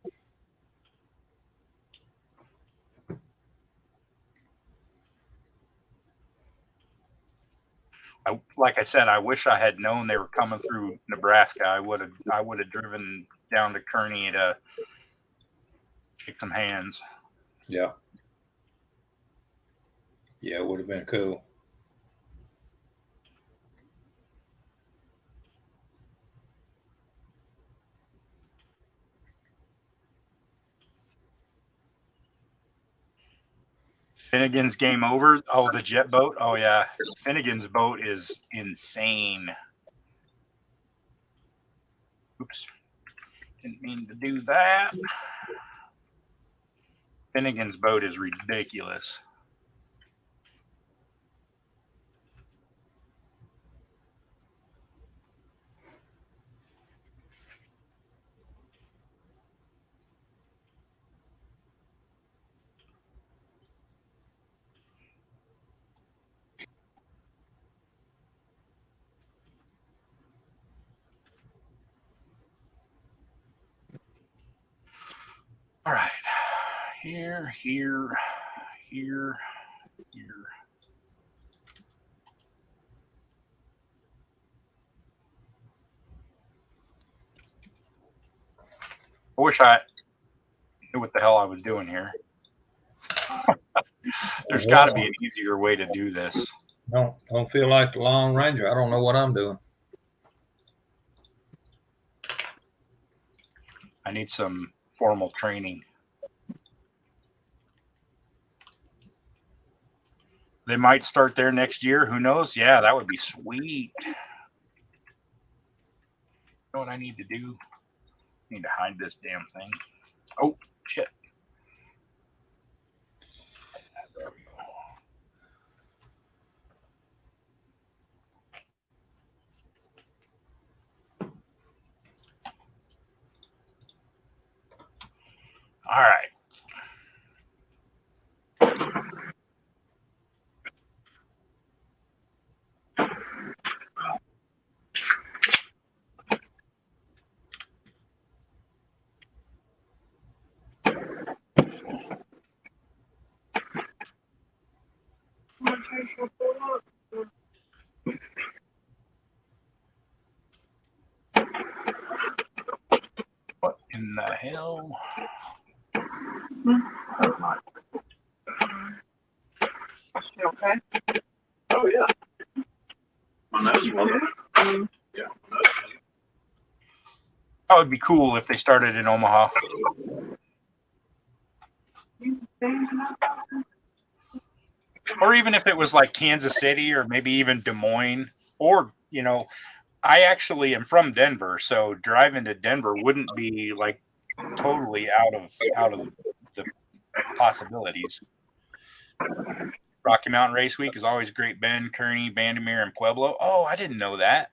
Like I said, I wish I had known they were coming through Nebraska. I would have driven down to Kearney to shake some hands. Yeah. Yeah, it would have been cool. Finnegan's Game Over. Oh, the jet boat. Oh yeah, Finnegan's boat is insane. Oops, didn't mean to do that. Finnegan's boat is ridiculous. All right, here. I wish I knew what the hell I was doing here. There's got to be an easier way to do this. Don't feel like the Lone Ranger. I don't know what I'm doing. I need some formal training. They might start there next year. Who knows? Yeah, that would be sweet. You know what I need to do? I need to hide this damn thing. Oh, shit. There we go. All right. What in the hell? Okay. Oh yeah. My nose is one. Yeah. That would be cool if they started in Omaha. Or even if it was like Kansas City or maybe even Des Moines. Or, you know, I actually am from Denver, so driving to Denver wouldn't be like totally out of the possibilities. Rocky Mountain Race Week is always Great Bend, Kearney, Bandimere, and Pueblo. Oh, I didn't know that.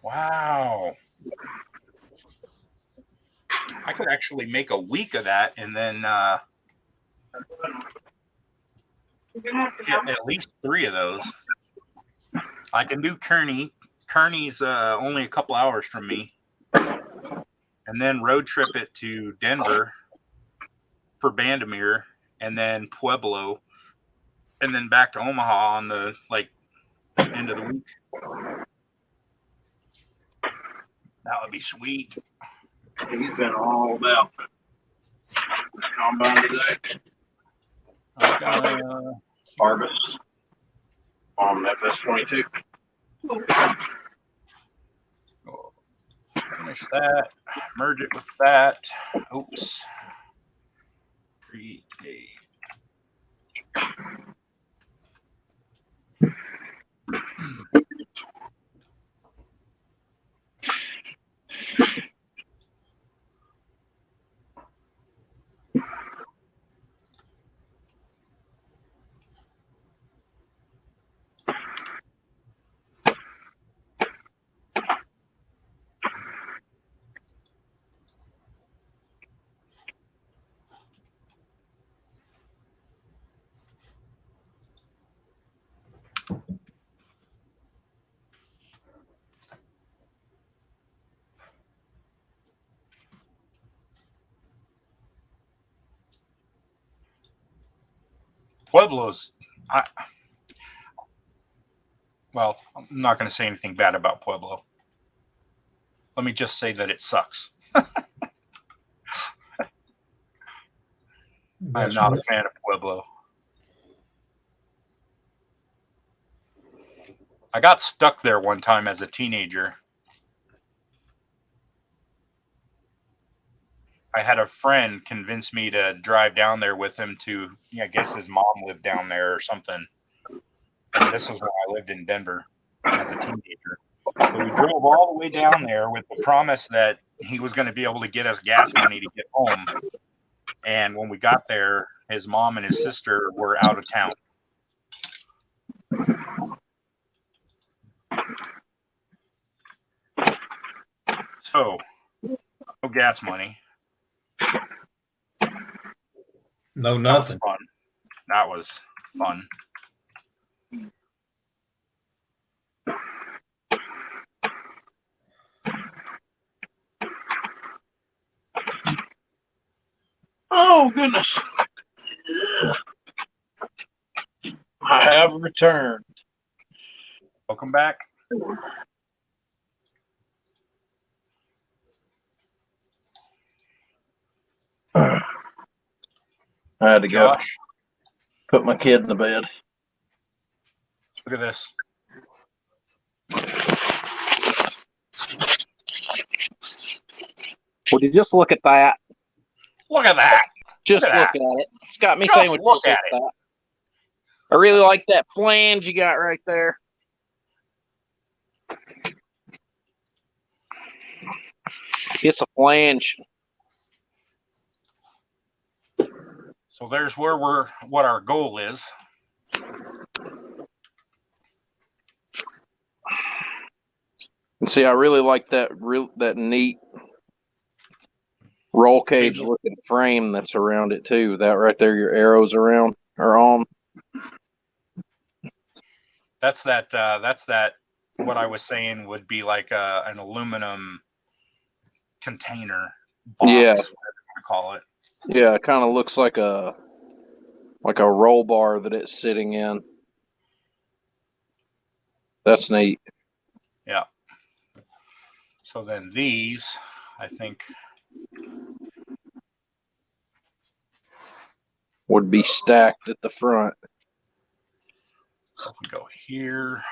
Wow. I could actually make a week of that and then get at least 3 of those. I can do Kearney. Kearney's only a couple hours from me. And then road trip it to Denver for Bandimere and then Pueblo and then back to Omaha on the end of the week. That would be sweet. He's been all about combine today. Harvest on FS22. Finish that. Merge it with that. Oops. 3 days. Pueblo's, well, I'm not going to say anything bad about Pueblo. Let me just say that it sucks. I'm not a fan of Pueblo. I got stuck there one time as a teenager. I had a friend convince me to drive down there with him to, I guess his mom lived down there or something. And this was when I lived in Denver as a teenager. So we drove all the way down there with the promise that he was going to be able to get us gas money to get home. And when we got there, his mom and his sister were out of town. So, no gas money. No, nothing. That was fun. Oh, goodness. I have returned. Welcome back. I had to go Josh, put my kid in the bed. look at this. Would you just look at that? Look at that. Just Look look at at that. it. It's got me Just saying, would you look just at look at that? I really like that flange you got right there. It's a flange. So there's what our goal is. And see, I really like that neat roll cage looking frame that's around it too. That right there, your arrows are on. That's that. What I was saying would be like an aluminum container box. Yeah. Whatever you want to call it. Yeah, it kind of looks like a roll bar that it's sitting in. That's neat. Yeah. So then these, I think, would be stacked at the front. so we go here.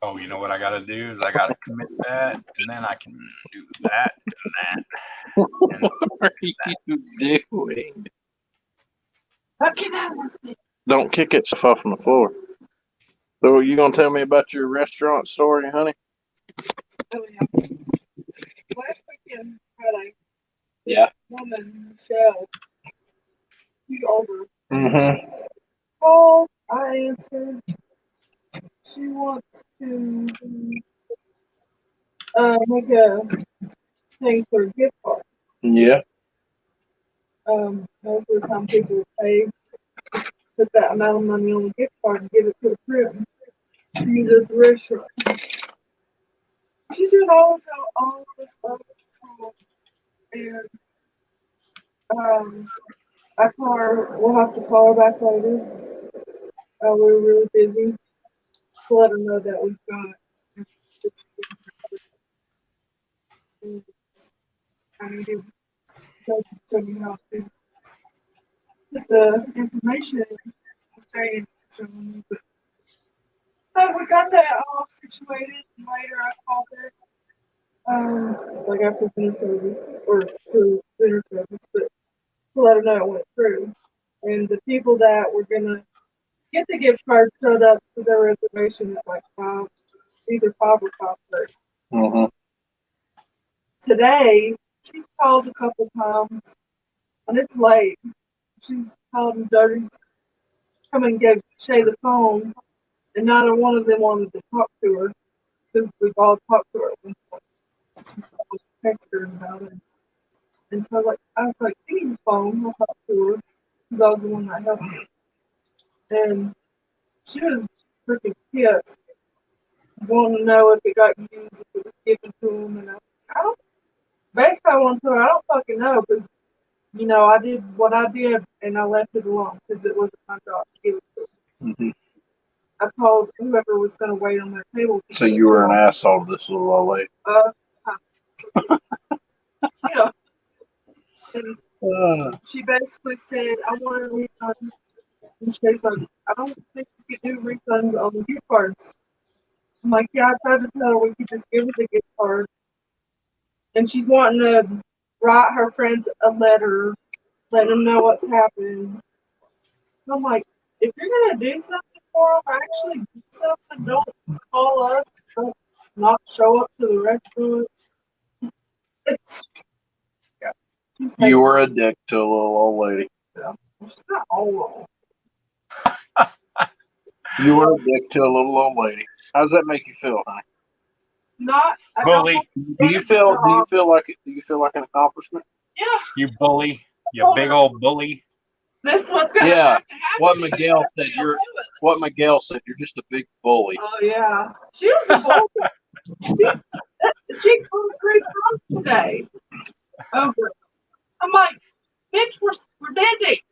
Oh, you know what I got to do is I got to commit that, and then I can do that and that. And What are you doing? Don't kick it off on the floor. So, are you gonna tell me about your restaurant story, honey? Oh, yeah. Last weekend, Friday, Yeah. woman, Michelle, she's older. Mm-hmm. Called, I answered. She wants to make a thing for a gift card. Yeah. Most of the time people pay, put that amount of money on the gift card and give it to a friend to use at the restaurant. She said also all this other stuff, and we'll have to call her back later. We're really busy to let her know that we've got. I need to show you how to put the information saying someone. But we got that all situated, and later I called her, like after dinner service, or to dinner service, but to let her know it went through. And the people that were gonna get the gift card showed up for their reservation at like 5, either 5 or 5:30. Mm-hmm. Today, she's called a couple times, and it's late. She's called and Dirty's come and gave Shay the phone, and not a one of them wanted to talk to her, because we've all talked to her at one point. She's called and texted her about it. And so I was like, give me the phone, I'll talk to her, because I was the one that helped her. And she was freaking pissed, wanting to know if it got used, if it was given to him, and I don't. Basically, I want to. I don't fucking know, because I did what I did, and I left it alone because it wasn't my job to give it to him. Mm-hmm. I told whoever was going to wait on their table. So you were an asshole to this little old lady. Yeah. And she basically said, "I want a refund." And she's like, "I don't think you can do refunds on the gift cards." I'm like, "Yeah, I tried to tell her we could just give her the gift card." And she's wanting to write her friends a letter, let them know what's happened. And I'm like, if you're going to do something for them, actually do something. Don't call us. Don't not show up to the restaurant. Yeah. You were a dick to a little old lady. Yeah. She's not old. You were a dick to a little old lady. How does that make you feel, honey? Not Bully. Do you feel like an accomplishment? Yeah. You bully. You big old bully. This is what's gonna Yeah. have to happen. What Miguel said, you're just a big bully. Oh yeah. She was a bully. She called 3 times today. Over. I'm like, bitch, we're busy.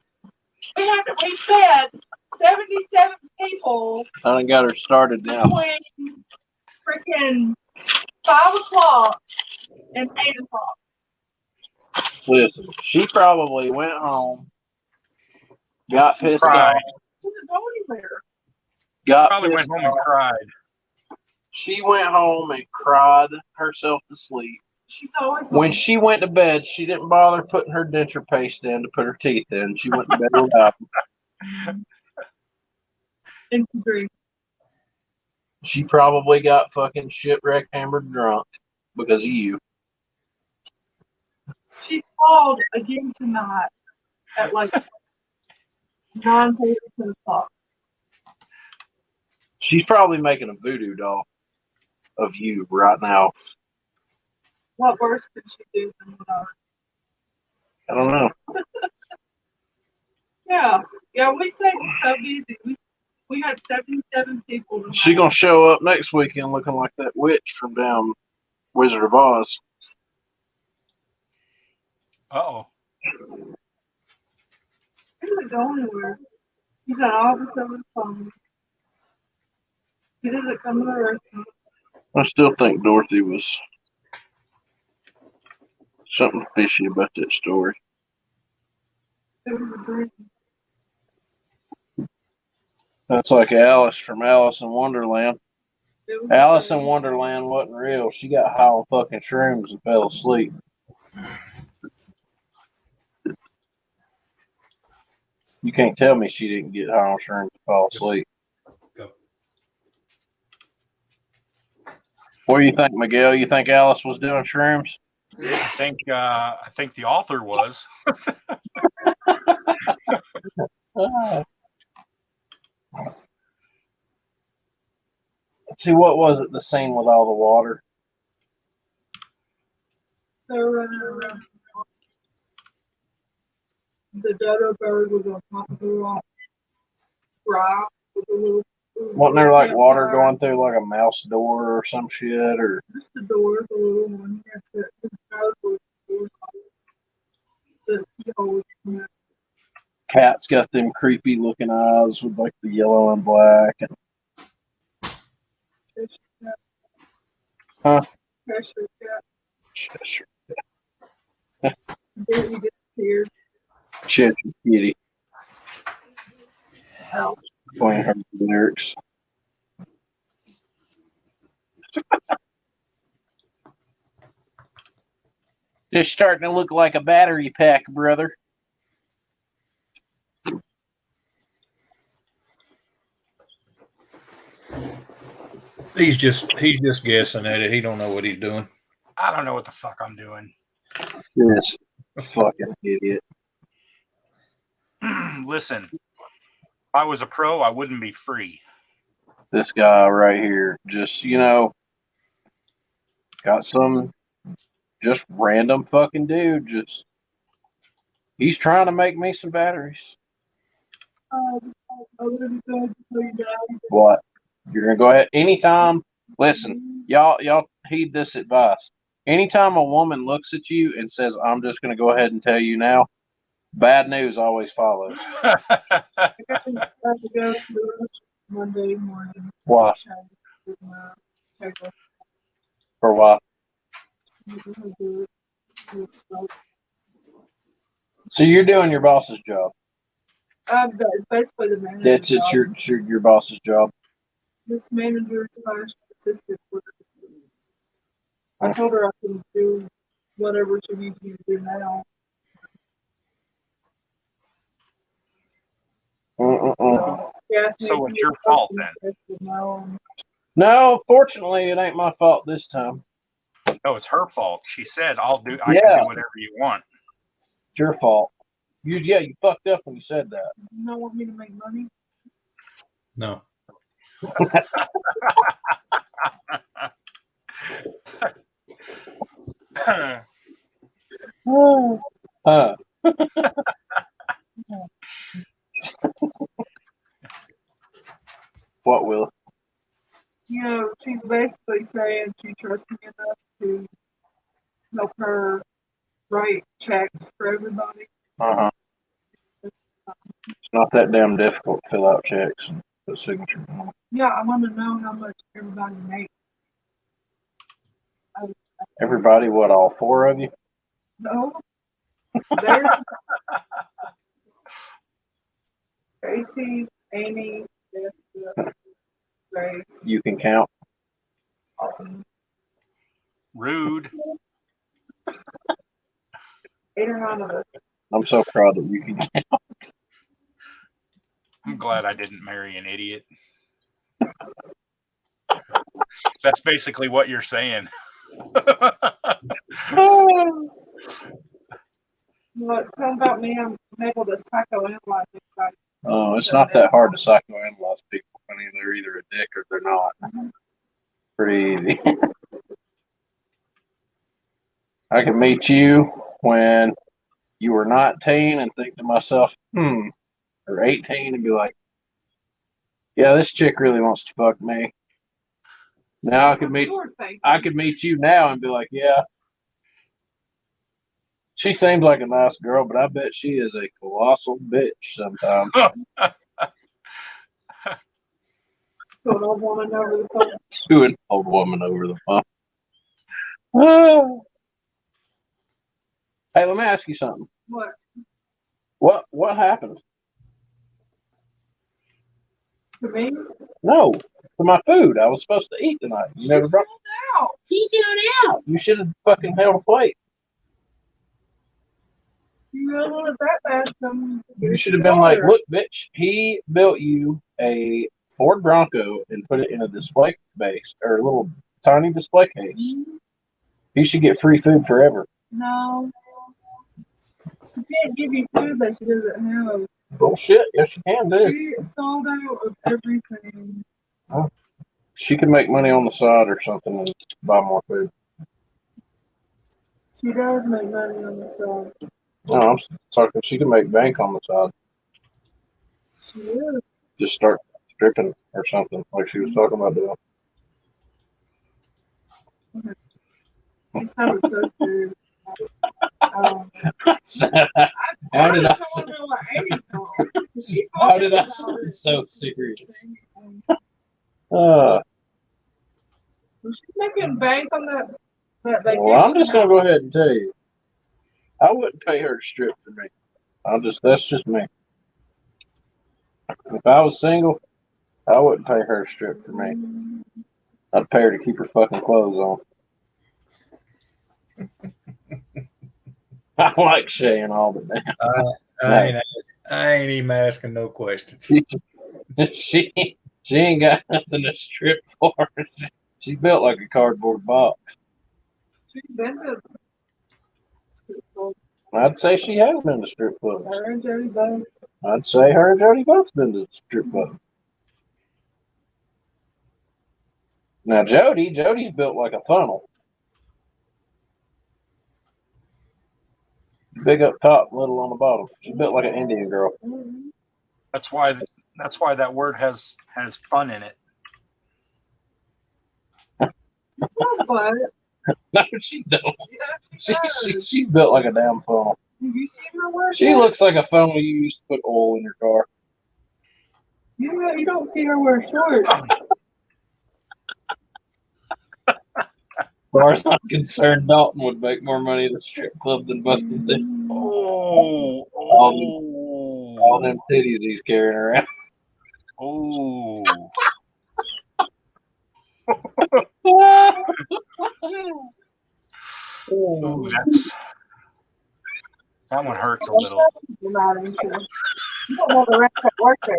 We fed 77 people I done got her started now. between freaking 5 o'clock and 8 o'clock. Listen, she probably went home, got pissed Cried. off, She didn't go anywhere. got Probably went pissed home and off, cried. She went home and cried herself to sleep. She's always When she went to bed, she didn't bother putting her denture paste in to put her teeth in. She went to bed without them. into dream. She probably got fucking shipwrecked, hammered, drunk because of you. She called again tonight at like 9:30, 10 o'clock. She's probably making a voodoo doll of you right now. What worse could she do than what I don't know. Yeah, we say it's so busy. We had 77 people tonight. She gonna show up next weekend looking like that witch from down Wizard of Oz. Uh-oh. He doesn't go anywhere. He's on all this over the phone. He doesn't come to the restaurant. I still think Dorothy was something fishy about that story. It was a dream. That's like Alice from Alice in Wonderland. It was a Alice in dream. Wonderland wasn't real. She got high on fucking shrooms and fell asleep. You can't tell me she didn't get high on shrooms and fall asleep. Go. What do you think, Miguel? You think Alice was doing shrooms? I think the author was. See, what was it? The scene with all the water? They're running around. The dodo bird was on top of the rock with a little. Wasn't there like water going through like a mouse door or some shit? Or Just the door, the little one. The keyhole. cat's got them creepy looking eyes with like the yellow and black. And Huh? Pressure cat. Cheshire, Then he disappeared. Cheshire Kitty. Playing her lyrics. It's starting to look like a battery pack, brother. He's just guessing at it. He don't know what he's doing. I don't know what the fuck I'm doing. This fucking idiot. Listen, if I was a pro, I wouldn't be free. This guy right here, just, got some just random fucking dude. Just, he's trying to make me some batteries. I would have been before you died. What? You're gonna go ahead anytime. Listen, y'all heed this advice. Anytime a woman looks at you and says, "I'm just gonna go ahead and tell you now," bad news always follows. I have to go to Monday morning. Why? With my checker. For what? So you're doing your boss's job. Basically the manager. That's your boss's job. This manager / assistant. I told her I can do whatever she needs me to do now. She asked me So if it's you your were fault interested. No. No, fortunately, it ain't my fault this time. No, it's her fault. She said, I can Yeah. do whatever you want. It's your fault. You fucked up when you said that. You don't want me to make money? No. Huh. What will? She's basically saying she trusts me enough to help her write checks for everybody. Uh-huh. It's not that damn difficult to fill out checks and put signatures on. Yeah, I want to know how much everybody makes. Everybody, what, all four of you? No. There's Tracy, Amy, Jessica, Grace. You can count. Rude. 8 or 9 of us. I'm so proud that you can. I'm glad I didn't marry an idiot. That's basically what you're saying. Look, tell about me. I'm able to psychoanalyze everybody. Oh, it's not that hard to psychoanalyze people. I mean, they're either a dick or they're not. Pretty easy. I can meet you when you were 19 and think to myself, or 18 and be like, yeah, this chick really wants to fuck me. Now I could meet you now and be like, yeah, she seems like a nice girl, but I bet she is a colossal bitch sometimes. To an old woman over the phone. To an old woman over the phone. Oh. Hey, let me ask you something. What? What happened? To me? No, for my food. I was supposed to eat tonight. You never brought. Out. She's out. You should have fucking held a plate. You really wanted that bad. You should have been like, look, bitch, he built you a Ford Bronco and put it in a display base or a little tiny display case. He should get free food forever. No. She can't give you food that she doesn't have. Bullshit. Yes, you can, dude. She sold out of everything. She can make money on the side or something and buy more food. She does make money on the side. No, I'm talking. She can make bank on the side. She is. Just start stripping or something like she was talking about doing. She sounded so serious. How did I sound so serious? Well, she's making bank on that vacation. Well, I'm just gonna go ahead and tell you, I wouldn't pay her to strip for me. That's just me. If I was single, I wouldn't pay her to strip for me. I'd pay her to keep her fucking clothes on. I like Shay and all, but damn. I ain't even asking no questions. She ain't got nothing to strip for. She's built like a cardboard box. She's been to strip club. I'd say she has been to strip clubs. Her and Jody both. I'd say her and Jody both been to strip clubs. Now Jody's built like a funnel. Big up top, little on the bottom. She's built like an Indian girl. That's why that word has fun in it. What? No, she don't. Yeah, she does. She's built like a damn funnel. Have you seen her work? She looks like a funnel you used to put oil in your car. Yeah, you don't see her wear shorts. As far as I'm concerned, Dalton would make more money at a strip club than both of them. All them titties he's carrying around. Oh. Ooh, that one hurts a little. You don't want to wreck that work day.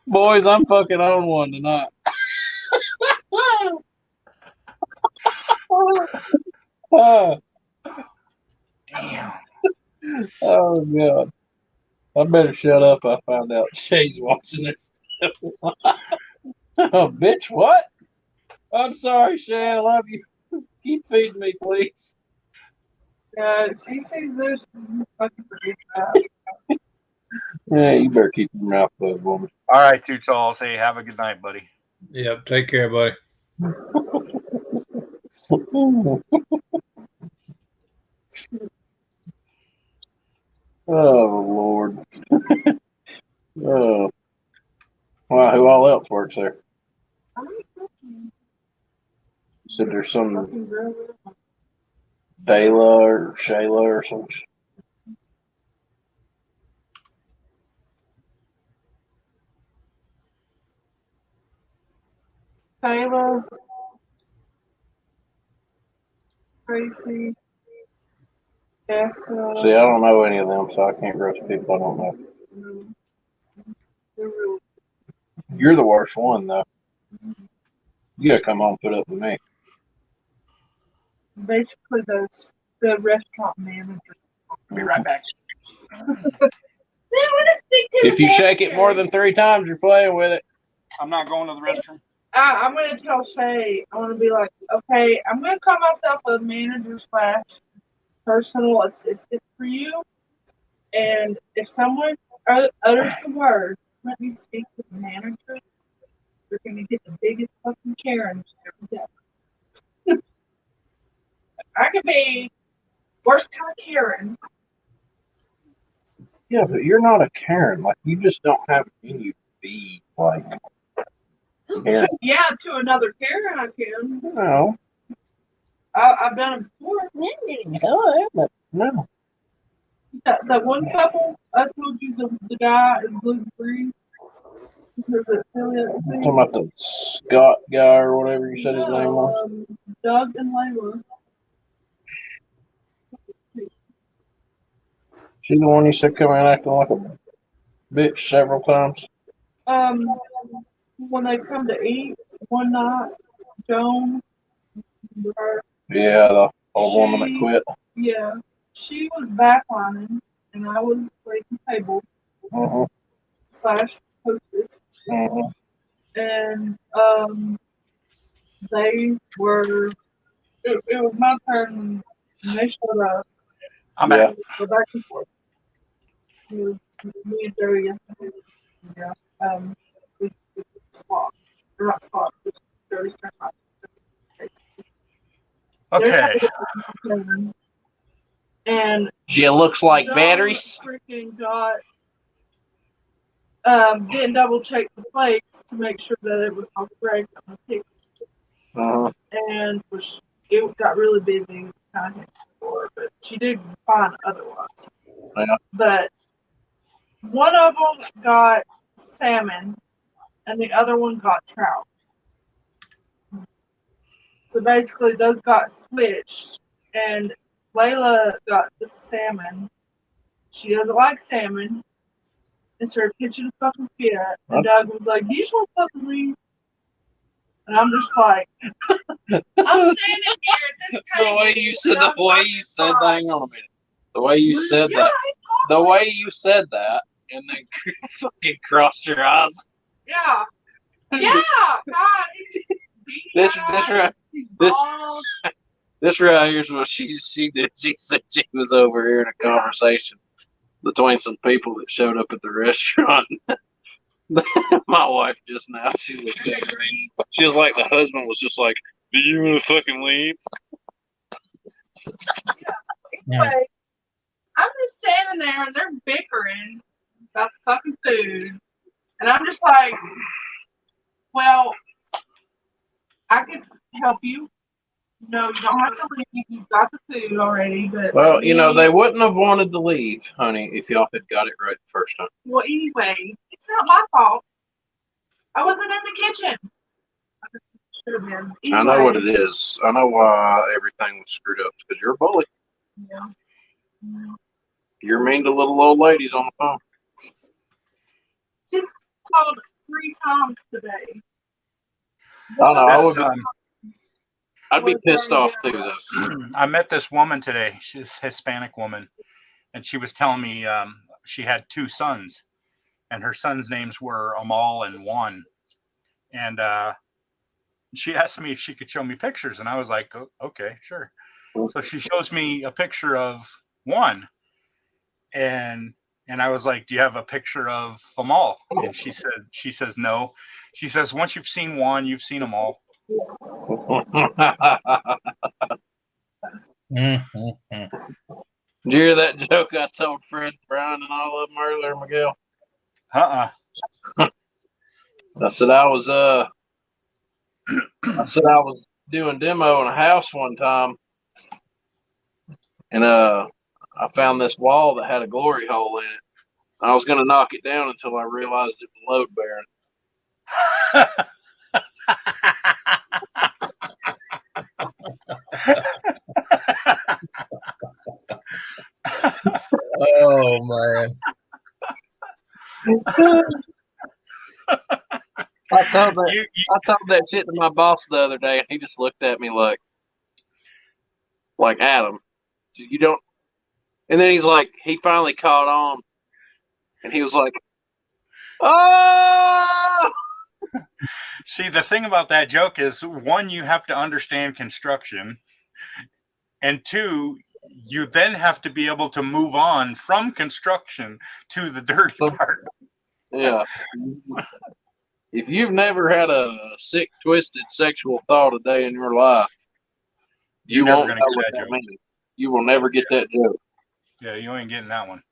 Boys, I'm fucking on one tonight. Damn. Oh god. I better shut up. I found out Shay's watching this. Oh, bitch, what? I'm sorry, Shay. I love you. Keep feeding me, please. Yeah, she sees this. Fucking forget that. Yeah, you better keep your mouth closed, woman. All right, Too Tall. Say have a good night, buddy. Yep. Take care, buddy. Oh Lord. Oh. Wow, who all else works there? Said there's some Dayla or Shayla or some. Kayla, Tracy, Jessica. See, I don't know any of them, so I can't roast people I don't know. They're real. You're the worst one, though. You gotta come on and put up with me. Basically, the restaurant manager. I'll be right back. If you shake it more than 3 times, you're playing with it. I'm not going to the restroom. I'm gonna tell Shay. I'm gonna be like, okay, I'm gonna call myself a manager / personal assistant for you, and if someone utters the word, let me speak to the manager, you're gonna get the biggest fucking Karen ever done. I could be worst kind of Karen. Yeah, but you're not a Karen. Like, you just don't have it in you to be like Karen. Yeah, to another Karen I can. No. I've done it before. No. That one couple I told you, the guy is gluten free. Talking about the Scott guy or whatever you said his name was. Doug and Layla. She the one you said come in acting like a bitch several times? When they come to eat one night, Joan, Yeah, the old woman that quit. yeah, she was backlining, and I was waiting table Uh-huh. / hostess, Uh-huh. and they were. It was my turn, and they showed up. I'm Yeah. back. Go back and forth. It was me and Joey. Yeah. We swapped. Or not swapped, just Joey started out. Okay. And She looks like Joe batteries. freaking got didn't double check the plates to make sure that it was all correct on the picture. Uh-huh. And it got really busy kind of before, but she did fine otherwise. Yeah. But one of them got salmon and the other one got trout. So basically those got switched, and Layla got the salmon. She doesn't like salmon. And started pitching a fucking fit. And Doug was like, you just want to fucking leave. And I'm just like, I'm standing here at this The table. way you said and I'm that, hang on a minute. The way you said Yeah, that. The way you said that and then fucking crossed your eyes. Yeah. Yeah. God, This right this bald. this right here's what she did. She said she was over here in a conversation between some people that showed up at the restaurant. My wife just now, she looked at her. She was like, the husband was just like, do you want to fucking leave? Anyway, I'm just standing there and they're bickering about the fucking food. And I'm just like, well, I could help you. No, you don't have to leave. You've got the food already. But Well, you know, they wouldn't have wanted to leave, honey, if y'all had got it right the first time. Well, anyway, it's not my fault. I wasn't in the kitchen. Should have been. I know what Anyway. it is. I know why everything was screwed up. Because you're a bully. Yeah. You're mean to little old ladies on the phone. She's called 3 times today. I know. I This, would be, I'd be pissed off too, though. I met this woman today. She's a Hispanic woman, and she was telling me she had 2 sons, and her sons' names were Amal and Juan. And she asked me if she could show me pictures, and I was like, oh, okay, sure. So she shows me a picture of Juan, and I was like, do you have a picture of Amal? And she says no. She says, once you've seen Juan, you've seen them all. Mm-hmm. Did you hear that joke I told Fred, Brian, and all of them earlier, Miguel? I I said I was doing demo in a house one time, and I found this wall that had a glory hole in it. I was going to knock it down until I realized it was load bearing. man. I told that shit to my boss the other day, and he just looked at me like Adam, you don't. And then he's like, he finally caught on, and he was like, "Oh!" See, the thing about that joke is, one, you have to understand construction, and two, you then have to be able to move on from construction to the dirty part. Yeah. If you've never had a sick, twisted sexual thought a day in your life, you You're never won't gonna know get what that that joke. means. You will never get that joke. Yeah, you ain't getting that one.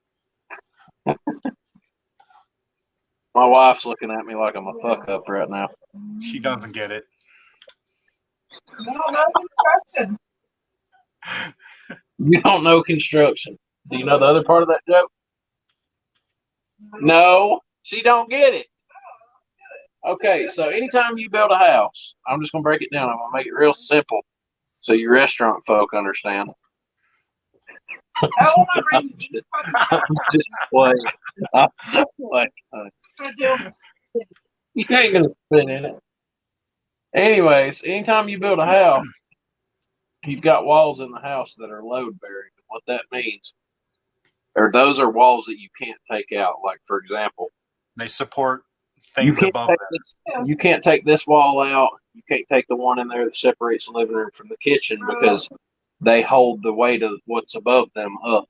My wife's looking at me like I'm a fuck up right now. She doesn't get it. No construction. You don't know construction. Do you know the other part of that joke? No, she don't get it. Okay, so anytime you build a house, I'm just gonna break it down. I'm gonna make it real simple so you restaurant folk understand. I want to bring Just playing. You ain't gonna spin in it. Anyways, anytime you build a house, you've got walls in the house that are load bearing. What that means, or those are walls that you can't take out. Like for example, They support you things can't above take that. you can't take this wall out. You can't take the one in there that separates the living room from the kitchen because they hold the weight of what's above them up.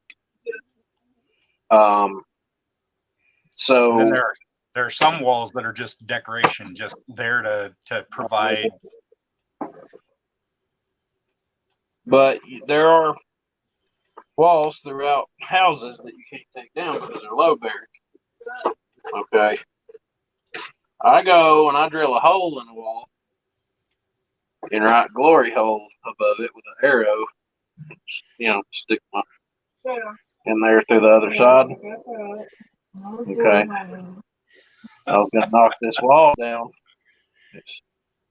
So And then there are some walls that are just decoration, just there to provide. But there are walls throughout houses that you can't take down because they're load bearing. Okay. I go and I drill a hole in the wall and write glory hole above it with an arrow. Stick my in there through the other side. Okay. I was gonna knock this wall down.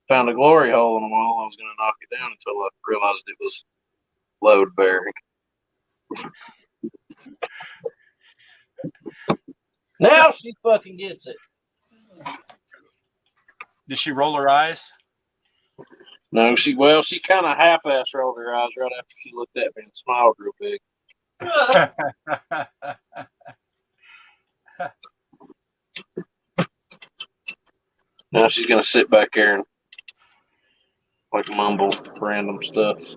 Found a glory hole in the wall. I was gonna knock it down until I realized it was load bearing. Now she fucking gets it. Did she roll her eyes? No, she kind of half-ass rolled her eyes right after she looked at me and smiled real big. Now she's gonna sit back there and mumble random stuff.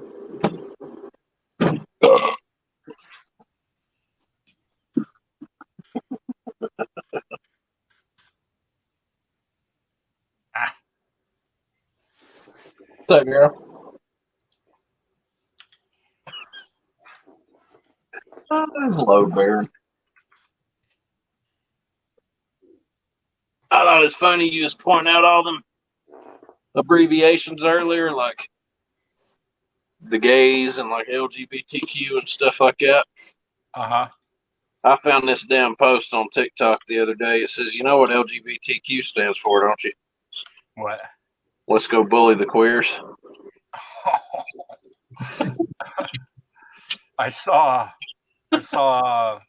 What's up, girl? There's load bearing. I thought it was funny you was pointing out all them abbreviations earlier, like the gays and like LGBTQ and stuff like that. Uh-huh. I found this damn post on TikTok the other day. It says, you know what LGBTQ stands for, don't you? What? Let's go bully the queers. I saw a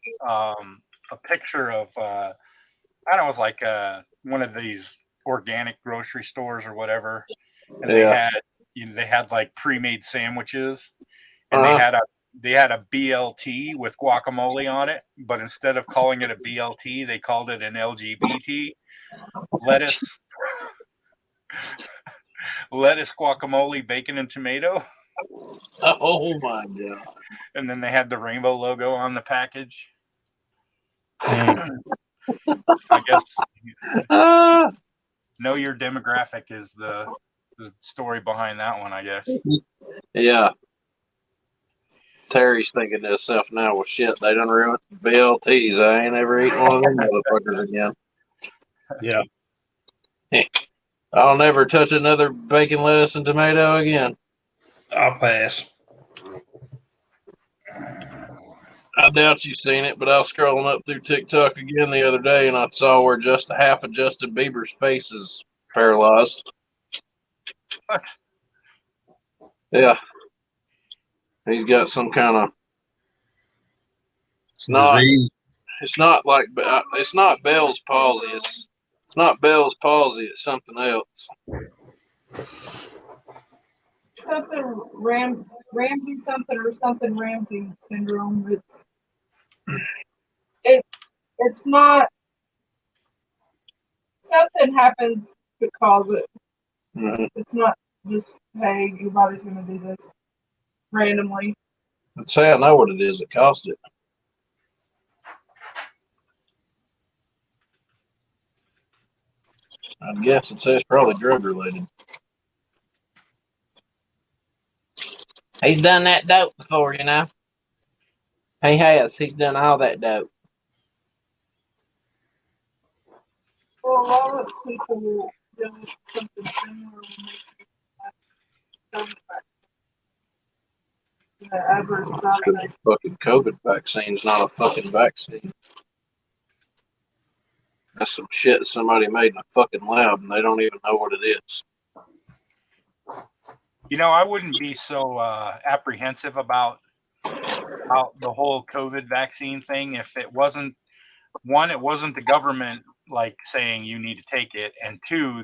picture of I don't know, it was like one of these organic grocery stores or whatever, and they had like pre-made sandwiches, and they had a BLT with guacamole on it, but instead of calling it a BLT, they called it an LGBT lettuce, guacamole, bacon, and tomato. Oh my god! And then they had the rainbow logo on the package. I guess know your demographic is the story behind that one, I guess. Yeah. Terry's thinking to himself now, well, shit, they done ruined BLTs. I ain't ever eating one of them motherfuckers again. Yeah. I'll never touch another bacon, lettuce, and tomato again. I'll pass. I doubt you've seen it, but I was scrolling up through TikTok again the other day, and I saw where just half of Justin Bieber's face is paralyzed. What? Yeah. He's got some kind of... It's not... Disease. It's not like it's not Bell's palsy. It's not Bell's palsy. It's something else. Something Ramsey something or something Ramsey syndrome. It's not something happens to cause it. Mm-hmm. It's not just, hey, your body's gonna do this randomly. I'd say I know what it is that caused it. I guess it says probably drug related. He's done that dope before, you know. He has. He's done all that dope. Well, a lot of people do something similar when they the adverse side effects. Fucking COVID vaccine's not a fucking vaccine. That's some shit somebody made in a fucking lab and they don't even know what it is. You know, I wouldn't be so apprehensive about the whole COVID vaccine thing if it wasn't, one, it wasn't the government like saying you need to take it, and two,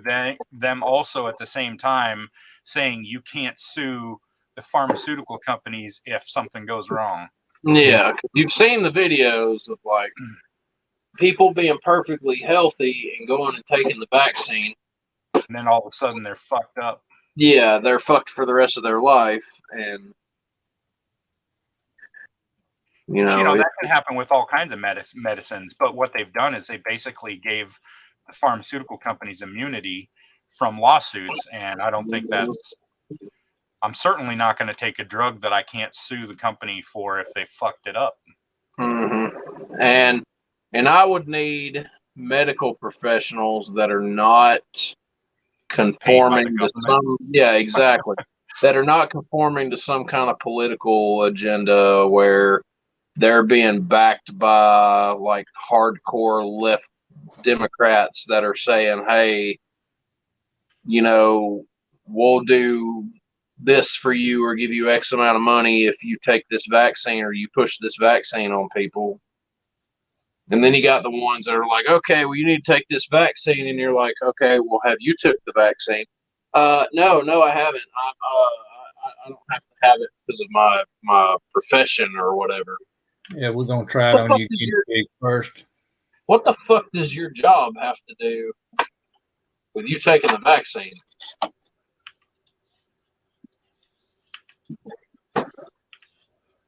them also at the same time saying you can't sue the pharmaceutical companies if something goes wrong. Yeah, you've seen the videos of like people being perfectly healthy and going and taking the vaccine. And then all of a sudden they're fucked up. Yeah, they're fucked for the rest of their life. And, you know, that can happen with all kinds of medicines. But what they've done is they basically gave the pharmaceutical companies immunity from lawsuits. And I don't think I'm certainly not going to take a drug that I can't sue the company for if they fucked it up. Mm-hmm. And I would need medical professionals that are not conforming to some, yeah, exactly. That are not conforming to some kind of political agenda where they're being backed by like hardcore left Democrats that are saying, hey, you know, we'll do this for you or give you X amount of money if you take this vaccine or you push this vaccine on people. And then you got the ones that are like, okay, well, you need to take this vaccine. And you're like, okay, well, have you took the vaccine? No, I haven't. I don't have to have it because of my profession or whatever. Yeah, we're going to try it on you first. What the fuck does your job have to do with you taking the vaccine?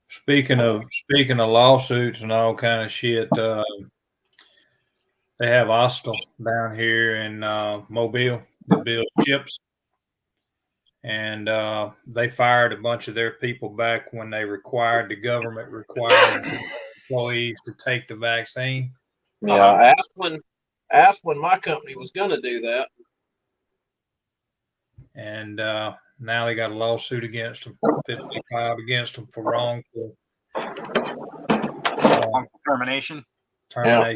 Speaking of lawsuits and all kind of shit, they have Ostel down here in Mobile that builds chips, and they fired a bunch of their people back when the government required employees to take the vaccine. Yeah, asked when my company was going to do that, and now they got a lawsuit against them, 50 filed against them for wrongful termination. Yeah.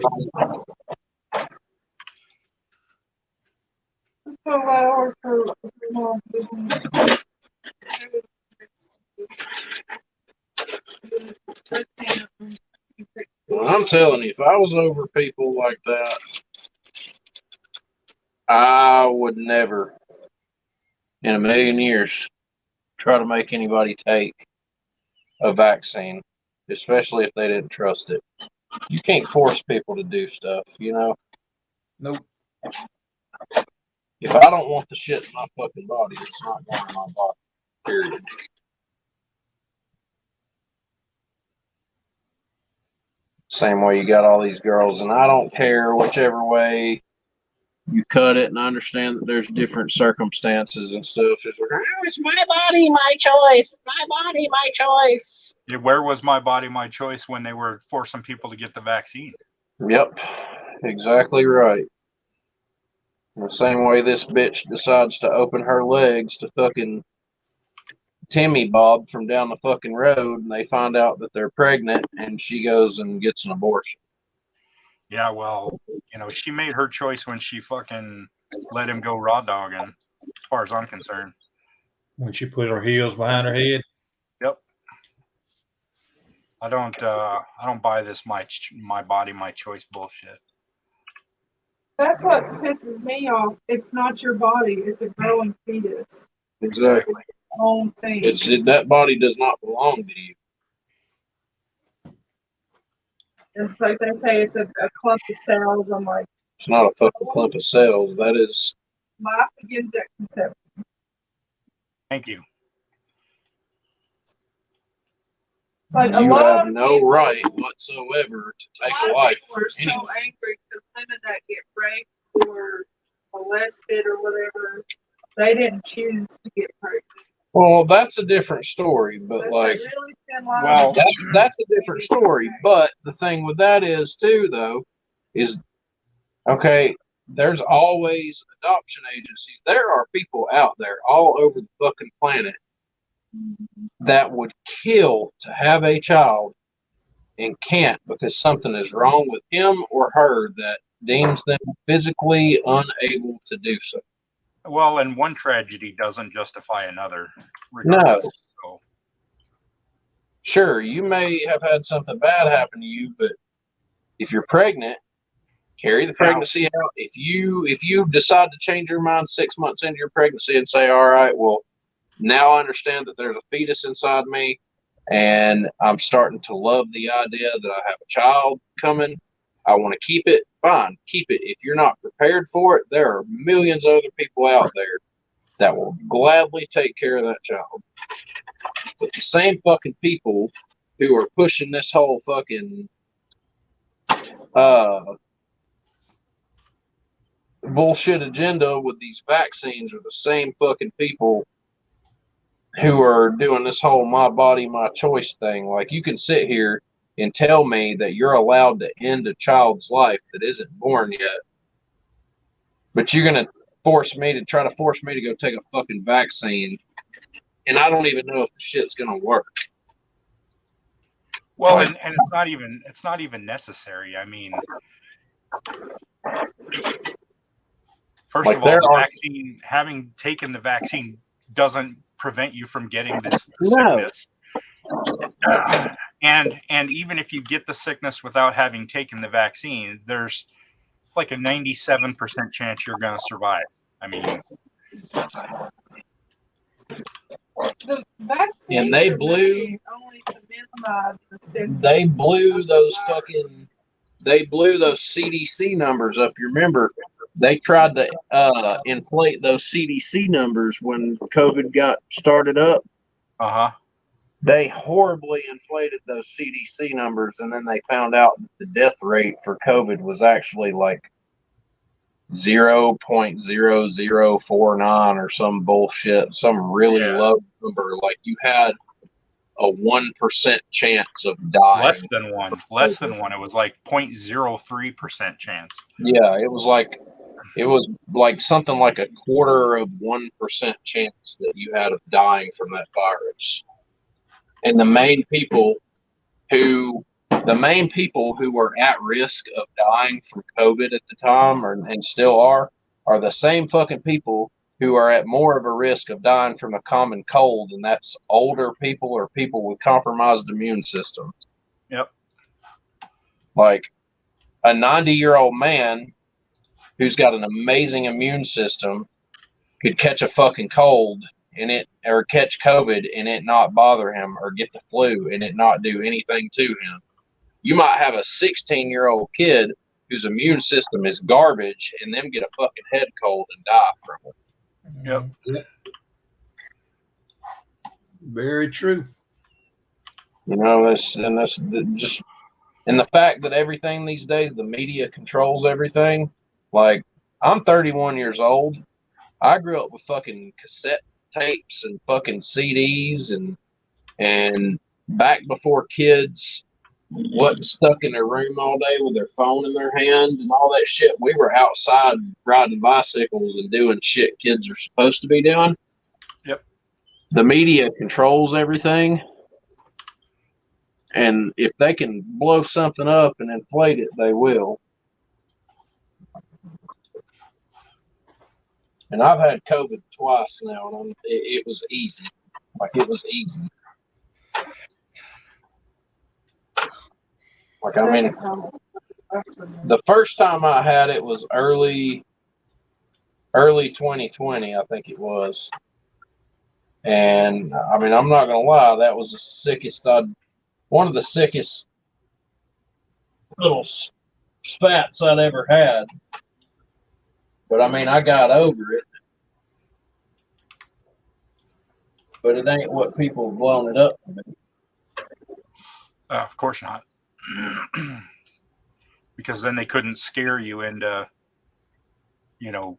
So I work for a small business. Well, I'm telling you, if I was over people like that, I would never in a million years try to make anybody take a vaccine, especially if they didn't trust it. You can't force people to do stuff, you know? Nope. If I don't want the shit in my fucking body, it's not going in my body. Period. Same way you got all these girls, and I don't care whichever way you cut it, and I understand that there's different circumstances and stuff. It's like, oh, it's my body, my choice. My body, my choice. Yeah, where was my body, my choice when they were forcing people to get the vaccine? Yep, exactly right. The same way this bitch decides to open her legs to fucking Timmy Bob from down the fucking road, and they find out that they're pregnant, and she goes and gets an abortion. Yeah, well, she made her choice when she fucking let him go raw dogging, as far as I'm concerned. When she put her heels behind her head? Yep. I don't buy this my body, my choice bullshit. That's what pisses me off. It's not your body. It's a growing fetus. Exactly. Own thing. That body does not belong to you. It's like they say it's a clump of cells. I'm like, It's not a fucking clump of cells. That is. life begins at conception. Thank you. Like a You lot have of no people, right whatsoever to take a lot a of life. people are so Anyway. angry because women that get raped or molested or whatever, they didn't choose to get pregnant. Well, that's a different story, but That's like a really thin line. Well, that's a different story. But the thing with that is too, though, is okay. There's always adoption agencies. There are people out there all over the fucking planet that would kill to have a child and can't because something is wrong with him or her that deems them physically unable to do so. well, and one tragedy doesn't justify another. No. Regardless. So, Sure, you may have had something bad happen to you, but if you're pregnant, carry the pregnancy out. If you decide to change your mind 6 months into your pregnancy and say, all right, well, now I understand that there's a fetus inside me and I'm starting to love the idea that I have a child coming. I want to keep it. Fine, keep it. If you're not prepared for it, there are millions of other people out there that will gladly take care of that child. But the same fucking people who are pushing this whole fucking bullshit agenda with these vaccines are the same fucking people who are doing this whole my body, my choice thing. Like, you can sit here and tell me that you're allowed to end a child's life that isn't born yet, but you're going to try to force me to go take a fucking vaccine, and I don't even know if the shit's going to work. well, and it's not even necessary. I mean, first Like, of all, there the are- vaccine, having taken the vaccine doesn't prevent you from getting this No. sickness. And even if you get the sickness without having taken the vaccine, there's like a 97% chance you're going to survive. I mean, The vaccine And they blew- only to minimize the symptoms. They blew those CDC numbers up. You remember, they tried to inflate those CDC numbers when COVID got started up. They horribly inflated those CDC numbers, and then they found out that the death rate for COVID was actually like 0.0049 or some bullshit, some really low number. Like, you had a 1% chance of dying. less than one. It was like 0.03% chance. Yeah, it was like something like a 0.25% chance that you had of dying from that virus. And the main people who were at risk of dying from COVID at the time and still are the same fucking people who are at more of a risk of dying from a common cold, and that's older people or people with compromised immune systems. Yep. Like, a 90-year-old man who's got an amazing immune system could catch a fucking cold or catch COVID and it not bother him, or get the flu and it not do anything to him. You might have a 16-year-old kid whose immune system is garbage and them get a fucking head cold and die from it. Yep. Very true. You know, and the fact that everything these days, the media controls everything. Like, I'm 31 years old. I grew up with fucking cassette tapes and fucking CDs and back before kids wasn't stuck in their room all day with their phone in their hand and all that shit. We were outside riding bicycles and doing shit kids are supposed to be doing. Yep. The media controls everything. And if they can blow something up and inflate it, they will. And I've had COVID twice now, and it was easy. Like, it was easy. Like, I mean, the first time I had it was early 2020, I think it was. And I mean, I'm not gonna lie, that was the sickest one of the sickest little spats I'd ever had. But I mean, I got over it. But it ain't what people have blown it up to be. Of course not. Because then they couldn't scare you into, Going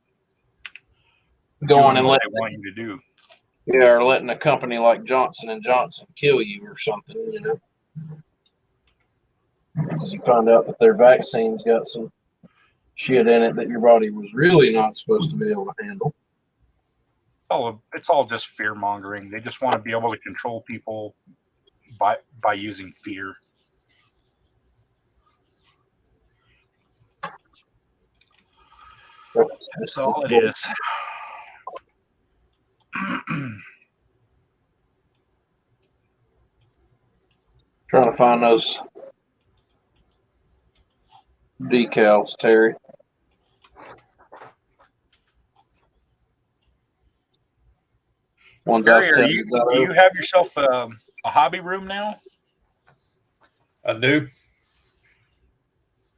doing and what letting, they want you to do. yeah, or letting a company like Johnson & Johnson kill you or something, you know. You find out that their vaccine's got some shit in it that your body was really not supposed to be able to handle. It's all just fear mongering. They just want to be able to control people by using fear. That's all it is. Trying to find those decals, Terry. Ones I Terry, said do you have yourself a hobby room now? I do.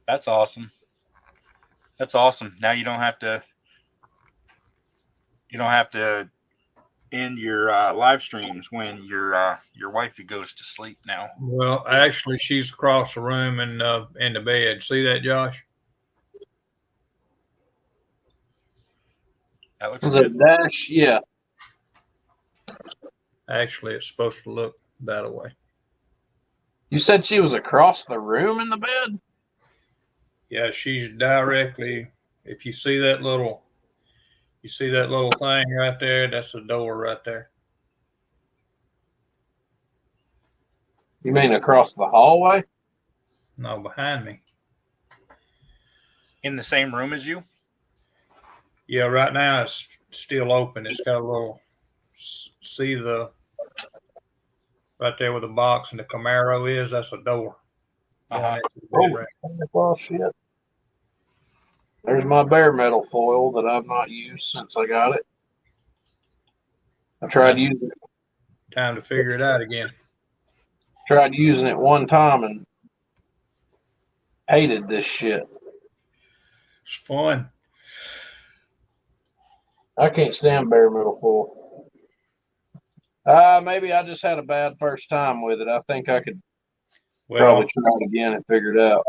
That's awesome. That's awesome. Now you don't have to end your live streams when your wifey goes to sleep now. Well, actually, she's across the room and in the bed. See that, Josh? That looks Was it good. Dash? Yeah. Actually, it's supposed to look that way. You said she was across the room in the bed? Yeah, she's directly. If you see that little thing right there, that's the door right there. You mean across the hallway? No, behind me. In the same room as you? Yeah, right now it's still open. It's got a little. See the right there where the box and the Camaro is? That's a door. Uh-huh. Oh, shit. There's my bare metal foil that I've not used since I got it. I tried using Time to figure it out again. it one time and hated this shit. It's fun. I can't stand bare metal foil. Maybe I just had a bad first time with it. I think I could probably try it again and figure it out.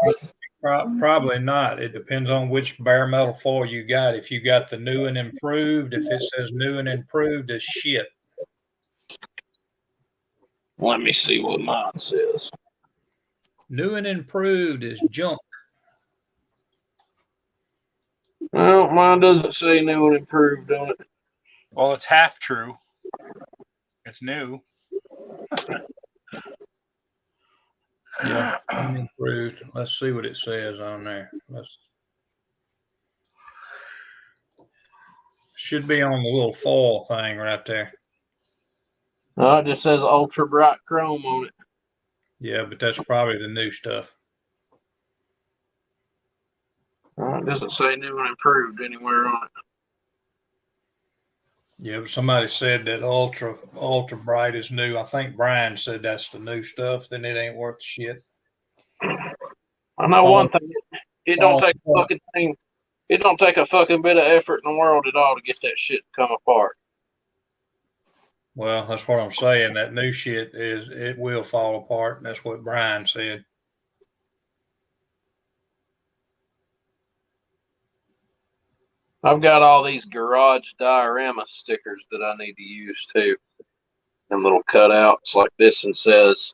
Probably not. It depends on which bare metal foil you got. If you got the new and improved, if it says new and improved, it's shit. Let me see what mine says. New and improved is junk. Well, mine doesn't say new and improved on it. Well, it's half true. It's new. Yeah, improved. Let's see what it says on there. Should be on the little foil thing right there. No, it just says ultra bright chrome on it. Yeah, but that's probably the new stuff. It doesn't say new and improved anywhere on it. Yeah, but somebody said that ultra bright is new. I think Brian said that's the new stuff. Then it ain't worth shit. I know one thing. It don't take a fucking thing. It don't take a fucking bit of effort in the world at all to get that shit to come apart. Well, that's what I'm saying. That new shit it will fall apart. And that's what Brian said. I've got all these garage diorama stickers that I need to use too. And little cutouts like this and says,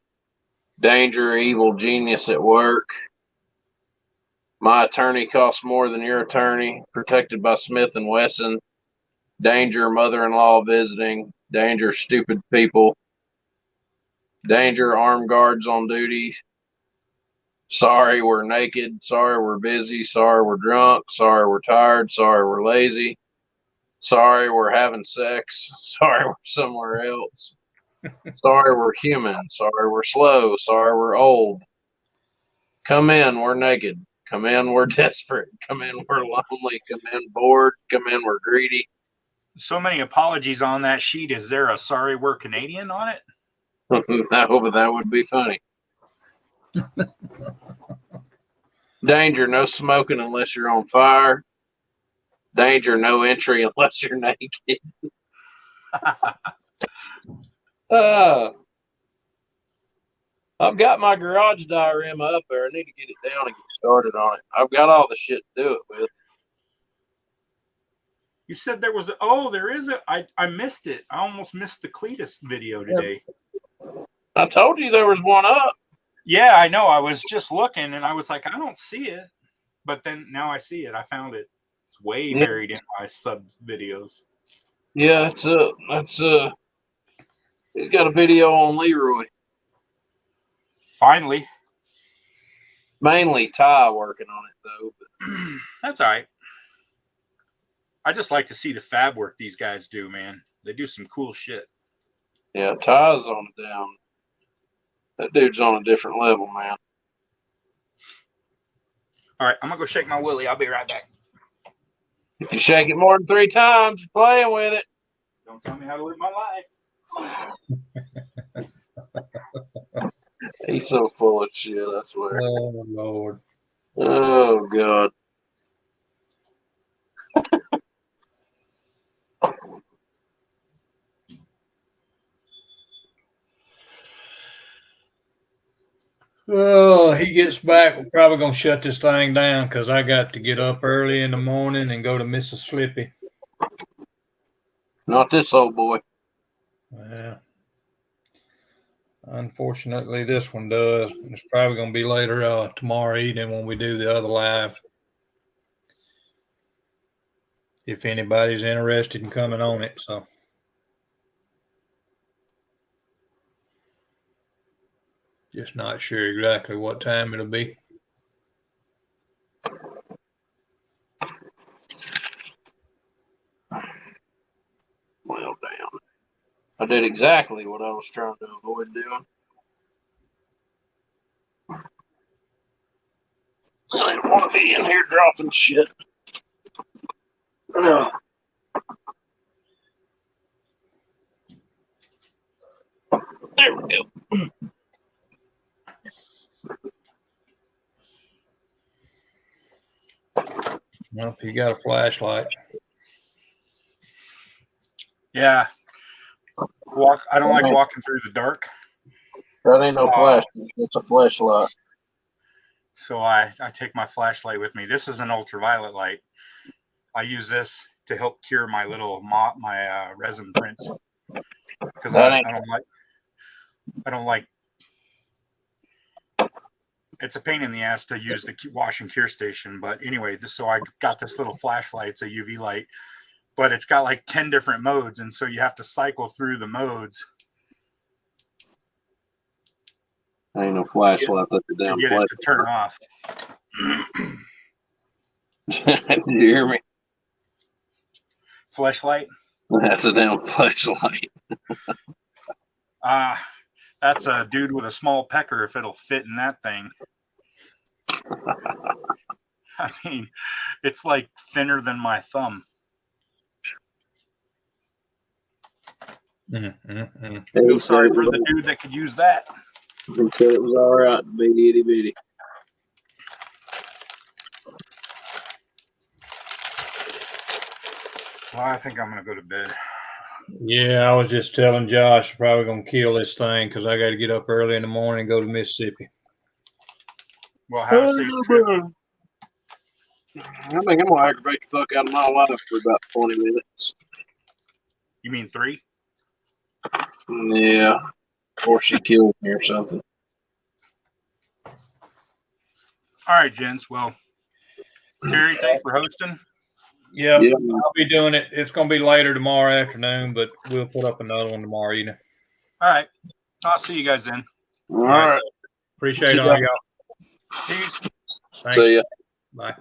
"Danger, evil genius at work. My attorney costs more than your attorney. Protected by Smith & Wesson. Danger, mother-in-law visiting. Danger, stupid people. Danger, armed guards on duty. Sorry, we're naked. Sorry, we're busy. Sorry, we're drunk. Sorry, we're tired. Sorry, we're lazy. Sorry, we're having sex. Sorry, we're somewhere else. Sorry, we're human. Sorry, we're slow. Sorry, we're old. Come in, we're naked. Come in, we're desperate. Come in, we're lonely. Come in, bored. Come in, we're greedy. So many apologies on that sheet. Is there a sorry we're Canadian on it? No, but that would be funny. Danger, no smoking unless you're on fire. Danger, no entry unless you're naked. I've got my garage diorama up there. I need to get it down and get started on it. I've got all the shit to do it with. You said there was a, oh, there is a, I missed it. I almost missed the Cletus video today. I told you there was one up. Yeah, I know. I was just looking and I was like, I don't see it. But then now I see it. I found it. It's way buried in my sub videos. Yeah, it's got a video on Leroy. Finally. Mainly Ty working on it though. But That's all right. I just like to see the fab work these guys do, man. They do some cool shit. yeah, Ty's on it down. That dude's on a different level, man. All right, I'm gonna go shake my willy. I'll be right back. If you shake it more than 3 times, you're playing with it. Don't tell me how to live my life. He's so full of shit, I swear. Oh Lord. Oh God. Oh, he gets back. We're probably gonna shut this thing down because I got to get up early in the morning and go to Mississippi. Not this old boy. Yeah. Unfortunately, this one does. It's probably gonna be later tomorrow evening when we do the other live. If anybody's interested in coming on it, so. Just not sure exactly what time it'll be. Well, damn. I did exactly what I was trying to avoid doing. I didn't want to be in here dropping shit. No. There we go. Well, if you got a flashlight. Yeah. I don't like walking through the dark. That ain't no flashlight. It's a flashlight. So I take my flashlight with me. This is an ultraviolet light. I use this to help cure my little my resin prints because I don't like. It's a pain in the ass to use the wash and cure station, but anyway, so I got this little flashlight. It's a UV light, but it's got like 10 different modes, and so you have to cycle through the modes. Ain't no flashlight. That's a damn to get it to turn off. Did you hear me? Flashlight. That's a damn flashlight. That's a dude with a small pecker if it'll fit in that thing. I mean, it's like thinner than my thumb. Feel sorry for the dude that could use that. He said it was all right to be itty bitty. Well, I think I'm going to go to bed. Yeah, I was just telling Josh, probably gonna kill this thing because I got to get up early in the morning and go to Mississippi. Well, have a safe trip. I think I'm gonna aggravate the fuck out of my life for about 20 minutes. You mean 3? Yeah, before she kills me or something. All right, gents. Well, Terry, thanks for hosting. Yeah, Yeah. I'll be doing it. It's gonna be later tomorrow afternoon, but we'll put up another one tomorrow evening. All right. I'll see you guys then. All right. Appreciate all y'all. Peace. Thanks. See ya. Bye.